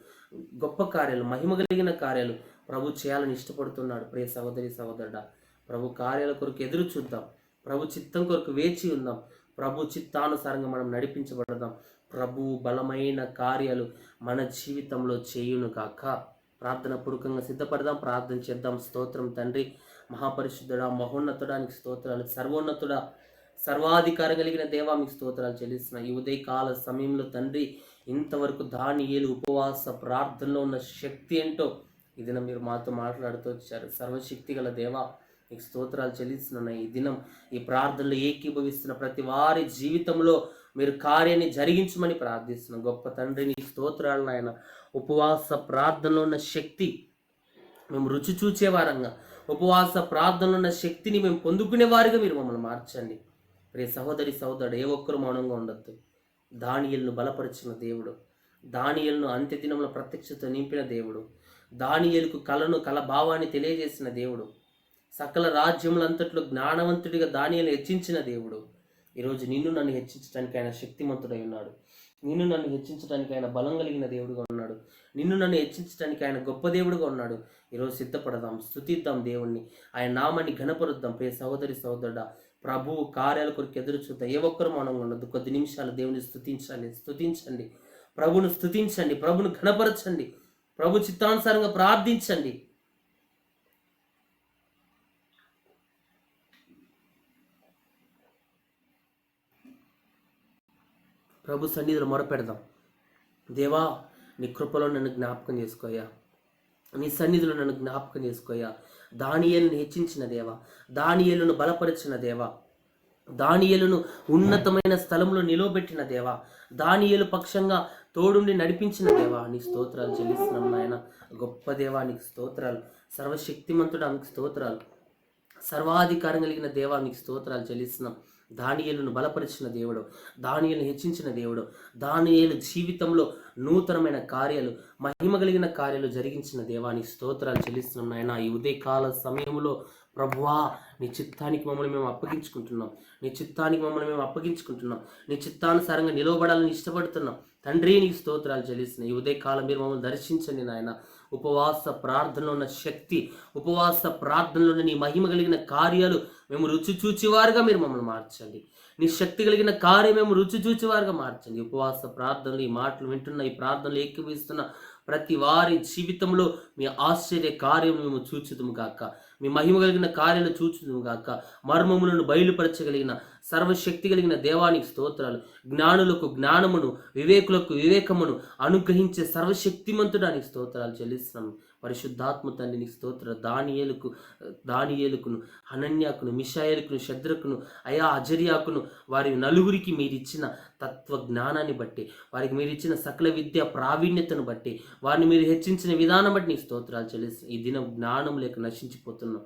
గొప్ప కార్యాలు, మహిమ కలిగిన కార్యాలు ప్రభు చేయాలని ఇష్టపడుతున్నాడు. ప్రియ సహోదరి సహోదరుడా, ప్రభు కార్యాల కొరకు ఎదురు చూద్దాం. ప్రభు చిత్తం కొరకు వేచి ఉందాం. ప్రభు చిత్తానుసారంగా మనం నడిపించబడదాం. ప్రభు బలమైన కార్యాలు మన జీవితంలో చేయును గాక. ప్రార్థన పూర్వకంగా సిద్ధపడదాం, ప్రార్థన చేద్దాం. స్తోత్రం తండ్రి, మహాపరిశుద్ధుడా, మహోన్నతుడా, నీకు స్తోత్రాలు. సర్వోన్నతుడా, సర్వాధికారం కలిగిన దేవా, మీకు స్తోత్రాలు చెల్లిస్తున్నా. ఈ ఉదయకాల సమయంలో తండ్రి, ఇంతవరకు దానియేలు ఉపవాస ప్రార్థనలో ఉన్న శక్తి ఏంటో ఈ దినం మీరు మాతో మాట్లాడుతూ వచ్చారు. సర్వశక్తి గల దేవా, నీకు స్తోత్రాలు చెల్లిస్తున్నాను. ఈ దినం ఈ ప్రార్థనలో ఏకీభవిస్తున్న ప్రతి వారి జీవితంలో మీరు కార్యాన్ని జరిగించమని ప్రార్థిస్తున్నాం. గొప్ప తండ్రి, నీ స్తోత్రాలను ఆయన ఉపవాస ప్రార్థనలో ఉన్న శక్తి మేము రుచి చూచేవారంగా, ఉపవాస ప్రార్థనలో ఉన్న శక్తిని మేము పొందుకునే వారిగా మీరు మమ్మల్ని మార్చండి. ప్రియ సహోదరి సహోదరుడు, ఏ ఒక్కరు మౌనంగా ఉండొద్దు. దానియేలును బలపరిచిన దేవుడు, దానియేలును అంత్య దినంలో ప్రత్యక్షత నింపిన దేవుడు, దానియేలుకు కళ భావాన్ని తెలియజేసిన దేవుడు, సకల రాజ్యములంతట్లో జ్ఞానవంతుడిగా దానియేలును హెచ్చించిన దేవుడు, ఈరోజు నిన్ను నన్ను హెచ్చించడానికి ఆయన శక్తిమంతుడై ఉన్నాడు. నిన్ను నన్ను హెచ్చించడానికి ఆయన బలం కలిగిన దేవుడుగా ఉన్నాడు. నిన్ను నన్ను హెచ్చించడానికి ఆయన గొప్ప దేవుడుగా ఉన్నాడు. ఈరోజు సిద్ధపడదాం, స్తుతిద్దాం దేవుణ్ణి, ఆయన నామాన్ని ఘనపరుద్దాం. ప్రియ సహోదరి సహోదరుడా, ప్రభువు కార్యాల కొరకు ఎదురు చూద్దాం. ఏ ఒక్కరు మౌనంగా ఉండదు. కొద్ది నిమిషాలు దేవుని స్తుతించండి, ప్రభును స్తుతించండి, ప్రభును ఘనపరచండి, ప్రభు చిత్తానుసారంగా ప్రార్థించండి. ప్రభు సన్నిధిలో మొరపెడదాం. దేవా, నీ కృపలో నన్ను జ్ఞాపకం చేసుకోయా, నీ సన్నిధిలో నన్ను జ్ఞాపకం చేసుకోయా. దానియేలును హెచ్చించిన దేవా, దానియేలును బలపరిచిన దేవా, దానియేలును ఉన్నతమైన స్థలంలో నిలవబెట్టిన దేవా, దానియేలు పక్షంగా తోడుండి నడిపించిన దేవా, నీకు స్తోత్రాలు చెల్లిస్తున్నాం నాయన. గొప్ప దేవా, నీకు స్తోత్రాలు. సర్వశక్తిమంతుడా, నీకు స్తోత్రాలు. సర్వాధికారం కలిగిన దేవా, నీకు స్తోత్రాలు చెల్లిస్తున్నాం. దానియేలును బలపరిచిన దేవుడు, దానియేలును హెచ్చించిన దేవుడు, దానియేలు జీవితంలో నూతనమైన కార్యాలు, మహిమ కలిగిన కార్యాలు జరిగించిన దేవానికి స్తోత్రాలు చెల్లిస్తున్నాం నాయన. ఈ ఉదయకాల సమయంలో ప్రభువా, నీ చిత్తానికి మమ్మల్ని మేము అప్పగించుకుంటున్నాం, నీ చిత్తానికి మమ్మల్ని మేము అప్పగించుకుంటున్నాం, నీ చిత్తానుసారంగా నిలవబడాలని ఇష్టపడుతున్నాం తండ్రి. నీకు స్తోత్రాలు చెల్లిస్తున్నాం. ఈ ఉదయకాలం మీరు మమ్మల్ని దర్శించండి నాయన. ఉపవాస ప్రార్థనలో ఉన్న శక్తి, ఉపవాస ప్రార్థనలో నీ మహిమ కలిగిన కార్యాలు మేము రుచి చూచేవారుగా మీరు మమ్మల్ని మార్చండి. నీ శక్తి కలిగిన కార్యం మేము రుచి చూచేవారుగా మార్చండి. ఉపవాస ప్రార్థనలు, ఈ మాటలు వింటున్న, ఈ ప్రార్థనలు ఏకీభవిస్తున్న ప్రతి వారి జీవితంలో మీ ఆశ్చర్య కార్యం మేము చూచుదుము గాక, మీ మహిమ కలిగిన కార్యాలు చూచుదుము గాక. మర్మములను బయలుపరచగలిగిన సర్వశక్తి కలిగిన దేవానికి స్తోత్రాలు. జ్ఞానులకు జ్ఞానమును, వివేకులకు వివేకమును అనుగ్రహించే సర్వశక్తిమంతుడానికి స్తోత్రాలు చెల్లిస్తున్నాము. పరిశుద్ధాత్మ తండ్రి నీకు స్తోత్రాలు. దానియేలుకును, హనన్యాకును, మిషాయేలుకును, శద్రకును, అజర్యాకును, వారి నలుగురికి మీరిచ్చిన తత్వ జ్ఞానాన్ని బట్టి, వారికి మీరు ఇచ్చిన సకల విద్య ప్రావీణ్యతను బట్టి, వారిని మీరు హెచ్చించిన విధానం బట్టి నీకు స్తోత్రాలు చెల్లిస్తున్నాం. ఈ దినం జ్ఞానం లేక నశించిపోతున్నాం,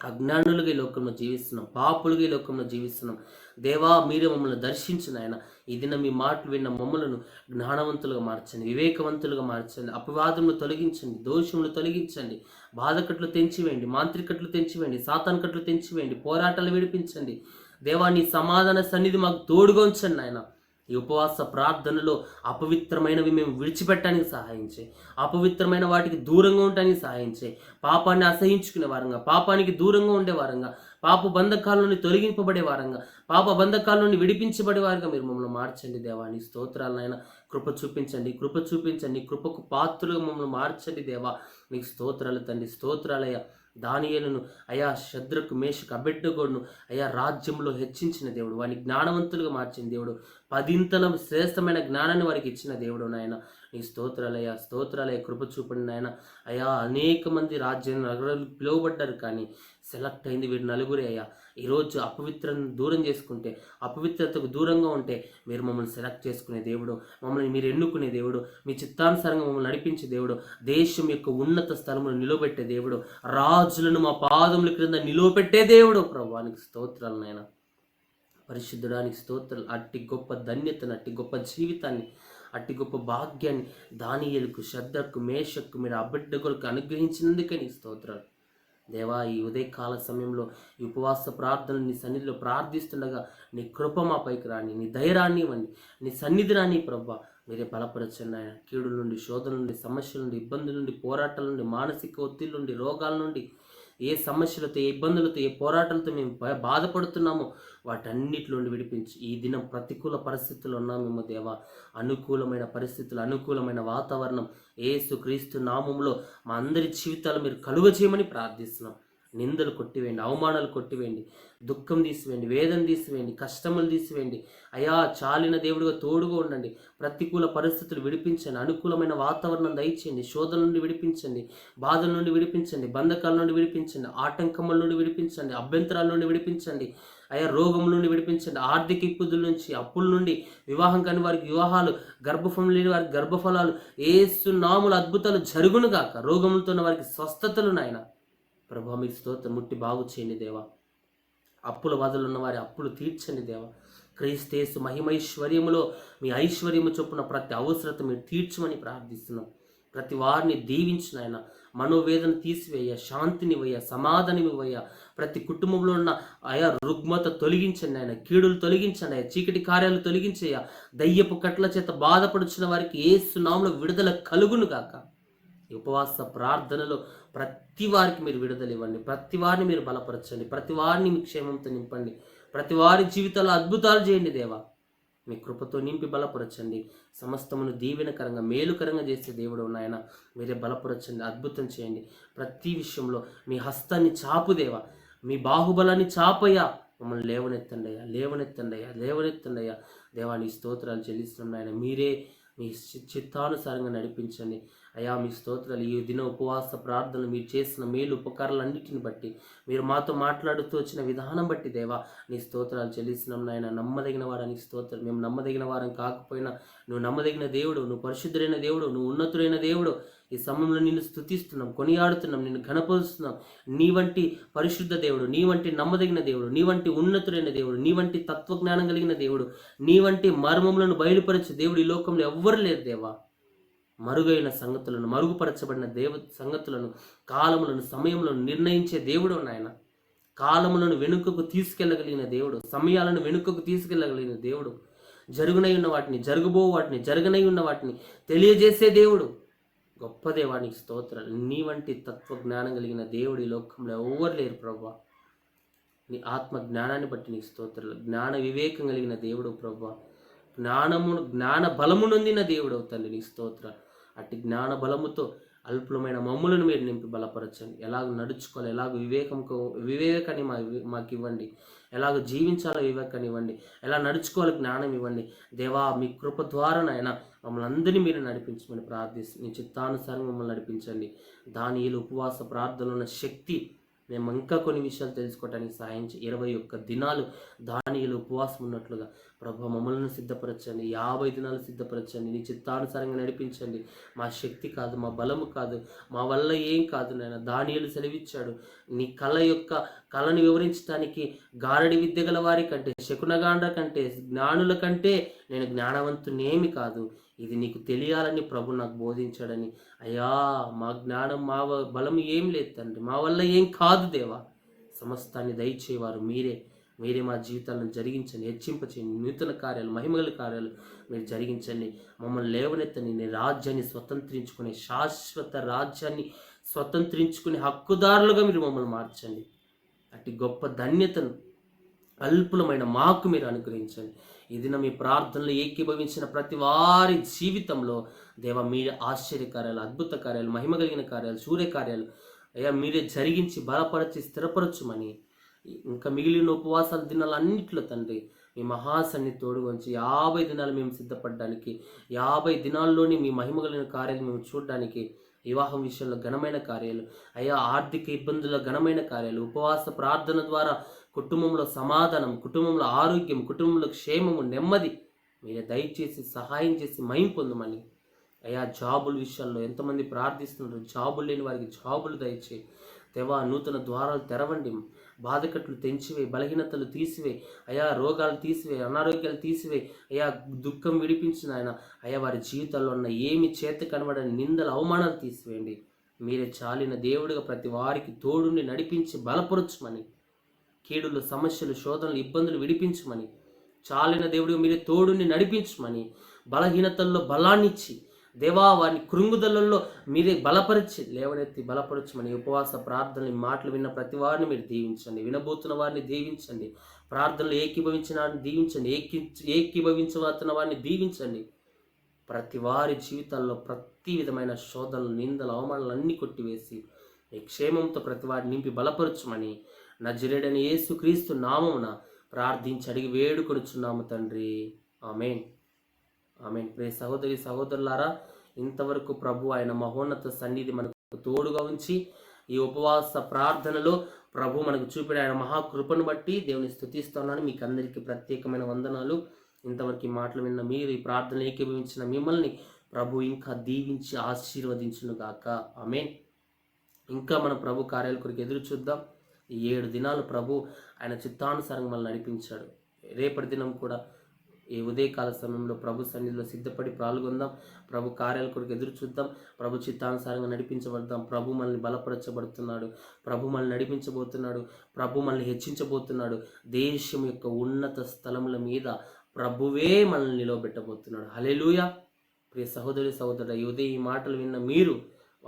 అజ్ఞానులుగా ఈ లోకంలో జీవిస్తున్నాం, పాపులుగా ఈ లోకంలో జీవిస్తున్నాం. దేవా, మీరే మమ్మల్ని దర్శించిన ఆయన. ఈ దినం మీ మాటలు విన్న మమ్మలను జ్ఞానవంతులుగా మార్చండి, వివేకవంతులుగా మార్చండి, అపవాదములు తొలగించండి, దోషములు తొలగించండి, బాధకట్లు తెంచివేయండి, మాంత్రికట్లు తెంచివేయండి, సాతాన్కట్లు తెంచివేయండి, పోరాటాలు విడిపించండి. దేవా, నీ సమాధాన సన్నిధి మాకు తోడుగా ఉంచండి ఆయన. ఈ ఉపవాస ప్రార్థనలో అపవిత్రమైనవి మేము విడిచిపెట్టడానికి సహాయం చేయి, అపవిత్రమైన వాటికి దూరంగా ఉండటానికి సహాయం చేయి. పాపాన్ని అసహించుకునే వారంగా, పాపానికి దూరంగా ఉండే వారంగా, పాప బంధకాల నుండి తొలగింపబడే వారంగా, పాప బంధకాల నుండి విడిపించబడే వారుగా మీరు మమ్మల్ని మార్చండి. దేవా, నీ స్తోత్రాలనైనా కృప చూపించండి, కృప చూపించండి, కృపకు పాత్రలుగా మమ్మల్ని మార్చండి. దేవా, నీకు స్తోత్రాలు తండ్రి. స్తోత్రాలయ్యా. దానియేలును, శద్రకు, మేషకు, అబెద్నెగోను రాజ్యంలో హెచ్చించిన దేవుడు, వారిని జ్ఞానవంతులుగా మార్చిన దేవుడు, 10 శ్రేష్టమైన జ్ఞానాన్ని వారికి ఇచ్చిన దేవుడు నాయన. నీ స్తోత్రాలయ్యా, స్తోత్రాలయ్యా. కృప చూపండి నాయన. అనేక మంది రాజ్యం నగరాలు పిలువబడ్డారు, కానీ సెలెక్ట్ అయింది వీరు నలుగురే అయ్యా. ఈరోజు అపవిత్రను దూరం చేసుకుంటే, అపవిత్రతకు దూరంగా ఉంటే మీరు మమ్మల్ని సెలెక్ట్ చేసుకునే దేవుడు, మమ్మల్ని మీరు ఎన్నుకునే దేవుడు, మీ చిత్తానుసారంగా మమ్మల్ని నడిపించే దేవుడు, దేశం యొక్క ఉన్నత స్థలమును నిలవబెట్టే దేవుడు, రాజులను మా పాదముల క్రింద నిలవబెట్టే దేవుడు. ప్రభువానికి స్తోత్రాలు నాయన. పరిశుద్ధుడానికి స్తోత్రాలు. అట్టి గొప్ప ధన్యతను, అట్టి గొప్ప జీవితాన్ని, అట్టి గొప్ప భాగ్యాన్ని దానియేలుకు, శద్రకు, మేషకు, మీరు అబెద్నెగోకు అనుగ్రహించినందుకే నీ స్తోత్రాలు. దేవా, ఈ ఉదయకాల సమయంలో ఈ ఉపవాస ప్రార్థనలు నీ సన్నిధిలో ప్రార్థిస్తుండగా నీ కృప మా పైకి రాని, నీ ధైర్యాన్ని ఇవ్వండి, నీ సన్నిధి రాని ప్రభా. మీరే బలపరచండి ఆయన. కీడుల నుండి, శోధన నుండి, సమస్యల నుండి, ఇబ్బందుల నుండి, పోరాటాల నుండి, మానసిక ఒత్తిడి నుండి, రోగాల నుండి, ఏ సమస్యలతో, ఏ ఇబ్బందులతో, ఏ పోరాటాలతో మేము బాధపడుతున్నామో వాటన్నిటి నుండి విడిపించి, ఈ దినం ప్రతికూల పరిస్థితుల్లో ఉన్నామేమో దేవా, అనుకూలమైన పరిస్థితులు, అనుకూలమైన వాతావరణం యేసుక్రీస్తు నామములో మా అందరి జీవితాలు మీరు కలుగ చేయమని ప్రార్థిస్తున్నాం. నిందలు కొట్టివేయండి, అవమానాలు కొట్టివేయండి, దుఃఖం తీసివేయండి, వేదన తీసివేయండి, కష్టములు తీసివేయండి. చాలిన దేవుడిగా తోడుగా ఉండండి. ప్రతికూల పరిస్థితులు విడిపించండి, అనుకూలమైన వాతావరణం దయచేయండి, శోధన నుండి విడిపించండి, బాధల నుండి విడిపించండి, బంధకాల నుండి విడిపించండి, ఆటంకముల నుండి విడిపించండి, అభ్యంతరాల నుండి విడిపించండి, రోగం నుండి విడిపించండి, ఆర్థిక ఇబ్బందుల నుంచి, అప్పుల నుండి, వివాహం కాని వారికి వివాహాలు, గర్భఫలం లేని వారికి గర్భఫలాలు, యేసు నామముల అద్భుతాలు జరుగును గాక. రోగములతో ఉన్న వారికి స్వస్థతలు నాయన. ప్రభా, మీకు స్తోత్రం. ముట్టి బాగు చేయండి దేవా. అప్పుల బాధలు ఉన్న వారి అప్పులు తీర్చండి దేవా. క్రీస్తు మహిమైశ్వర్యములో మీ ఐశ్వర్యము చొప్పున ప్రతి అవసరత మీరు తీర్చమని ప్రార్థిస్తున్నాం. ప్రతి వారిని దీవించిన ఆయన, మనోవేదన తీసివేయ, శాంతినివయ్య, సమాధానమివయ్య. ప్రతి కుటుంబంలో ఉన్న రుగ్మత తొలగించండి ఆయన, కీడులు తొలగించండి ఆయన, చీకటి కార్యాలు తొలగించేయ, దయ్యపు కట్ల చేత బాధపడుచున్న వారికి యేసు నామములో విడుదల కలుగును గాక. ఈ ఉపవాస ప్రార్థనలో ప్రతి వారికి మీరు విడుదల ఇవ్వండి, ప్రతి వారిని మీరు బలపరచండి, ప్రతి వారిని మీ క్షేమంతో నింపండి, ప్రతి వారి జీవితాల్లో అద్భుతాలు చేయండి దేవా. మీ కృపతో నింపి బలపరచండి. సమస్తమును దీవెనకరంగా, మేలుకరంగా చేసే దేవుడు నాయన. మీరే బలపరచండి, అద్భుతం చేయండి. ప్రతి విషయంలో మీ హస్తాన్ని చాపుదేవా, మీ బాహుబలాన్ని చాపయ్యా. మమ్మల్ని లేవనెత్తండి అయ్యా, లేవనెత్తండి అయ్యా, లేవనెత్తండి అయ్యా. దేవా, నీ స్తోత్రాలు చెల్లిస్తున్నాయన. మీరే మీ చిత్తానుసారంగా నడిపించండి. అయా మీ స్తోత్రాలు. ఈ దిన ఉపవాస ప్రార్థనలు మీరు చేసిన మేలు ఉపకారాలన్నిటిని బట్టి, మీరు మాతో మాట్లాడుతూ వచ్చిన విధానం బట్టి దేవా నీ స్తోత్రాలు చెల్లిస్తున్నాం నాయన. నమ్మదగిన వారానికి స్తోత్రం. మేము నమ్మదగిన వారం కాకపోయినా నువ్వు నమ్మదగిన దేవుడు, నువ్వు పరిశుద్ధుడైన దేవుడు, నువ్వు ఉన్నతుడైన దేవుడు. ఈ సమయంలో నిన్ను స్తుతిస్తున్నాం, కొనియాడుతున్నాం, నిన్ను ఘనపరుస్తున్నాం. నీ వంటి పరిశుద్ధ దేవుడు, నీ వంటి నమ్మదగిన దేవుడు, నీ వంటి ఉన్నతుడైన దేవుడు, నీ వంటి తత్వజ్ఞానం కలిగిన దేవుడు, నీ వంటి మర్మములను బయలుపరిచే దేవుడు ఈ లోకంలో ఎవ్వరు లేరు దేవా. మరుగైన సంగతులను, మరుగుపరచబడిన సంగతులను, కాలములను, సమయములను నిర్ణయించే దేవుడు నాయన. కాలములను వెనుకకు తీసుకెళ్ళగలిగిన దేవుడు, సమయాలను వెనుకకు తీసుకెళ్ళగలిగిన దేవుడు, జరుగునై ఉన్న వాటిని, జరగబో వాటిని, జరగనై ఉన్న వాటిని తెలియజేసే దేవుడు. గొప్ప దేవానికి స్తోత్రాలు. నీ వంటి తత్వ జ్ఞానం కలిగిన దేవుడు ఈ లోకంలో ఎవరు లేరు ప్రభువా. నీ ఆత్మ జ్ఞానాన్ని బట్టి నీకు స్తోత్రాలు. జ్ఞాన వివేకం కలిగిన దేవుడు ప్రభువా. జ్ఞాన బలము నొందిన దేవుడు తండ్రి నీకు స్తోత్రాలు. అట్టి జ్ఞాన బలముతో అల్పులమైన మమ్ములను మీరు నింపి బలపరచండి. ఎలాగ నడుచుకోవాలి, ఎలాగ వివేకాన్ని మాకు ఇవ్వండి. ఎలాగ జీవించాలో వివేకాన్ని ఇవ్వండి. ఎలా నడుచుకోవాలి జ్ఞానం ఇవ్వండి దేవా. మీ కృప ద్వారా నాయన మమ్మల్ని అందరినీ మీరు నడిపించమని ప్రార్థిస్తూ మీ చిత్తానుసారంగా మమ్మల్ని నడిపించండి. దానియేలు ఉపవాస ప్రార్థనలో ఉన్న శక్తి మేము ఇంకా కొన్ని విషయాలు తెలుసుకోవడానికి సహాయం 21 దినాలు దానియేలు ఉపవాసం ఉన్నట్లుగా ప్రభు మమ్మల్ని సిద్ధపరచండి. 50 దినాలు సిద్ధపరచండి. నీ చిత్తానుసారంగా నడిపించండి. మా శక్తి కాదు, మా బలము కాదు, మా వల్ల ఏం కాదు నాయన. దానియేలు సెలవిచ్చాడు, నీ కళను వివరించడానికి గారడి విద్య గల వారి కంటే, శకునగాండ్ర కంటే, జ్ఞానుల కంటే నేను జ్ఞానవంతునేమి కాదు. ఇది నీకు తెలియాలని ప్రభు నాకు బోధించాడని. అయ్యా మా జ్ఞానం, మా బలం ఏం లేదు తండ్రి, మా వల్ల ఏం కాదు దేవా. సమస్తాన్ని దయచేవారు మీరే మా జీవితాలను జరిగించండి, హెచ్చింపచేయండి. నూతన కార్యాలు, మహిమగల కార్యాలు మీరు జరిగించండి. మమ్మల్ని లేవనెత్తని నీ రాజ్యాన్ని స్వతంత్రించుకునే, శాశ్వత రాజ్యాన్ని స్వతంత్రించుకునే హక్కుదారులుగా మీరు మమ్మల్ని మార్చండి. అట్టి గొప్ప ధన్యతను అల్పులమైన మాకు మీరు అనుగ్రహించండి. ఈ దిన మీ ప్రార్థనలు ఏకీభవించిన ప్రతి వారి జీవితంలో దేవ మీరే ఆశ్చర్యకార్యాలు, అద్భుత కార్యాలు, మహిమ కలిగిన కార్యాలు, సూర్యకార్యాలు అయ్యా మీరే జరిగించి బలపరచి స్థిరపరచుమని, ఇంకా మిగిలిన ఉపవాసాల దినాలన్నింటిలో తండ్రి మీ మహాసన్ని తోడుగొంచి 50 దినాలు మేము సిద్ధపడడానికి, 50 దినాల్లోని మీ మహిమ కలిగిన కార్యాలు మేము చూడడానికి, వివాహం విషయంలో ఘనమైన కార్యాలు అయ్యా, ఆర్థిక ఇబ్బందుల ఘనమైన కార్యాలు, ఉపవాస ప్రార్థన ద్వారా కుటుంబంలో సమాధానం, కుటుంబంలో ఆరోగ్యం, కుటుంబంలో క్షేమము, నెమ్మది మీరే దయచేసి సహాయం చేసి మహిమ పొందమని అయ్యా. జాబుల విషయాల్లో ఎంతమంది ప్రార్థిస్తున్నారు, జాబులు లేని వారికి జాబులు దయచేయి దేవా. నూతన ద్వారాలు తెరవండి, బాధకట్లు తెంచివేయి, బలహీనతలు తీసివేయి అయ్యా, రోగాలు తీసివేయి, అనారోగ్యాలు తీసివేయి అయ్యా, దుఃఖం విడిపించిన ఆయన అయ్యా. వారి జీవితాల్లో ఉన్న ఏమి చేత కనబడని నిందలు, అవమానాలు తీసివేయండి. మీరే చాలిన దేవుడిగా ప్రతి వారికి తోడుండి నడిపించి బలపరచుమని, కీడులు, సమస్యలు, శోధనలు, ఇబ్బందులు విడిపించమని, చాలిన దేవుడిగా మీరే తోడుని నడిపించమని, బలహీనతల్లో బలాన్నిచ్చి దేవా వారిని కృంగుదలలో మీరే బలపరిచి లేవనెత్తి బలపరచమని, ఉపవాస ప్రార్థనలు మాటలు విన్న ప్రతి వారిని మీరు దీవించండి, వినబోతున్న వారిని దీవించండి, ప్రార్థనలు ఏకీభవించిన వారిని దీవించండి, ఏకీభవించబోతున్న వారిని దీవించండి. ప్రతి వారి జీవితాల్లో ప్రతి విధమైన శోధనలు, నిందలు, అవమానాలు అన్నీ కొట్టివేసి ఈ క్షేమంతో ప్రతి వారిని నింపి బలపరచమని నజరేయుడైన యేసుక్రీస్తు నామమున ప్రార్థించి అడిగి వేడుకొనుచున్నాము తండ్రి. ఆమేన్, ఆమేన్. ప్రియ సహోదరి సహోదరులారా, ఇంతవరకు ప్రభు ఆయన మహోన్నత సన్నిధి మనకు తోడుగా ఉంచి ఈ ఉపవాస ప్రార్థనలో ప్రభు మనకు చూపిన ఆయన మహాకృపను బట్టి దేవుని స్తుతిస్తున్నాను. మీకు అందరికీ ప్రత్యేకమైన వందనాలు. ఇంతవరకు ఈ మాటలు విన్న మీరు, ఈ ప్రార్థన ఏకీభవించిన మిమ్మల్ని ప్రభు ఇంకా దీవించి ఆశీర్వదించును గాక. ఆమేన్. ఇంకా మన ప్రభు కార్యాల కొరకు ఎదురు చూద్దాం. ఈ 7 దినాలు ప్రభు ఆయన చిత్తానుసారంగా మనల్ని నడిపించాడు. రేపటి దినం కూడా ఈ ఉదయకాల సమయంలో ప్రభు సన్నిధిలో సిద్ధపడి పాల్గొందాం. ప్రభు కార్యాల కొరకు ఎదురు చూద్దాం. ప్రభు చిత్తానుసారంగా నడిపించబడదాం. ప్రభు మనల్ని బలపరచబడుతున్నాడు, ప్రభు మనల్ని నడిపించబోతున్నాడు, ప్రభు మనల్ని హెచ్చించబోతున్నాడు. దేశం యొక్క ఉన్నత స్థలముల మీద ప్రభువే మనల్ని నిలవబెట్టబోతున్నాడు. హల్లెలూయా. ప్రియ సహోదరి సహోదరుడు, ఈ ఉదయం ఈ మాటలు విన్న మీరు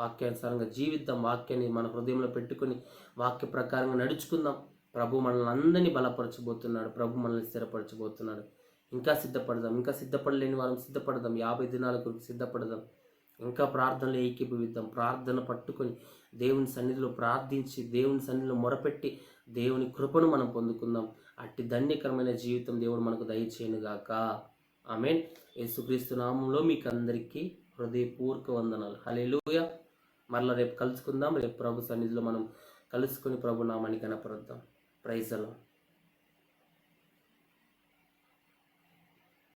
వాక్యానుసారంగా జీవిద్దాం. వాక్యాన్ని మన హృదయంలో పెట్టుకొని వాక్య ప్రకారంగా నడుచుకుందాం. ప్రభు మనల్ని అందరినీ బలపరచబోతున్నాడు, ప్రభు మనల్ని స్థిరపరచబోతున్నాడు. ఇంకా సిద్ధపడదాం, ఇంకా సిద్ధపడలేని వారం సిద్ధపడదాం, 50 దినాల కొరకు సిద్ధపడదాం. ఇంకా ప్రార్థనలో ఏకీభవిద్దాం. ప్రార్థన పట్టుకొని దేవుని సన్నిధిలో ప్రార్థించి, దేవుని సన్నిధిలో మొరపెట్టి దేవుని కృపను మనం పొందుకుందాం. అట్టి ధన్యకరమైన జీవితం దేవుడు మనకు దయచేయునుగాక. ఆమేన్. యేసుక్రీస్తు నామంలో మీకు అందరికీ హృదయపూర్వక వందనాలు. హల్లెలూయా. మరలా రేపు కలుసుకుందాం. రేపు ప్రభు సన్నిధిలో మనం కలుసుకుని ప్రభు నామాన్ని కనపరుద్దాం. ప్రైజ్ అలా.